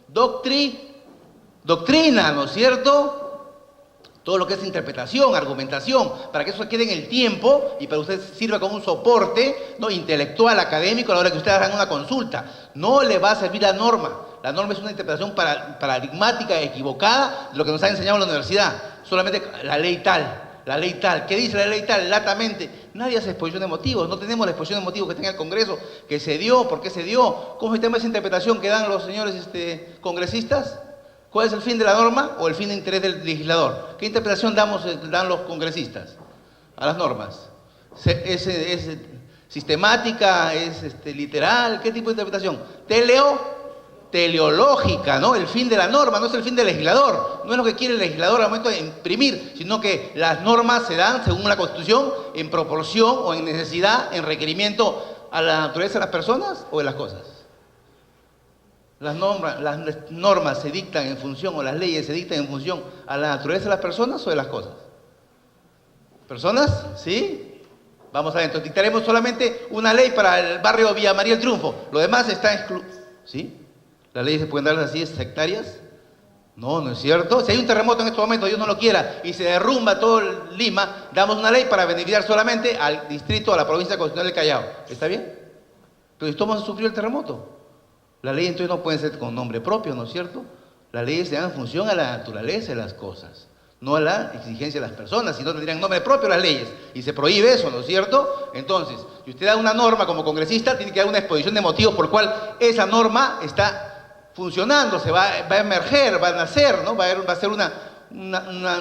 Doctrina, ¿no es cierto? Todo lo que es interpretación, argumentación, para que eso quede en el tiempo y para que usted sirva como un soporte, ¿no?, intelectual, académico a la hora que ustedes hagan una consulta. No le va a servir la norma. La norma es una interpretación paradigmática, equivocada, de lo que nos ha enseñado en la universidad. Solamente la ley tal. la ley tal. ¿Qué dice la ley tal? Latamente. Nadie hace exposición de motivos. No tenemos la exposición de motivos que tenga el Congreso, que se dio, por qué se dio. ¿Cómo se llama esa interpretación que dan los señores congresistas? ¿Cuál es el fin de la norma o el fin de interés del legislador? ¿Qué interpretación dan los congresistas a las normas? ¿Es sistemática? ¿Es literal? ¿Qué tipo de interpretación? Teleológica, ¿no? El fin de la norma, no es el fin del legislador, no es lo que quiere el legislador al momento de imprimir, sino que las normas se dan, según la Constitución, en proporción o en necesidad, en requerimiento a la naturaleza de las personas o de las cosas. Las normas se dictan en función, o las leyes se dictan en función a la naturaleza de las personas o de las cosas. ¿Personas? ¿Sí? Vamos a ver, entonces dictaremos solamente una ley para el barrio Villa María El Triunfo, lo demás está excluido. ¿Sí? ¿Las leyes se pueden dar así, sectarias? No, no es cierto. Si hay un terremoto en este momento, Dios no lo quiera, y se derrumba todo Lima, damos una ley para beneficiar solamente al distrito, a la provincia constitucional del Callao. ¿Está bien? Pero si todos han sufrido el terremoto. La ley entonces no puede ser con nombre propio, ¿no es cierto? Las leyes se dan en función a la naturaleza de las cosas, no a la exigencia de las personas, si no tendrían nombre propio las leyes, y se prohíbe eso, ¿no es cierto? Entonces, si usted da una norma como congresista, tiene que dar una exposición de motivos por cual esa norma está funcionando, se va a emerger, va a nacer, ¿no? Va a ser un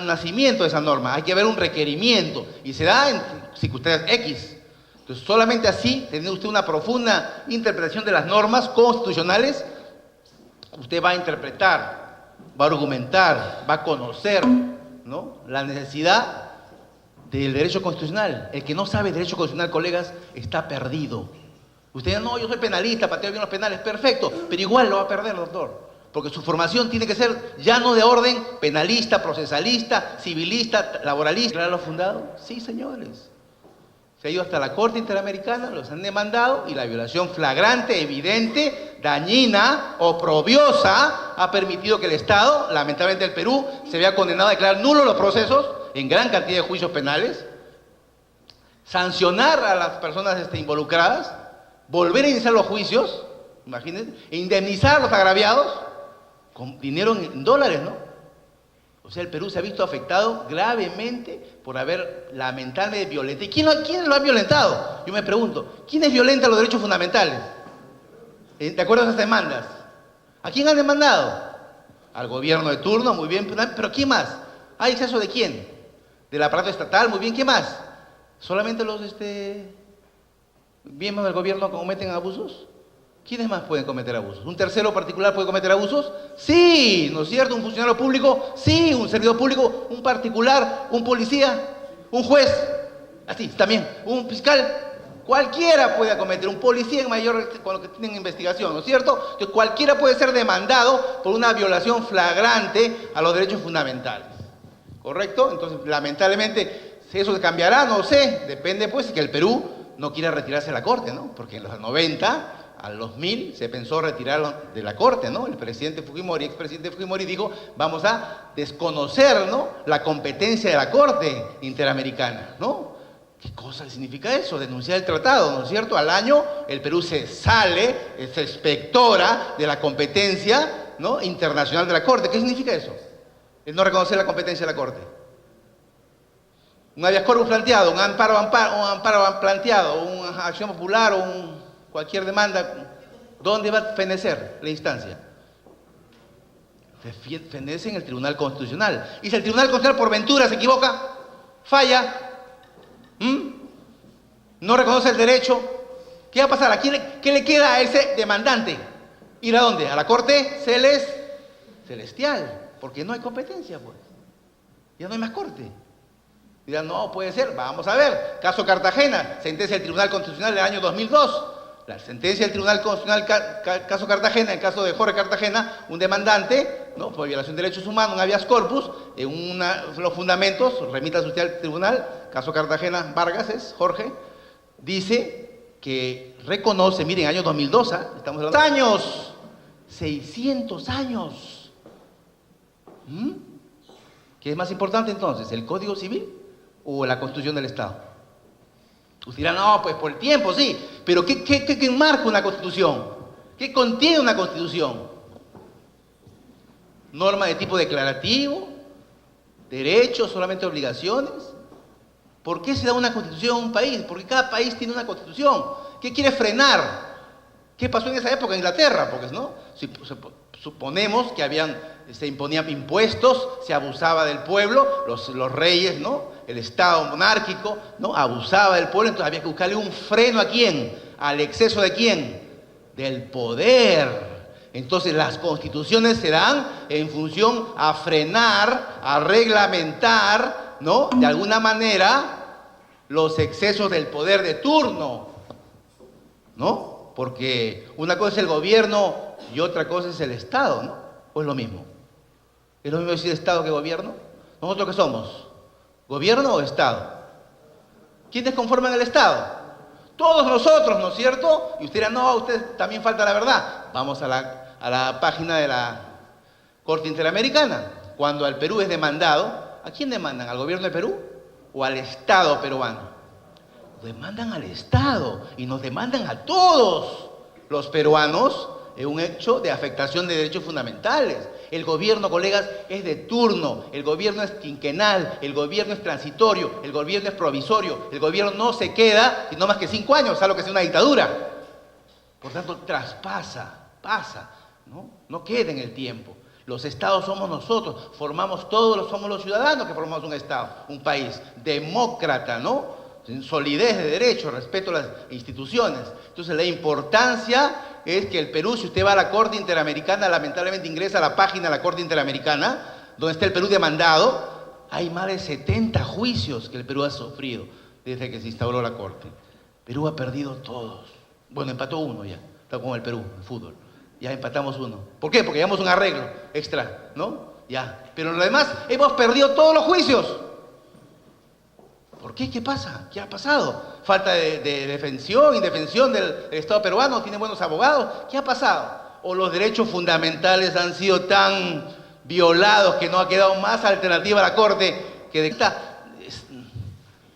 nacimiento de esa norma, hay que ver un requerimiento, y se da en circunstancias X. Entonces, solamente así, teniendo usted una profunda interpretación de las normas constitucionales, usted va a interpretar, va a argumentar, va a conocer, ¿no?, la necesidad del derecho constitucional. El que no sabe derecho constitucional, colegas, está perdido. Usted dice, no, yo soy penalista, pateo bien los penales, perfecto, pero igual lo va a perder, doctor, porque su formación tiene que ser ya no de orden penalista, procesalista, civilista, laboralista. ¿Claro lo fundado? Sí, señores. Se ha ido hasta la Corte Interamericana, los han demandado y la violación flagrante, evidente, dañina, oprobiosa, ha permitido que el Estado, lamentablemente el Perú, se vea condenado a declarar nulos los procesos en gran cantidad de juicios penales, sancionar a las personas involucradas, volver a iniciar los juicios, imagínense, e indemnizar a los agraviados con dinero en dólares, ¿no? O sea, el Perú se ha visto afectado gravemente por haber lamentablemente violentado. ¿Y quién lo ha violentado? Yo me pregunto, ¿quiénes violentan los derechos fundamentales? ¿De acuerdo a esas demandas? ¿A quién han demandado? Al gobierno de turno, muy bien, pero ¿quién más? ¿Hay exceso de quién? Del aparato estatal, muy bien, ¿qué más? ¿Solamente los miembros del gobierno cometen abusos? ¿Quiénes más pueden cometer abusos? ¿Un tercero particular puede cometer abusos? Sí, ¿no es cierto? ¿Un funcionario público? Sí, un servidor público, un particular, un policía, un juez, así también, un fiscal. Cualquiera puede cometer, un policía en mayor, con lo que tienen investigación, ¿no es cierto? Entonces, cualquiera puede ser demandado por una violación flagrante a los derechos fundamentales. ¿Correcto? Entonces, lamentablemente, si eso se cambiará, no sé, depende pues que el Perú no quiera retirarse de la Corte, ¿no? Porque en los 90... a los 1000 se pensó retirar de la Corte, ¿no? El presidente Fujimori, expresidente Fujimori dijo, vamos a desconocer, ¿no?, la competencia de la Corte Interamericana, ¿no? ¿Qué cosa significa eso? Denunciar el tratado, ¿no es cierto? Al año el Perú se sale, se expectora de la competencia, ¿no?, internacional de la Corte. ¿Qué significa eso? El no reconocer la competencia de la Corte. Un habeas corpus planteado, un amparo planteado, una acción popular o cualquier demanda, ¿dónde va a fenecer la instancia? Fenece en el Tribunal Constitucional. Y si el Tribunal Constitucional por ventura se equivoca, falla, no reconoce el derecho, ¿qué va a pasar? ¿Qué le queda a ese demandante? ¿Ir a dónde? ¿A la Corte Celestial? Porque no hay competencia, pues. Ya no hay más Corte. Dirán, no, puede ser, vamos a ver. Caso Cartagena, sentencia del Tribunal Constitucional del año 2002. La sentencia del Tribunal Constitucional, caso Cartagena, el caso de Jorge Cartagena, un demandante, ¿no?, por violación de derechos humanos, un habeas corpus, en los fundamentos, remita usted al tribunal, caso Cartagena Vargas es, Jorge, dice que reconoce, miren, año 2002, estamos hablando de años, 600 años. ¿Qué es más importante entonces, el Código Civil o la Constitución del Estado? Usted dirá, no, pues por el tiempo, sí, pero ¿qué enmarca una Constitución? ¿Qué contiene una Constitución? Norma de tipo declarativo, derechos, solamente obligaciones, ¿Por qué se da una constitución a un país? Porque cada país tiene una constitución. ¿Qué quiere frenar? ¿Qué pasó en esa época en Inglaterra? Porque, ¿no? Suponemos que se imponían impuestos, se abusaba del pueblo, los reyes, ¿no? El Estado monárquico, ¿no? Abusaba del pueblo, entonces había que buscarle un freno ¿a quién? ¿Al exceso de quién? Del poder. Entonces las constituciones se dan en función a frenar, a reglamentar, ¿no? De alguna manera, los excesos del poder de turno, ¿no? Porque una cosa es el gobierno y otra cosa es el Estado, ¿no? ¿O es lo mismo? ¿Es lo mismo decir Estado que gobierno? ¿Nosotros qué somos? ¿Gobierno o Estado? ¿Quiénes conforman el Estado? Todos nosotros, ¿no es cierto? Y usted dirá, no, a usted también falta la verdad. Vamos a la página de la Corte Interamericana. Cuando al Perú es demandado, ¿a quién demandan? ¿Al gobierno de Perú o al Estado peruano? Demandan al Estado y nos demandan a todos los peruanos en un hecho de afectación de derechos fundamentales. El gobierno, colegas, es de turno, el gobierno es quinquenal, el gobierno es transitorio, el gobierno es provisorio, el gobierno no se queda no más que 5 años, salvo que sea una dictadura. Por tanto, pasa, ¿no? No queda en el tiempo. Los estados somos nosotros, somos los ciudadanos que formamos un estado, un país demócrata, ¿no? Solidez de derechos, respeto a las instituciones. Entonces la importancia es que el Perú, si usted va a la Corte Interamericana, lamentablemente ingresa a la página de la Corte Interamericana, donde está el Perú demandado, hay más de 70 juicios que el Perú ha sufrido desde que se instauró la Corte. Perú ha perdido todos. Bueno, empató uno ya, está como el Perú, el fútbol. Ya empatamos uno. ¿Por qué? Porque llevamos un arreglo extra, ¿no? Ya. Pero en lo demás, hemos perdido todos los juicios. ¿Por qué? ¿Qué pasa? ¿Qué ha pasado? ¿Falta de defensión, indefensión del Estado peruano? ¿Tiene buenos abogados? ¿Qué ha pasado? ¿O los derechos fundamentales han sido tan violados que no ha quedado más alternativa a la Corte que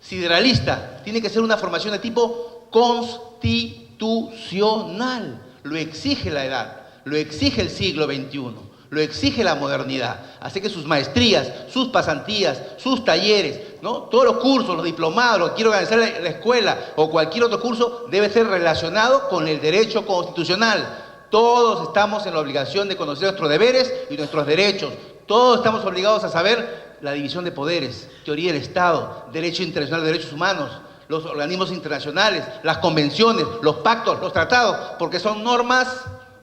sideralista? Tiene que ser una formación de tipo constitucional. Lo exige la edad, lo exige el siglo XXI. Lo exige la modernidad. Así que sus maestrías, sus pasantías, sus talleres, ¿no? Todos los cursos, los diplomados, lo que quiere organizar la escuela o cualquier otro curso debe ser relacionado con el derecho constitucional. Todos estamos en la obligación de conocer nuestros deberes y nuestros derechos. Todos estamos obligados a saber la división de poderes, teoría del Estado, derecho internacional de derechos humanos, los organismos internacionales, las convenciones, los pactos, los tratados, porque son normas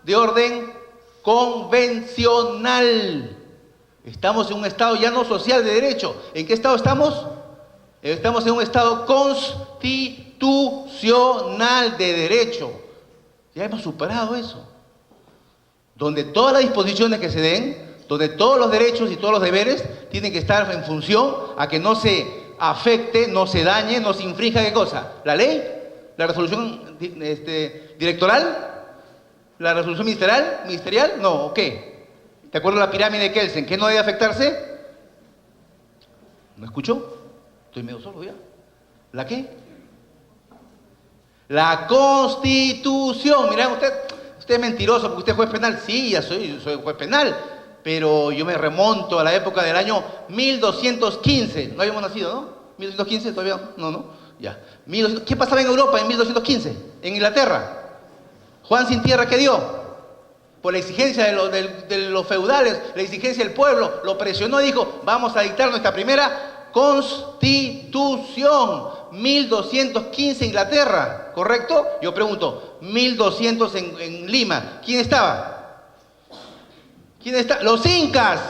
de orden convencional. Estamos en un estado ya no social de derecho. ¿En qué estado estamos? Estamos en un estado constitucional de derecho. Ya hemos superado eso. Donde todas las disposiciones que se den, donde todos los derechos y todos los deberes tienen que estar en función a que no se afecte, no se dañe, no se infrinja, ¿qué cosa? ¿La ley? ¿La resolución directoral? ¿La resolución ministerial? No, ¿o qué? ¿Te acuerdas de la pirámide de Kelsen? ¿Qué no debe afectarse? ¿No escuchó? Estoy medio solo ya. ¿La qué? La Constitución. Mirá, usted es mentiroso porque usted es juez penal. Sí, ya soy juez penal, pero yo me remonto a la época del año 1215. No habíamos nacido, ¿no? 1215 todavía, no, ya. ¿Qué pasaba en Europa en 1215? En Inglaterra. Juan sin tierra, ¿qué dio? Por la exigencia de los feudales, la exigencia del pueblo, lo presionó y dijo, vamos a dictar nuestra primera Constitución. 1215 Inglaterra, ¿correcto? Yo pregunto, 1200 en Lima. ¿Quién estaba? Los incas.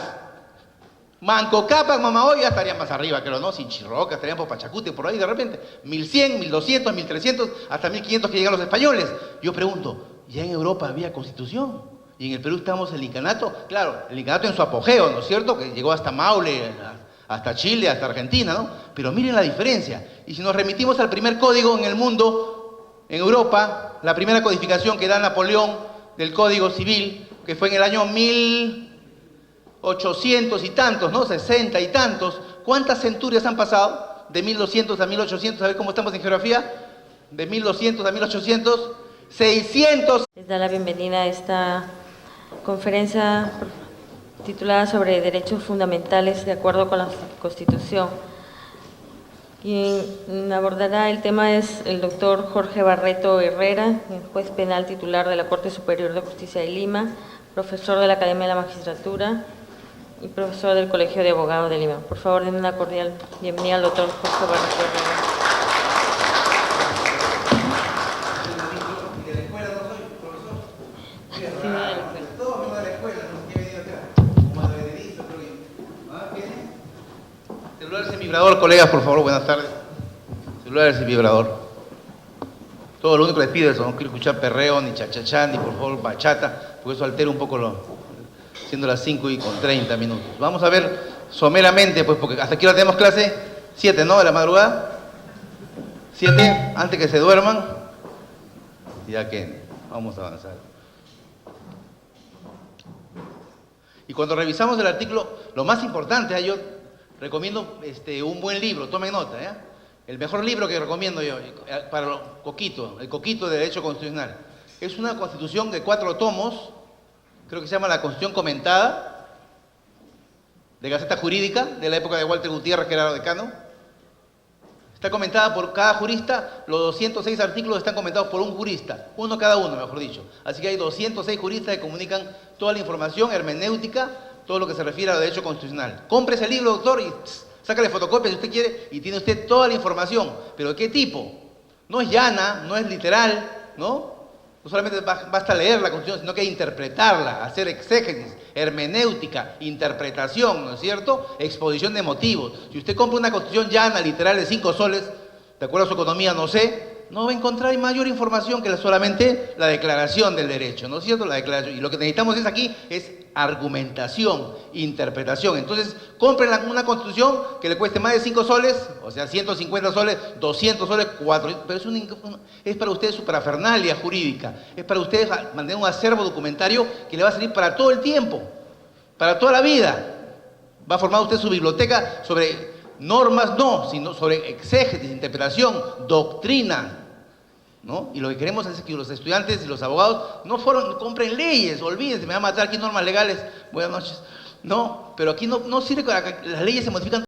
Manco Cápac, Mamahoy, ya estarían más arriba, creo, ¿no? Sin Chirroca, estarían por Pachacute, por ahí de repente. 1100, 1200, 1300, hasta 1500 que llegan los españoles. Yo pregunto, ¿ya en Europa había constitución? Y en el Perú estamos en el incanato. Claro, el incanato en su apogeo, ¿no es cierto? Que llegó hasta Maule, hasta Chile, hasta Argentina, ¿no? Pero miren la diferencia. Y si nos remitimos al primer código en el mundo, en Europa, la primera codificación que da Napoleón del Código Civil, que fue en el año 1800 y tantos, ¿no? 60 y tantos. ¿Cuántas centurias han pasado? De 1200 a 1800, a ver cómo estamos en geografía. De 1200 a 1800, 600. Les da la bienvenida a esta conferencia titulada sobre derechos fundamentales de acuerdo con la Constitución. Quien abordará el tema es el doctor Jorge Barreto Herrera, juez penal titular de la Corte Superior de Justicia de Lima, profesor de la Academia de la Magistratura y profesor del Colegio de Abogados de Lima. Por favor, den una cordial bienvenida al doctor Jorge Barreto Herrera. ¿De la escuela no soy, profesor? Sí, de la escuela. Todo vengo de la escuela, no he venido acá. Como advenedizo, creo que. ¿Ah, qué? Celulares en vibrador, colegas, por favor, buenas tardes. Celulares en vibrador. Todo lo único que les pido es no quiero escuchar perreo, ni chachachá, ni por favor bachata, porque eso altera un poco siendo las 5:30. Vamos a ver someramente, pues, porque hasta aquí ahora tenemos clase 7, ¿no? De la madrugada. 7, antes que se duerman. Ya que vamos a avanzar. Y cuando revisamos el artículo, lo más importante, yo recomiendo un buen libro, tomen nota, ¿ya? El mejor libro que recomiendo yo, para el Coquito de Derecho Constitucional. Es una constitución de 4 tomos, creo que se llama la Constitución Comentada, de Gaceta Jurídica, de la época de Walter Gutiérrez, que era decano. Está comentada por cada jurista, los 206 artículos están comentados por un jurista, uno cada uno, mejor dicho. Así que hay 206 juristas que comunican toda la información hermenéutica, todo lo que se refiere a derecho constitucional. Compre ese libro, doctor, y sácale fotocopia si usted quiere, y tiene usted toda la información. ¿Pero de qué tipo? No es llana, no es literal, ¿no? No solamente basta leer la Constitución, sino que interpretarla, hacer exégesis, hermenéutica, interpretación, ¿no es cierto? Exposición de motivos. Si usted compra una Constitución llana, literal, de 5 soles, de acuerdo a su economía, no sé, no va a encontrar mayor información que solamente la declaración del derecho, ¿no es cierto? La declaración. Y lo que necesitamos aquí es argumentación, interpretación. Entonces, compren una Constitución que le cueste más de 5 soles, o sea, 150 soles, 200 soles, 400, pero es para ustedes su parafernalia jurídica, es para ustedes mantener un acervo documentario que le va a servir para todo el tiempo, para toda la vida. Va a formar usted su biblioteca sobre normas, no, sino sobre exégesis, interpretación, doctrina, ¿no? Y lo que queremos es que los estudiantes y los abogados no compren leyes, olvídense, me van a matar aquí normas legales, buenas noches. No, pero aquí no sirve que las leyes se modifican